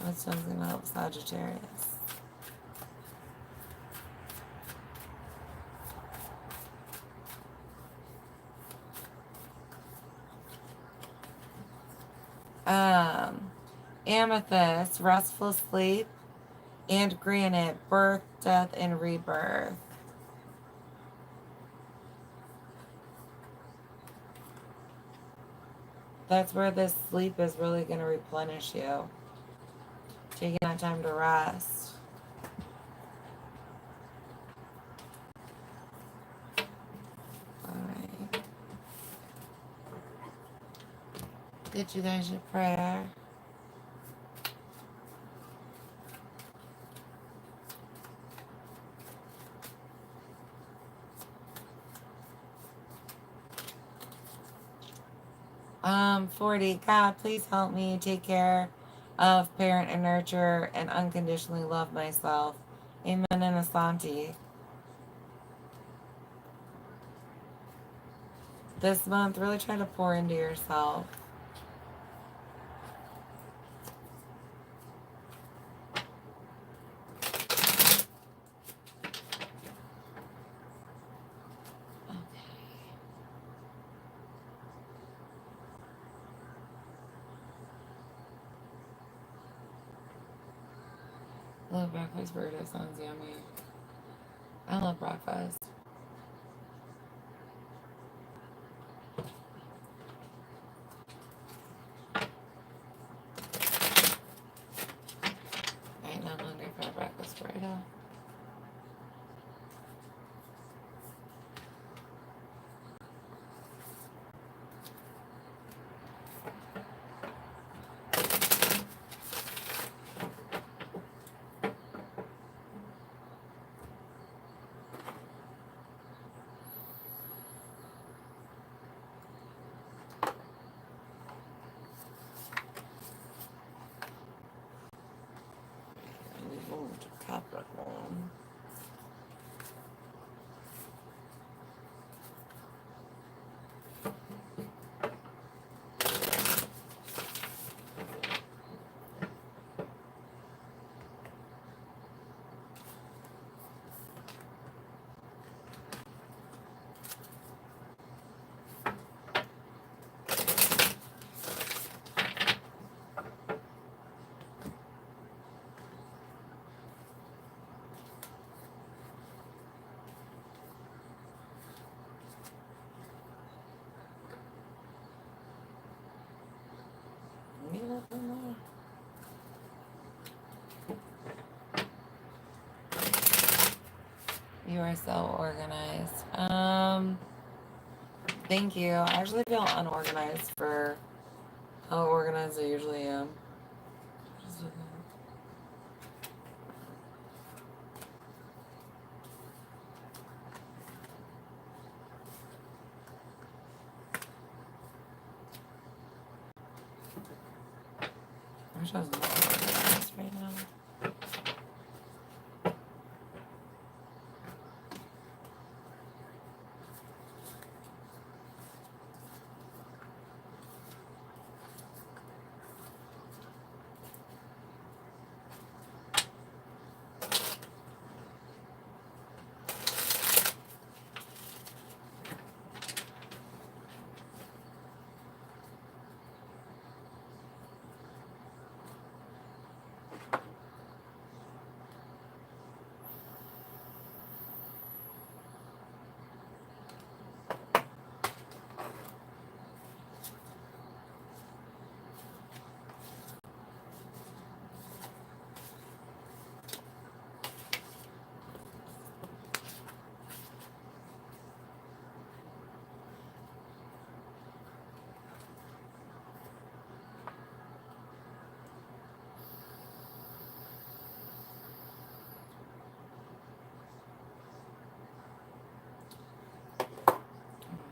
That's something to help Sagittarius. Amethyst, restful sleep, and granite, birth, death, and rebirth. That's where this sleep is really going to replenish you. Taking that time to rest. Alright. Get you guys your prayer. .40. God, please help me take care of parent and nurture and unconditionally love myself. Amen and Asante. This month, really try to pour into yourself. I love breakfast burrito. Sounds yummy. I love breakfast. Right now I'm hungry for a breakfast burrito. Capricorn. You are so organized. Thank you. I actually feel unorganized for how organized I usually am. I wish I was more organized right now.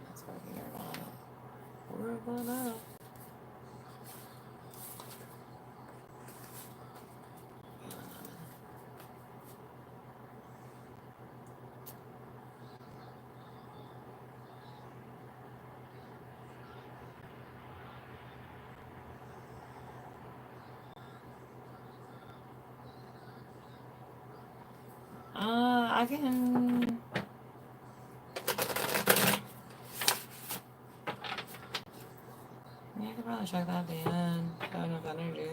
That's working or not. We're going up. I can. Yeah, I could probably check that at the end. I have enough energy.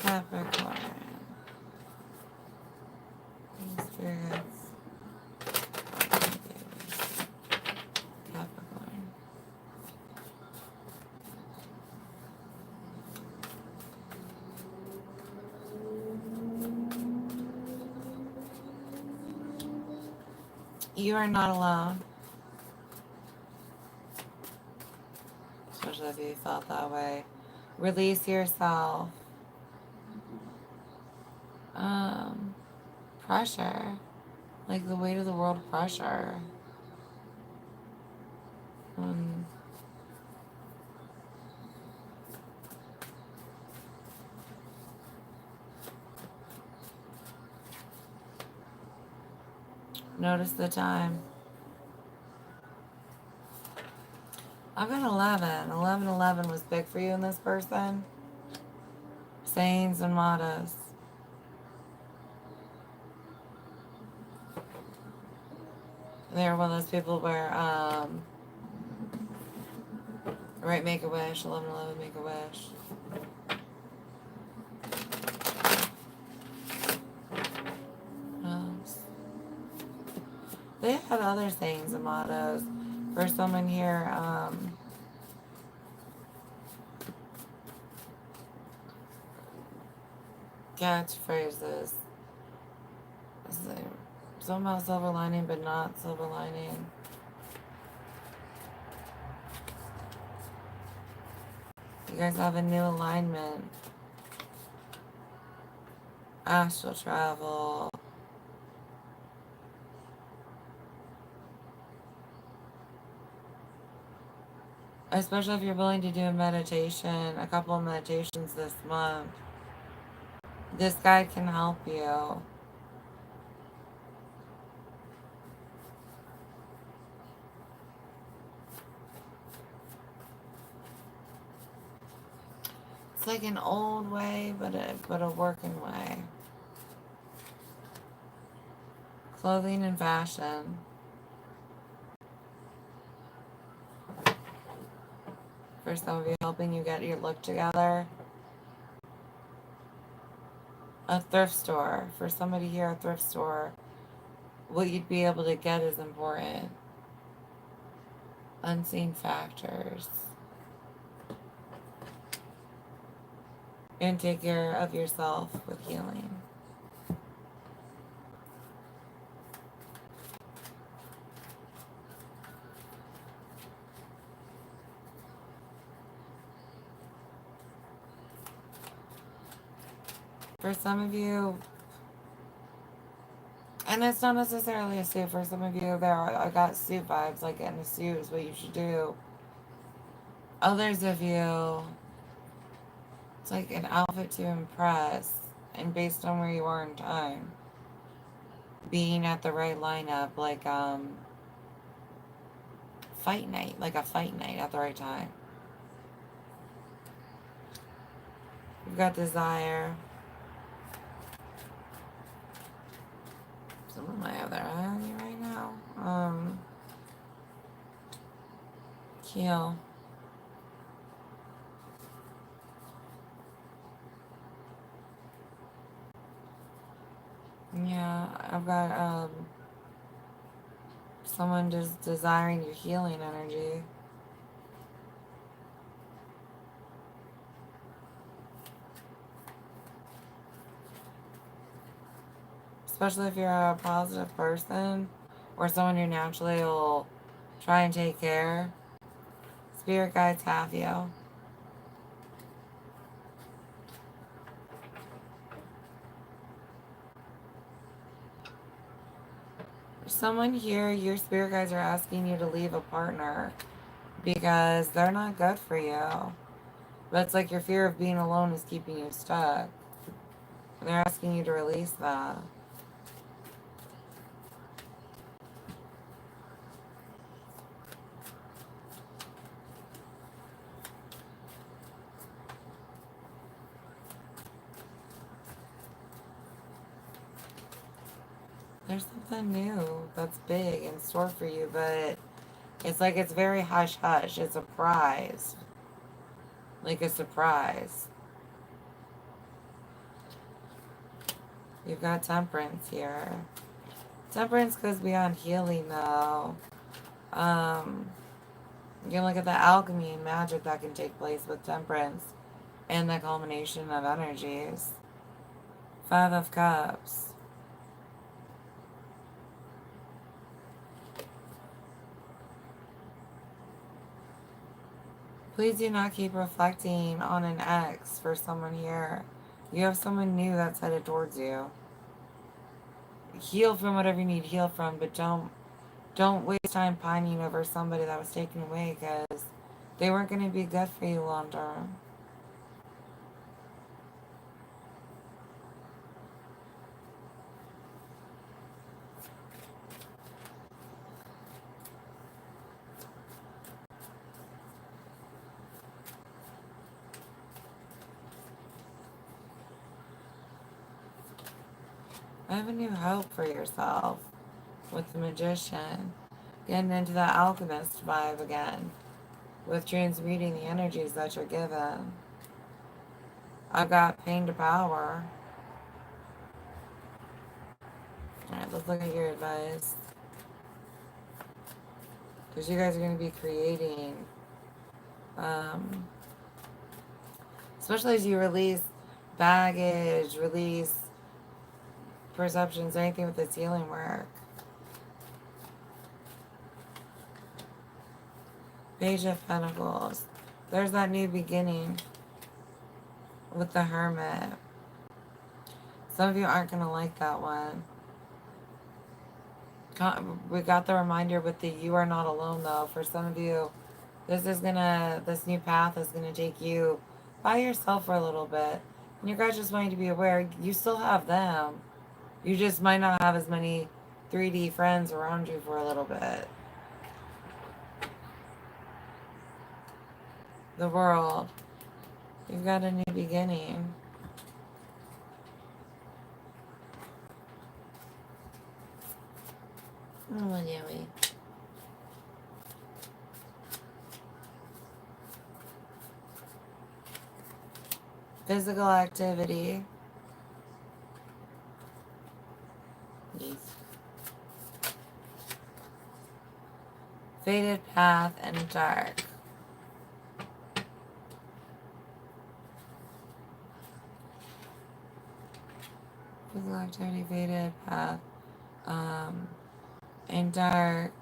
Capricorn. Spirits. Capricorn. You are not alone. of you felt that way. Release yourself. Pressure. Like the weight of the world pressure. Notice the time. I've got 11. 11 was big for you in this person. Sayings and mottos. They're one of those people where, right, make a wish. 11, make a wish. They had other sayings and mottos. For someone here, catchphrases. Somehow silver lining, but not silver lining. You guys have a new alignment. Astral travel. Especially if you're willing to do a meditation, a couple of meditations this month. This guide can help you. It's like an old way, but a working way. Clothing and fashion. For some of you, helping you get your look together. A thrift store. For somebody here, a thrift store. What you'd be able to get is important. Unseen factors. And take care of yourself with healing. For some of you, and it's not necessarily a suit. For some of you, I got suit vibes, like getting a suit is what you should do. Others of you, it's like an outfit to impress, and based on where you are in time, being at the right lineup, like fight night, like a fight night at the right time. You've got desire. Someone might have their eye on you right now. Heal. Yeah, I've got someone just desiring your healing energy. Especially if you're a positive person or someone who naturally will try and take care. Spirit guides have you. Someone here, your spirit guides are asking you to leave a partner because they're not good for you. But it's like your fear of being alone is keeping you stuck. They're asking you to release that. There's something new that's big in store for you, but it's like it's very hush-hush. It's a prize. Like a surprise. You've got temperance here. Temperance goes beyond healing, though. You can look at the alchemy and magic that can take place with temperance and the culmination of energies. 5 of Cups. Please do not keep reflecting on an ex for someone here. You have someone new that's headed towards you. Heal from whatever you need to heal from, but don't waste time pining over somebody that was taken away, because they weren't going to be good for you long term. Have a new hope for yourself with the Magician. Getting into that alchemist vibe again with transmuting the energies that you're given. I've got pain to power. Alright, let's look at your advice. Because you guys are going to be creating, especially as you release baggage, release perceptions, anything with this healing work. Page of Pentacles. There's that new beginning with the Hermit. Some of you aren't going to like that one. We got the reminder with the you are not alone, though. For some of you, this new path is gonna take you by yourself for a little bit. And you guys just want you to be aware, you still have them. You just might not have as many 3D friends around you for a little bit. The World. You've got a new beginning. Oh, Yui. Physical activity. Yes. Faded path and dark. Physical activity, faded path, and dark.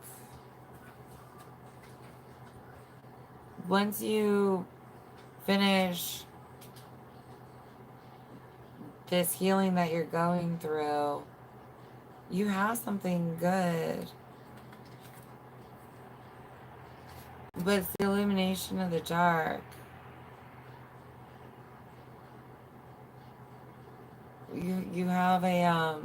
Once you finish this healing that you're going through, you have something good. But it's the illumination of the dark. You have a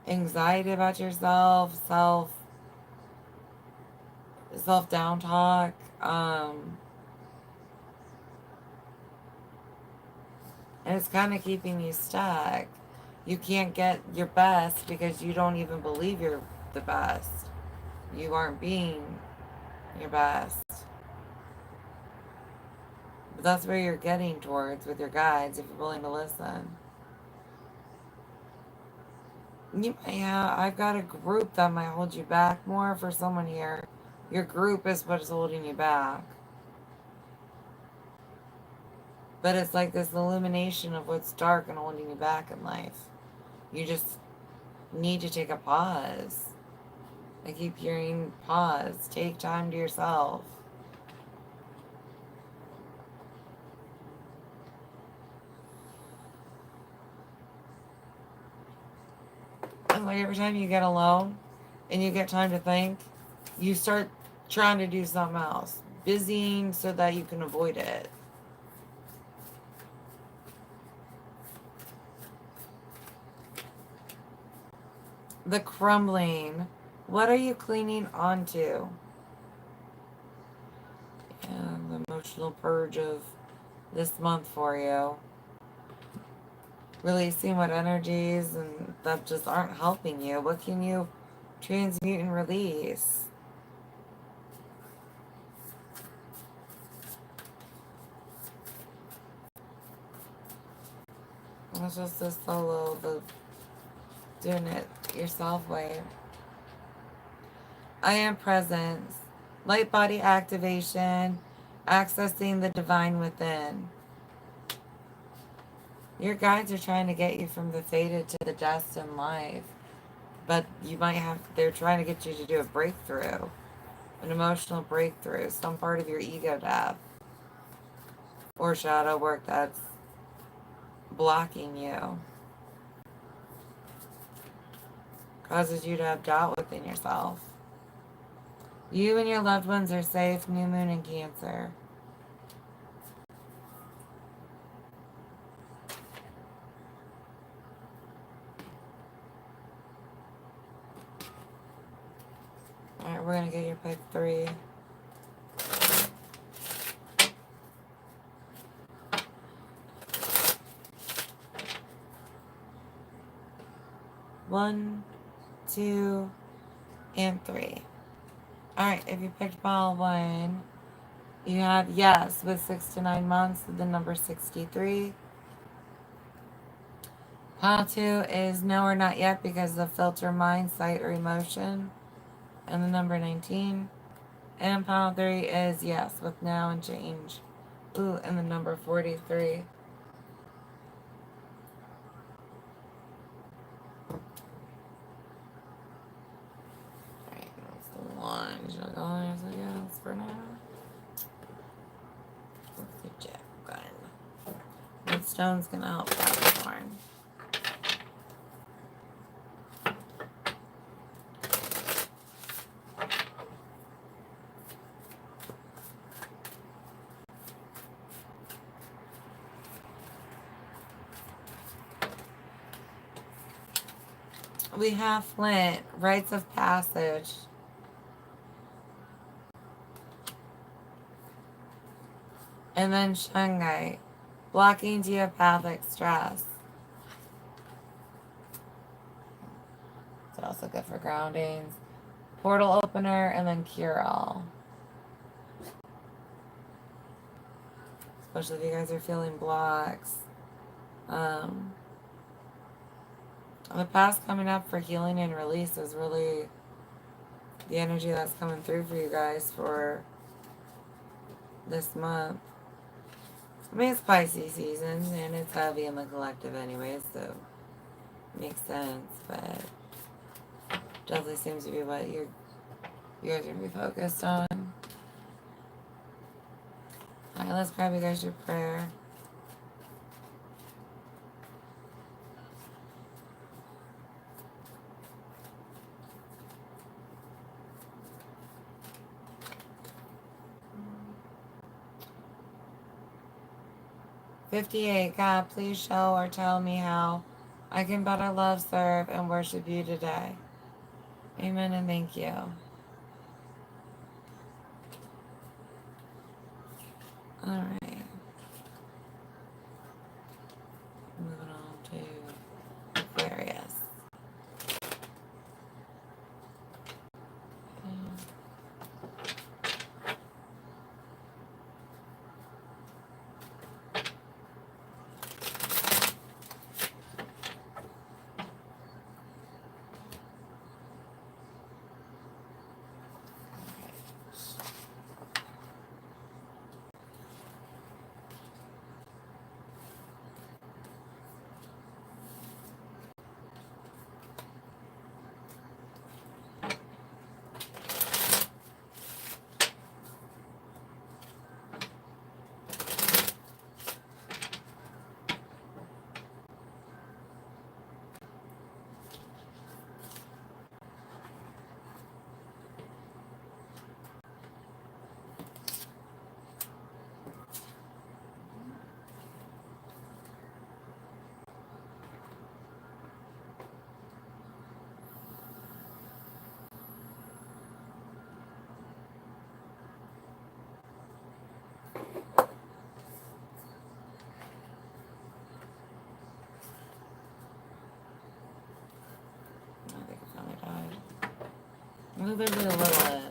anxiety about yourself, self down talk, and it's kind of keeping you stuck. You can't get your best because you don't even believe you're the best. You aren't being your best. But that's where you're getting towards with your guides if you're willing to listen. Yeah, I've got a group that might hold you back more for someone here. Your group is what's holding you back. But it's like this illumination of what's dark and holding you back in life. You just need to take a pause. I keep hearing pause. Take time to yourself. And like every time you get alone and you get time to think, you start trying to do something else. Busying so that you can avoid it. The crumbling. What are you clinging onto? And the emotional purge of this month for you. Releasing what energies and that just aren't helping you. What can you transmute and release? It's just a solo, the doing it yourself way. I am presence. Light body activation. Accessing the divine within. Your guides are trying to get you from the faded to the destined life. But you might have, they're trying to get you to do a breakthrough, an emotional breakthrough, some part of your ego death or shadow work that's blocking you, causes you to have doubt within yourself. You and your loved ones are safe, new moon in Cancer. Alright, we're going to get your pick 3. One, 2, and 3. Alright, if you picked pile 1, you have yes with 6 to 9 months, the number 63. Pile 2 is no or not yet because the filter mind, sight, or emotion, and the number 19. And pile 3 is yes with now and change. Ooh, and the number 43. Alright, that's the one. Should I go on as a yes for now? What's the jack gun? What stone's gonna help Capricorn? We have Flint, rites of passage. And then Shungite, blocking geopathic stress. It's also good for groundings. Portal opener, and then cure all. Especially if you guys are feeling blocks. The past coming up for healing and release is really the energy that's coming through for you guys for this month. I mean, it's Pisces season, and it's heavy in the collective anyway, so it makes sense, but definitely seems to be what you guys are going to be focused on. Alright, let's grab you guys your prayer. God, please show or tell me how I can better love, serve, and worship you today. Amen and thank you. Alright. Moving on to Aquarius. Move it a little bit.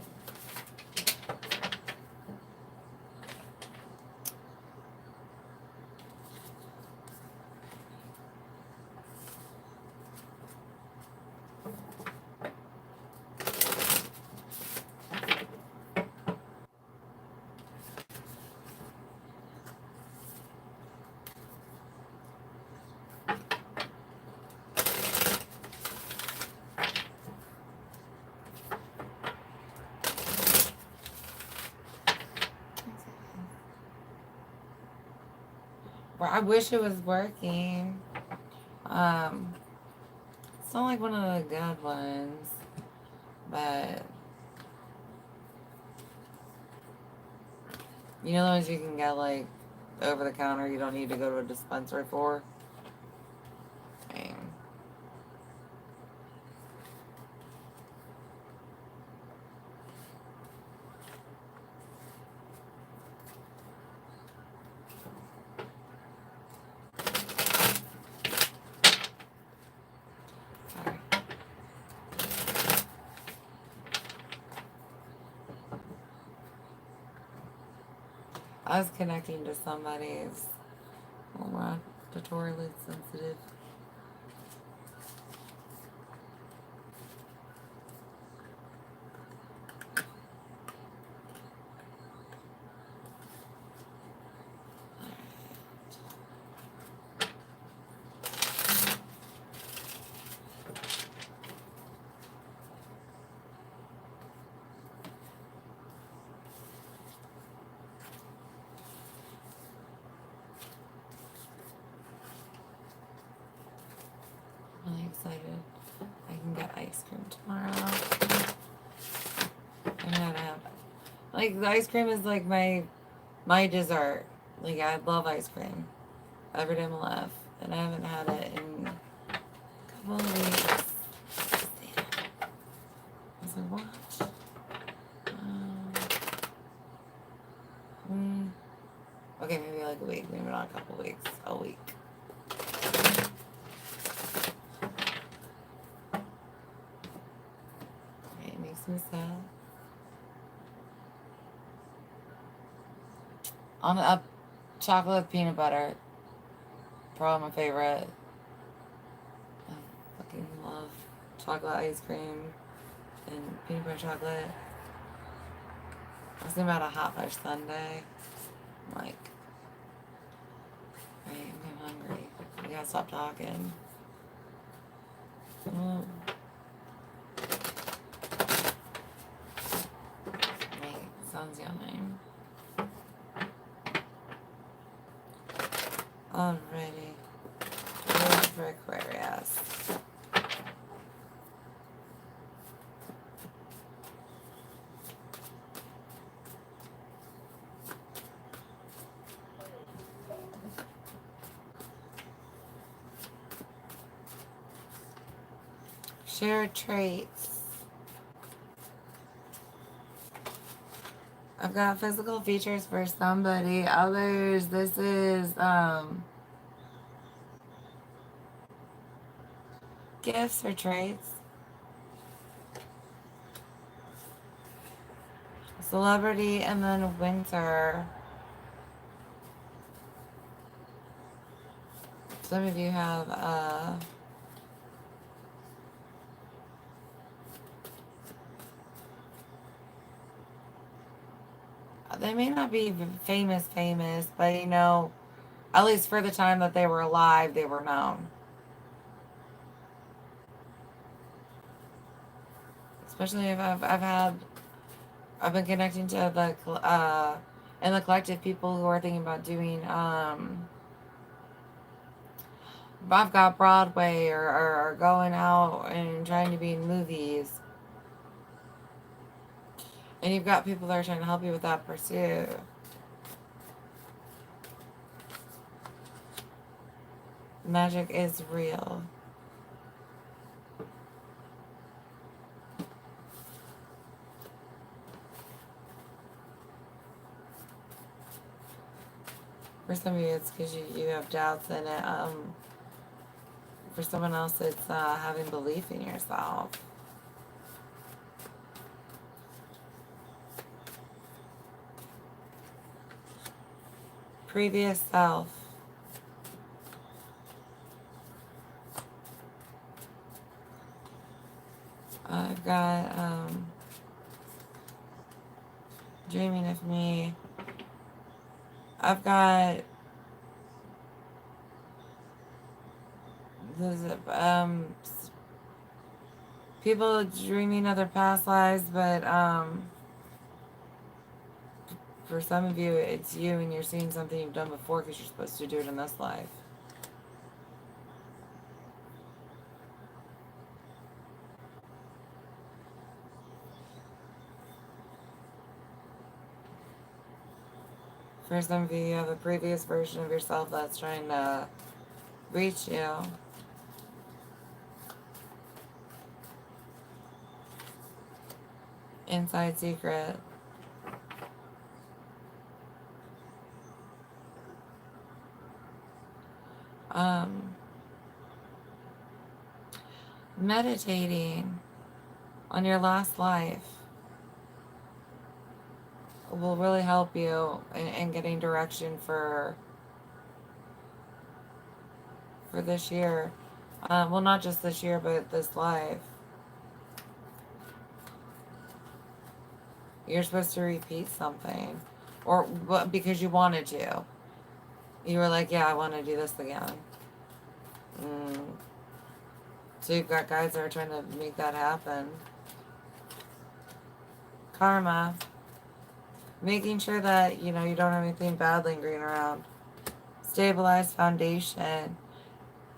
I wish it was working. It's not like one of the good ones, but you know those you can get like over the counter. You don't need to go to a dispensary for. Dang. Sorry. I was connecting to somebody's. Oh, wow, auditorily sensitive. Really excited. I can get ice cream tomorrow. I'm gonna have, like, the ice cream is like my dessert. Like, I love ice cream every day of my life, and I haven't had it in a couple of weeks. I was like, what? Okay, maybe like a week, maybe not a couple of weeks, a week. It makes me sad. On up chocolate peanut butter. Probably my favorite. I fucking love chocolate ice cream and peanut butter chocolate. I was thinking about a hot fudge sundae. I'm like, right, I'm getting hungry. We gotta stop talking. Right, sounds yummy. Alrighty. Good for Aquarius. Share traits. I've got physical features for somebody. Others, this is gifts or traits. Celebrity and then winter. Some of you have they may not be famous, but you know, at least for the time that they were alive, they were known. Especially if I've been connecting to the and the collective people who are thinking about doing I've got Broadway or going out and trying to be in movies. And you've got people that are trying to help you with that pursuit. Magic is real. For some of you, it's because you have doubts in it. For someone else, it's having belief in yourself. Previous self. I've got dreaming of me. I've got people dreaming of their past lives, but For some of you, it's you and you're seeing something you've done before because you're supposed to do it in this life. For some of you, you have a previous version of yourself that's trying to reach you. Inside secret. Meditating on your last life will really help you in getting direction for this year. Well, not just this year, but this life. You're supposed to repeat something, or because you wanted to. You were like, yeah, I want to do this again. So you've got guys that are trying to make that happen. Karma. Making sure that, you don't have anything bad lingering around. Stabilized foundation.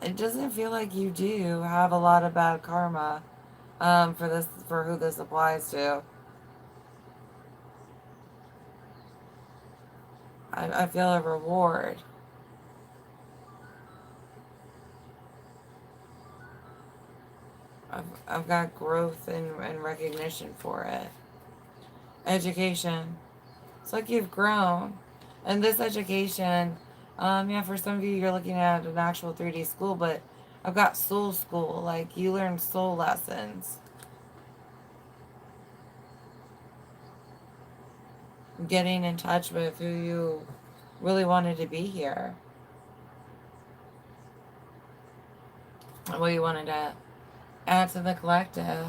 It doesn't feel like you do have a lot of bad karma for who this applies to. I feel a reward. I've got growth and recognition for it. Education. It's like you've grown. And this education, for some of you, you're looking at an actual 3D school, but I've got soul school. Like, you learn soul lessons. Getting in touch with who you really wanted to be here. And what you wanted to add to the collective.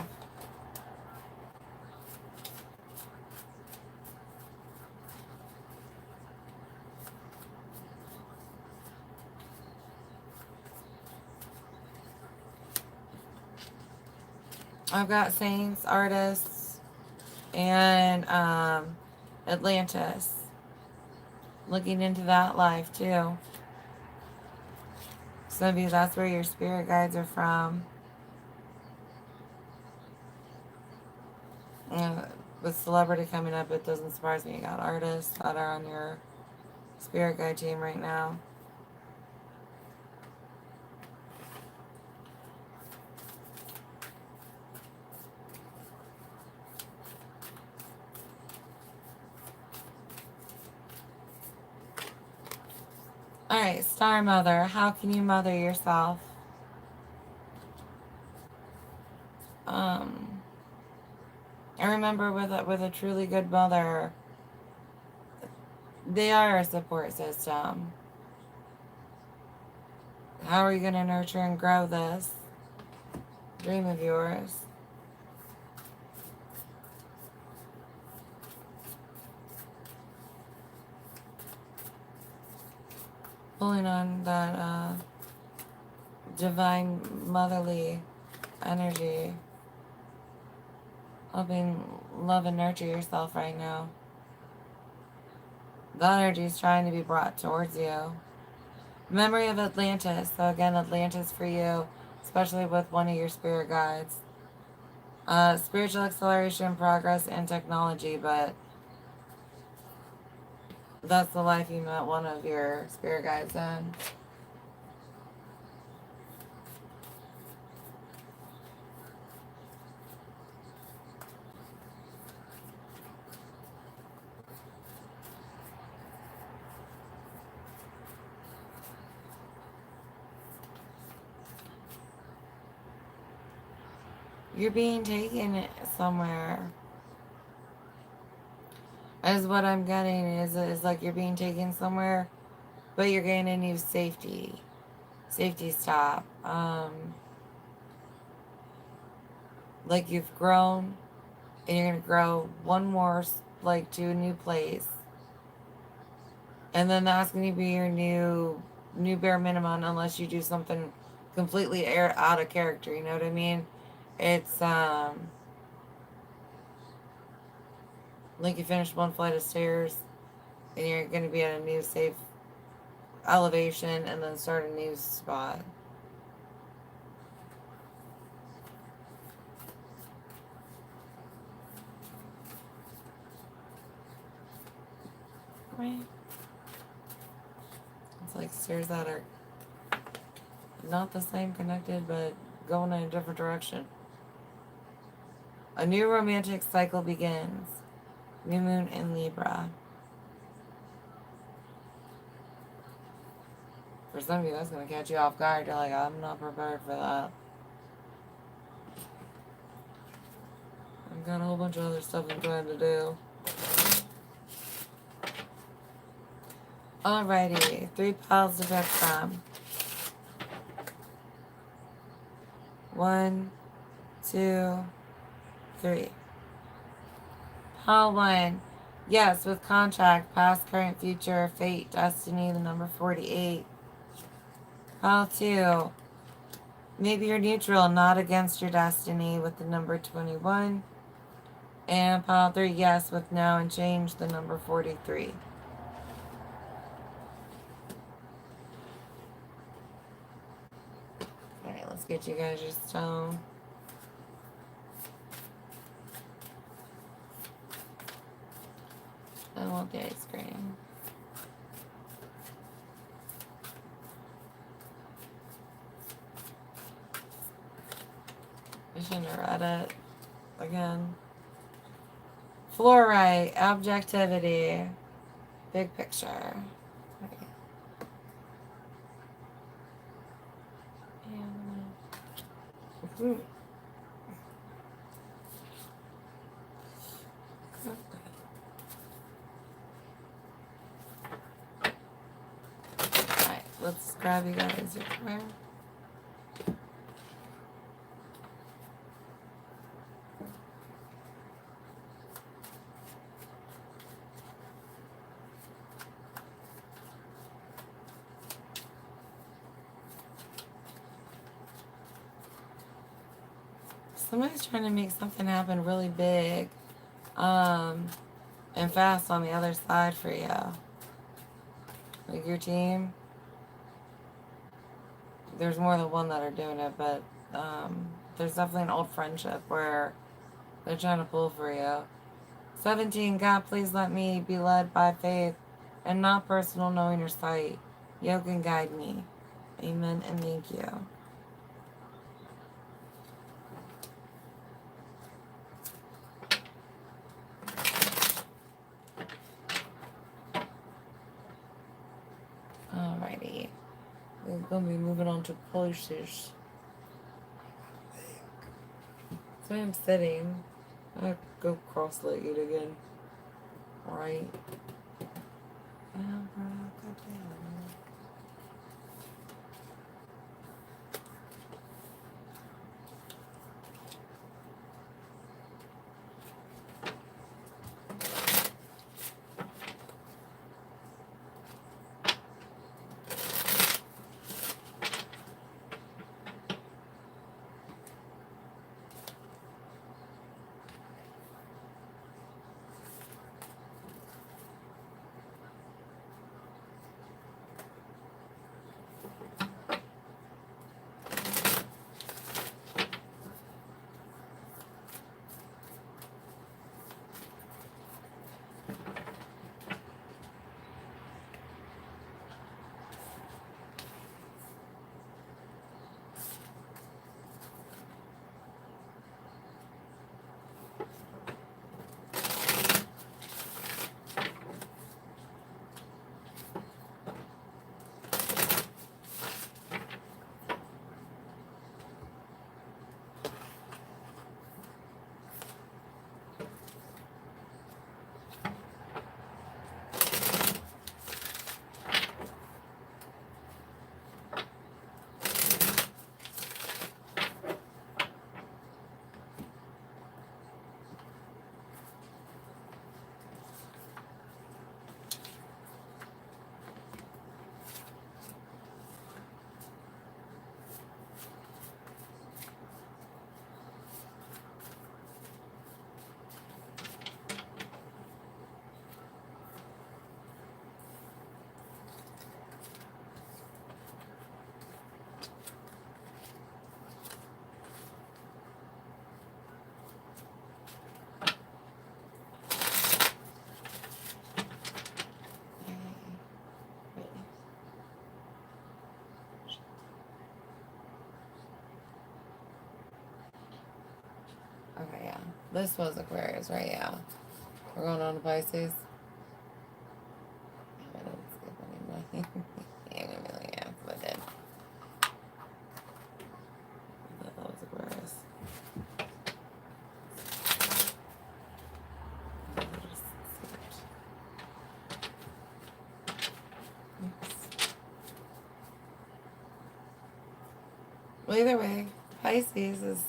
I've got saints, artists, and Atlantis. Looking into that life too. Some of you, that's where your spirit guides are from. With celebrity coming up, it doesn't surprise me. You got artists that are on your spirit guide team right now. Alright, Star Mother. How can you mother yourself? I remember with a truly good mother, they are a support system. How are you going to nurture and grow this dream of yours? Pulling on that divine motherly energy. Helping love and nurture yourself right now. The energy is trying to be brought towards you. Memory of Atlantis. So again, Atlantis for you, especially with one of your spirit guides. Spiritual acceleration, progress, and technology, but that's the life you met one of your spirit guides in. You're being taken somewhere. Is what I'm getting is like you're being taken somewhere, but you're getting a new safety stop. Like you've grown, and you're gonna grow one more, like to a new place, and then that's gonna be your new bare minimum, unless you do something completely out of character. You know what I mean? It's like you finish one flight of stairs And you're going to be at a new safe elevation and then start a new spot. Right? It's like stairs that are not the same connected, but going in a different direction. A new romantic cycle begins. New moon in Libra. For some of you, that's going to catch you off guard. You're like, I'm not prepared for that. I've got a whole bunch of other stuff I'm trying to do. Alrighty, 3 piles to pick from. 1, 2, 3. Pile 1. Yes, with contract, past, current, future, fate, destiny, the number 48. Pile 2. Maybe you're neutral, not against your destiny, with the number 21. And pile 3, yes, with now and change, the number 43. Alright, let's get you guys your stone. I want the ice cream. I shouldn't have read it again. Fluorite, objectivity, big picture. And, alright, let's grab you guys your prayer. Somebody's trying to make something happen really big and fast on the other side for you. Like your team. There's more than one that are doing it, but there's definitely an old friendship where they're trying to pull for you. 17, God, please let me be led by faith and not personal knowing your sight. You can guide me. Amen and thank you. Alrighty. We're going to be moving on to Pisces. So I'm sitting. I go cross-legged again. Right. This was Aquarius, right? Yeah. We're going on to Pisces. I didn't skip anybody. Yeah, I'm gonna be like, yeah, I did. I thought that was Aquarius. Well, either way, Pisces is.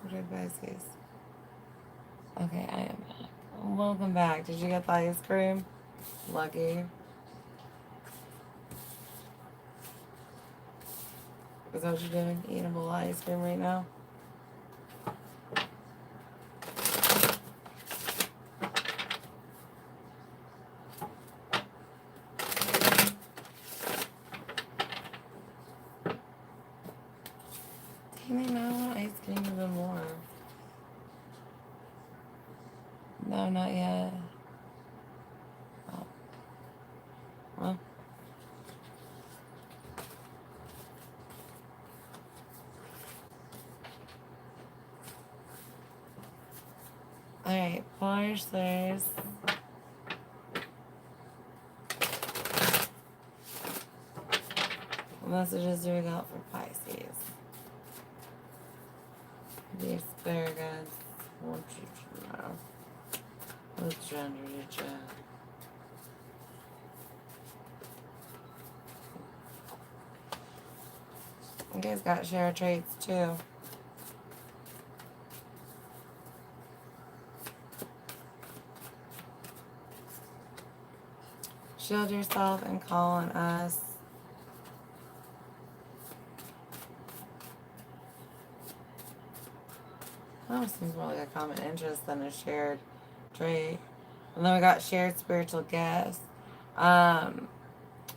What did Pisces? Okay, I am back. Welcome back. Did you get the ice cream? Lucky. Is that what you're doing? Eating a bowl of ice cream right now? Dang it, now I want ice cream even more. No, not yet. Oh. Well. Alright, Pisces. What messages do we got for Pisces? The asparagus. Want you to know. What gender did you have? You guys got share traits too. Shield yourself and call on us. That seems more like a common interest than a shared trait. And then we got shared spiritual gifts.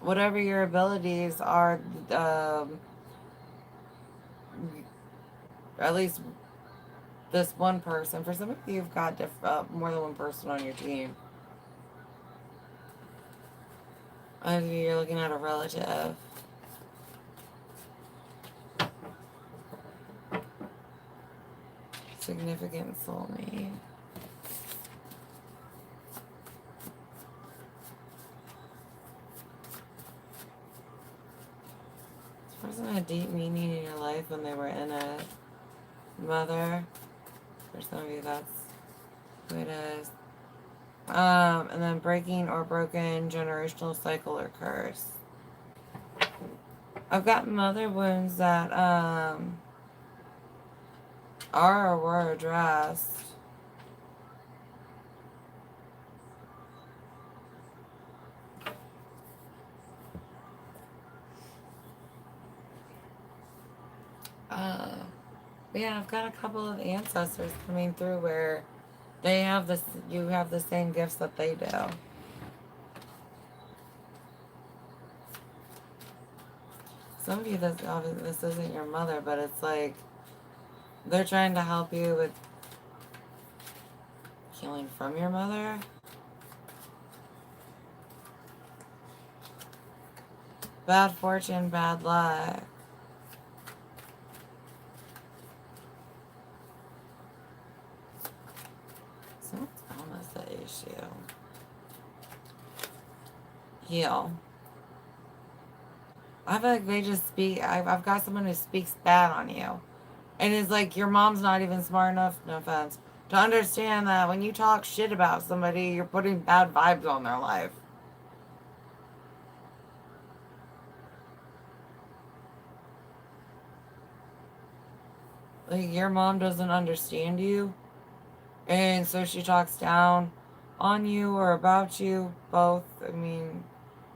Whatever your abilities are, at least this one person. For some of you, you've got more than one person on your team. You're looking at a relative. Significant soulmate. This person had a deep meaning in your life when they were in it. Mother. For some of you, that's who it is. And then breaking or broken generational cycle or curse. I've got mother wounds that are or were addressed. Yeah, I've got a couple of ancestors coming through where they have this, you have the same gifts that they do. Some of you, this isn't your mother, but it's like they're trying to help you with healing from your mother. Bad fortune, bad luck. Someone's almost the issue. Heal. I feel like they just speak. I've got someone who speaks bad on you. And it's like your mom's not even smart enough, no offense, to understand that when you talk shit about somebody, you're putting bad vibes on their life. Like your mom doesn't understand you. And so she talks down on you or about you, both. I mean,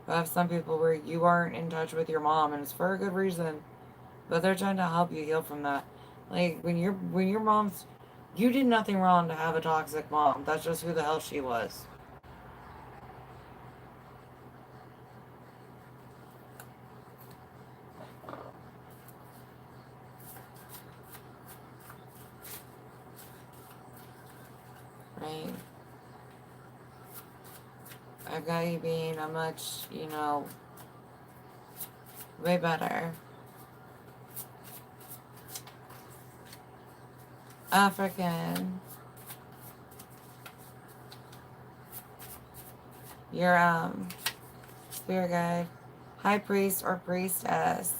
I have some people where you aren't in touch with your mom and it's for a good reason. But they're trying to help you heal from that. Like when your mom's, you did nothing wrong to have a toxic mom. That's just who the hell she was. Right? I've got you being a much, way better African your spirit guide, high priest or priestess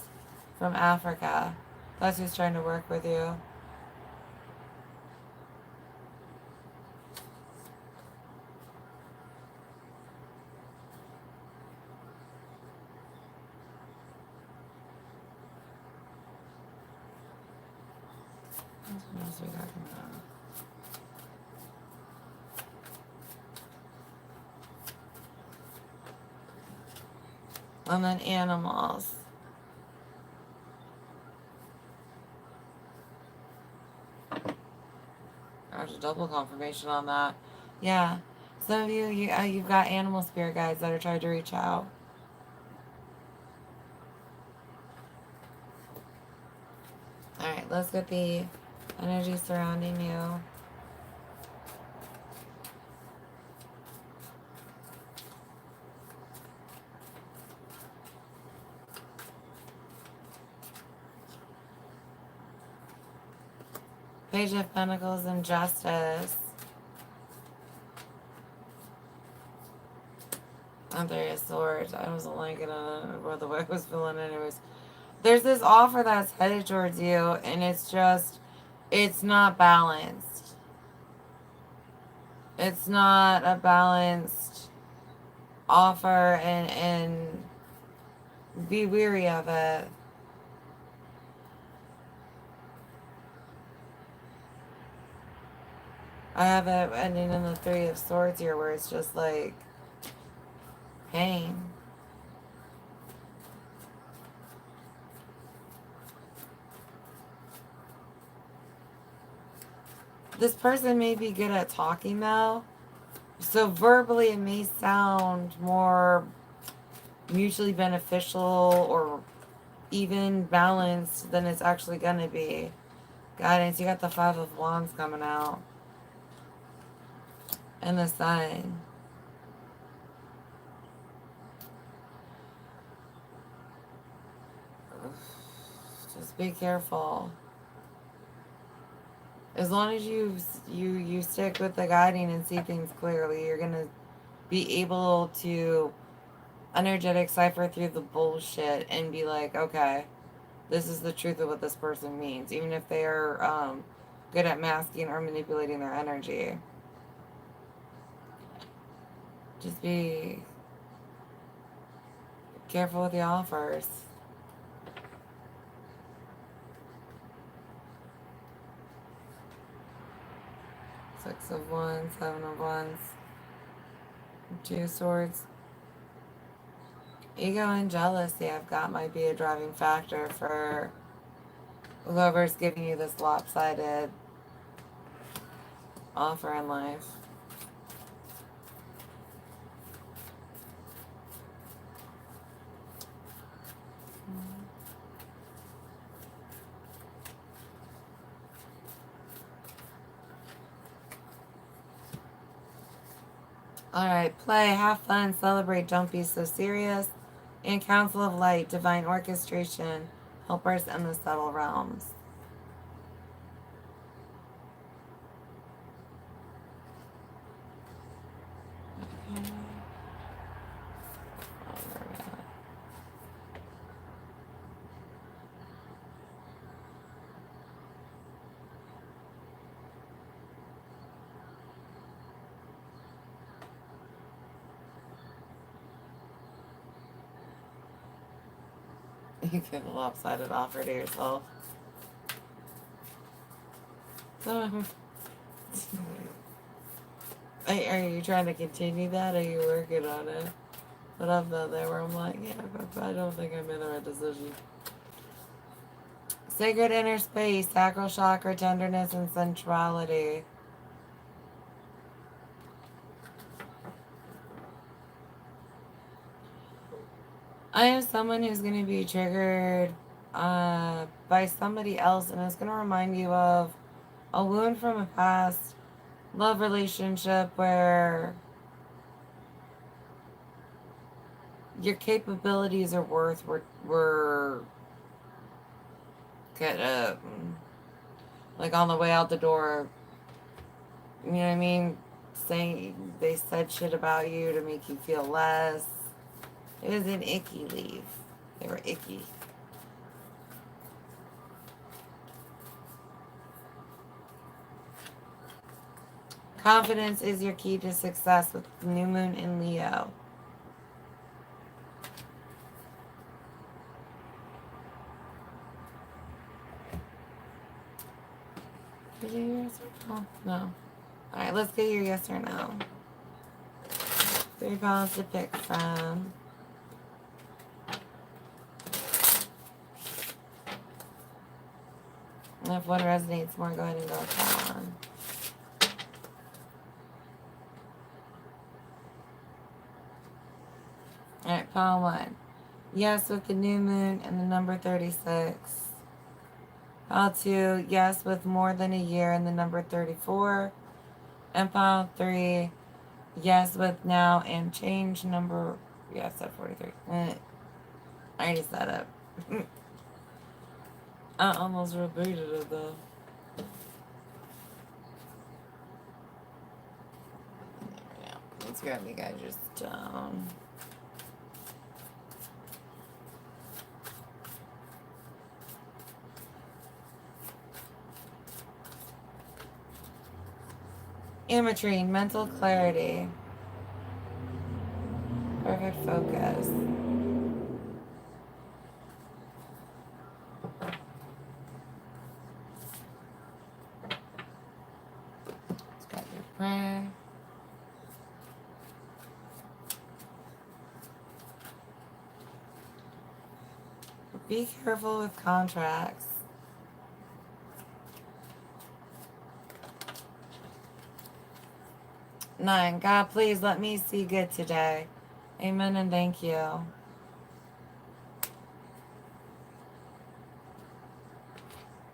from Africa. That's who's trying to work with you. What else we got going on? And then animals. There's a double confirmation on that. Yeah. Some of you've got animal spirit guides that are trying to reach out. Alright, let's get the energy surrounding you. Page of Pentacles and Justice. And Three of Swords. I wasn't liking it the way I was feeling anyways. There's this offer that's headed towards you, and it's not balanced. It's not a balanced offer, and be weary of it. I have it ending in the Three of Swords here, where it's just like pain. This person may be good at talking though, so verbally it may sound more mutually beneficial or even balanced than it's actually going to be. Guidance, you got the Five of Wands coming out. And the Sun. Just be careful. As long as you stick with the guiding and see things clearly, you're going to be able to energetic cipher through the bullshit and be like, okay, this is the truth of what this person means, even if they are good at masking or manipulating their energy. Just be careful with the offers. Six of Wands, Seven of Wands, Two of Swords. Ego and jealousy I've got might be a driving factor for whoever's giving you this lopsided offer in life. Alright, play, have fun, celebrate, don't be so serious. And Council of Light, divine orchestration, helpers in the subtle realms. Okay. You give a lopsided offer to yourself. So, are you trying to continue that? Or are you working on it? But I'm not there where I'm like, yeah, but I don't think I made the right decision. Sacred inner space, sacral chakra, tenderness, and sensuality. I am someone who's going to be triggered by somebody else, and it's going to remind you of a wound from a past love relationship where your capabilities or worth were kind of like on the way out the door. You know what I mean? saying they said shit about you to make you feel less. It was an icky leave. They were icky. Confidence is your key to success with new moon in Leo. Did you hear yes or no? No. Alright, let's get your yes or no. 3 piles to pick from. And if one resonates more, go ahead and go with that one. Alright, pile 1. Yes with the new moon and the number 36. Pile 2, yes with more than a year and the number 34. And pile 3, yes with now and change number, yes, at 43. I already set up. I almost repeated it though. Let's grab you guys just down. Ametrine, mental clarity. Perfect focus. Let's grab your prayer. Be careful with contracts. Nine, God, please let me see good today. Amen and thank you.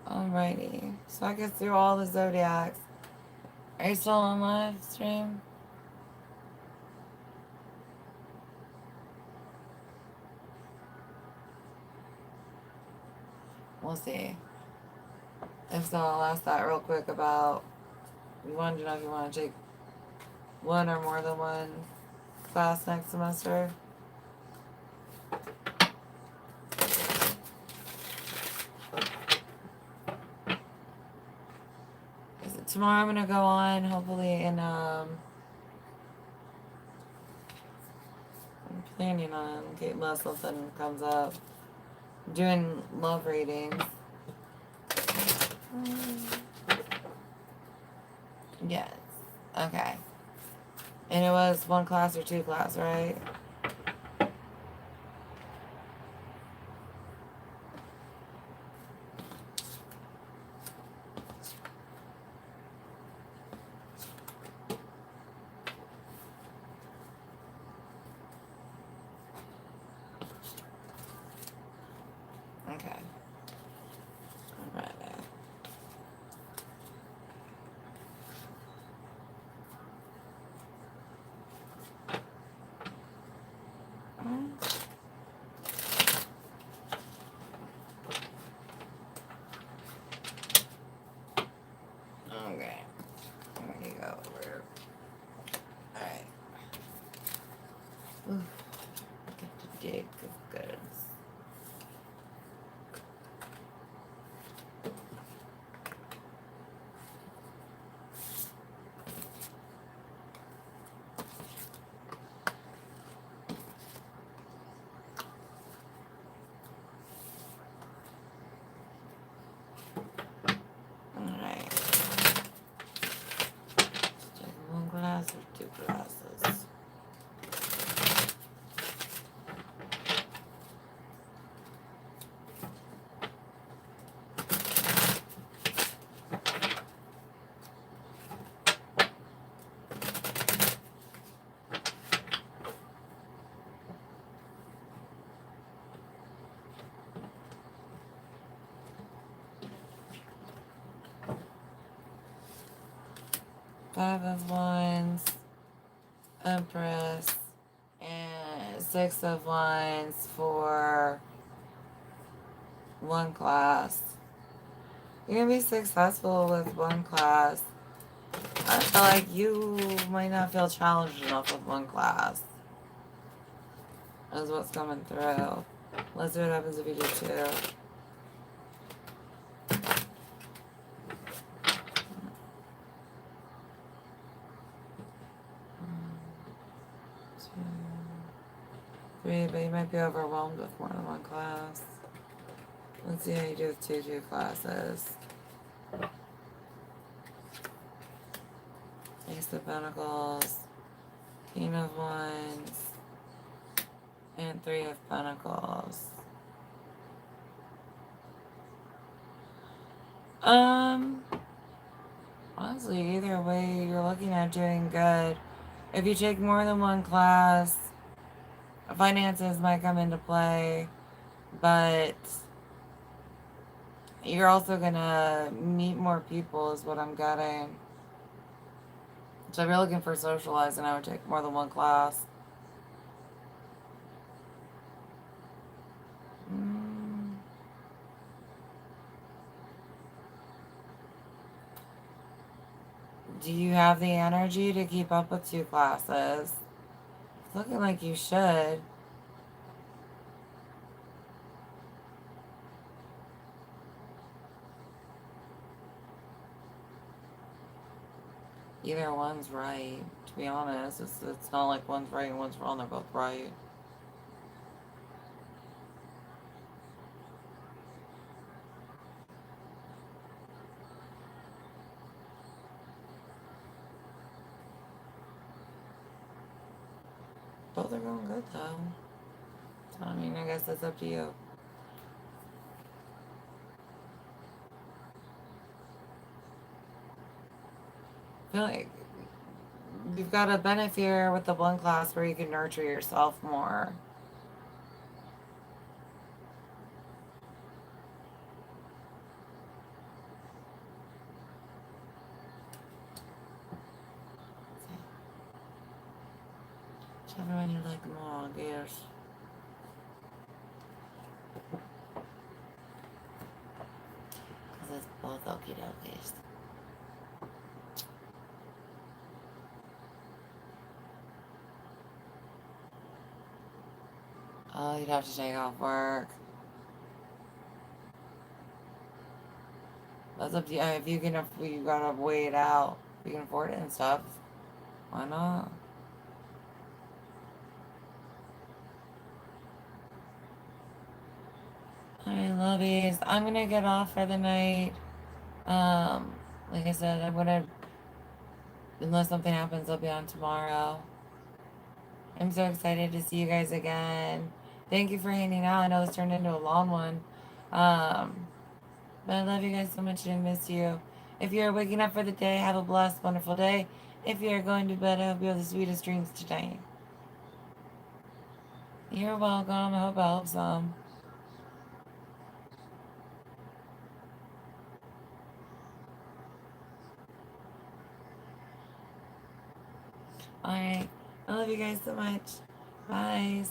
Alrighty. So I get through all the zodiacs. Are you still on live stream? We'll see. If so, I'll ask that real quick about, you wanted to know if you want to take one or more than one class next semester. Tomorrow I'm gonna go on, hopefully, and I'm planning on, unless something comes up, doing love readings. Yes. Okay. And it was 1 class or 2 class, right? Okay. All right. Okay. There you go. Alright. Get the dig of goods. Or 2 glasses. Five of Wands, Empress, and 6 of Wands for 1 class. You're going to be successful with 1 class. I feel like you might not feel challenged enough with one class. That's what's coming through. Let's see what happens if you do two. Three, but you might be overwhelmed with more than one class. Let's see how you do with two classes. Ace of Pentacles, King of Wands, and Three of Pentacles. Honestly, either way, you're looking at doing good. If you take more than one class, finances might come into play, but you're also gonna meet more people is what I'm getting. So if you're looking for socializing, I would take more than one class. Do you have the energy to keep up with two classes? It's looking like you should. Either one's right, to be honest. It's not like one's right and one's wrong, they're both right. Both are going good though. I mean, I guess that's up to you. I feel like you've got a benefit here with the one class where you can nurture yourself more. Whichever one you like more, I guess. Because it's both okie dokies. Oh, you'd have to take off work. That's up to you. If you can, if you gotta weigh it out, if you can afford it and stuff, why not? Alright, lovies. I'm gonna get off for the night. Like I said, I'm gonna, unless something happens, I'll be on tomorrow. I'm so excited to see you guys again. Thank you for hanging out. I know this turned into a long one. But I love you guys so much and I miss you. If you're waking up for the day, have a blessed, wonderful day. If you're going to bed, I hope you have the sweetest dreams tonight. You're welcome. I hope it helps some. Alright. I love you guys so much. Bye.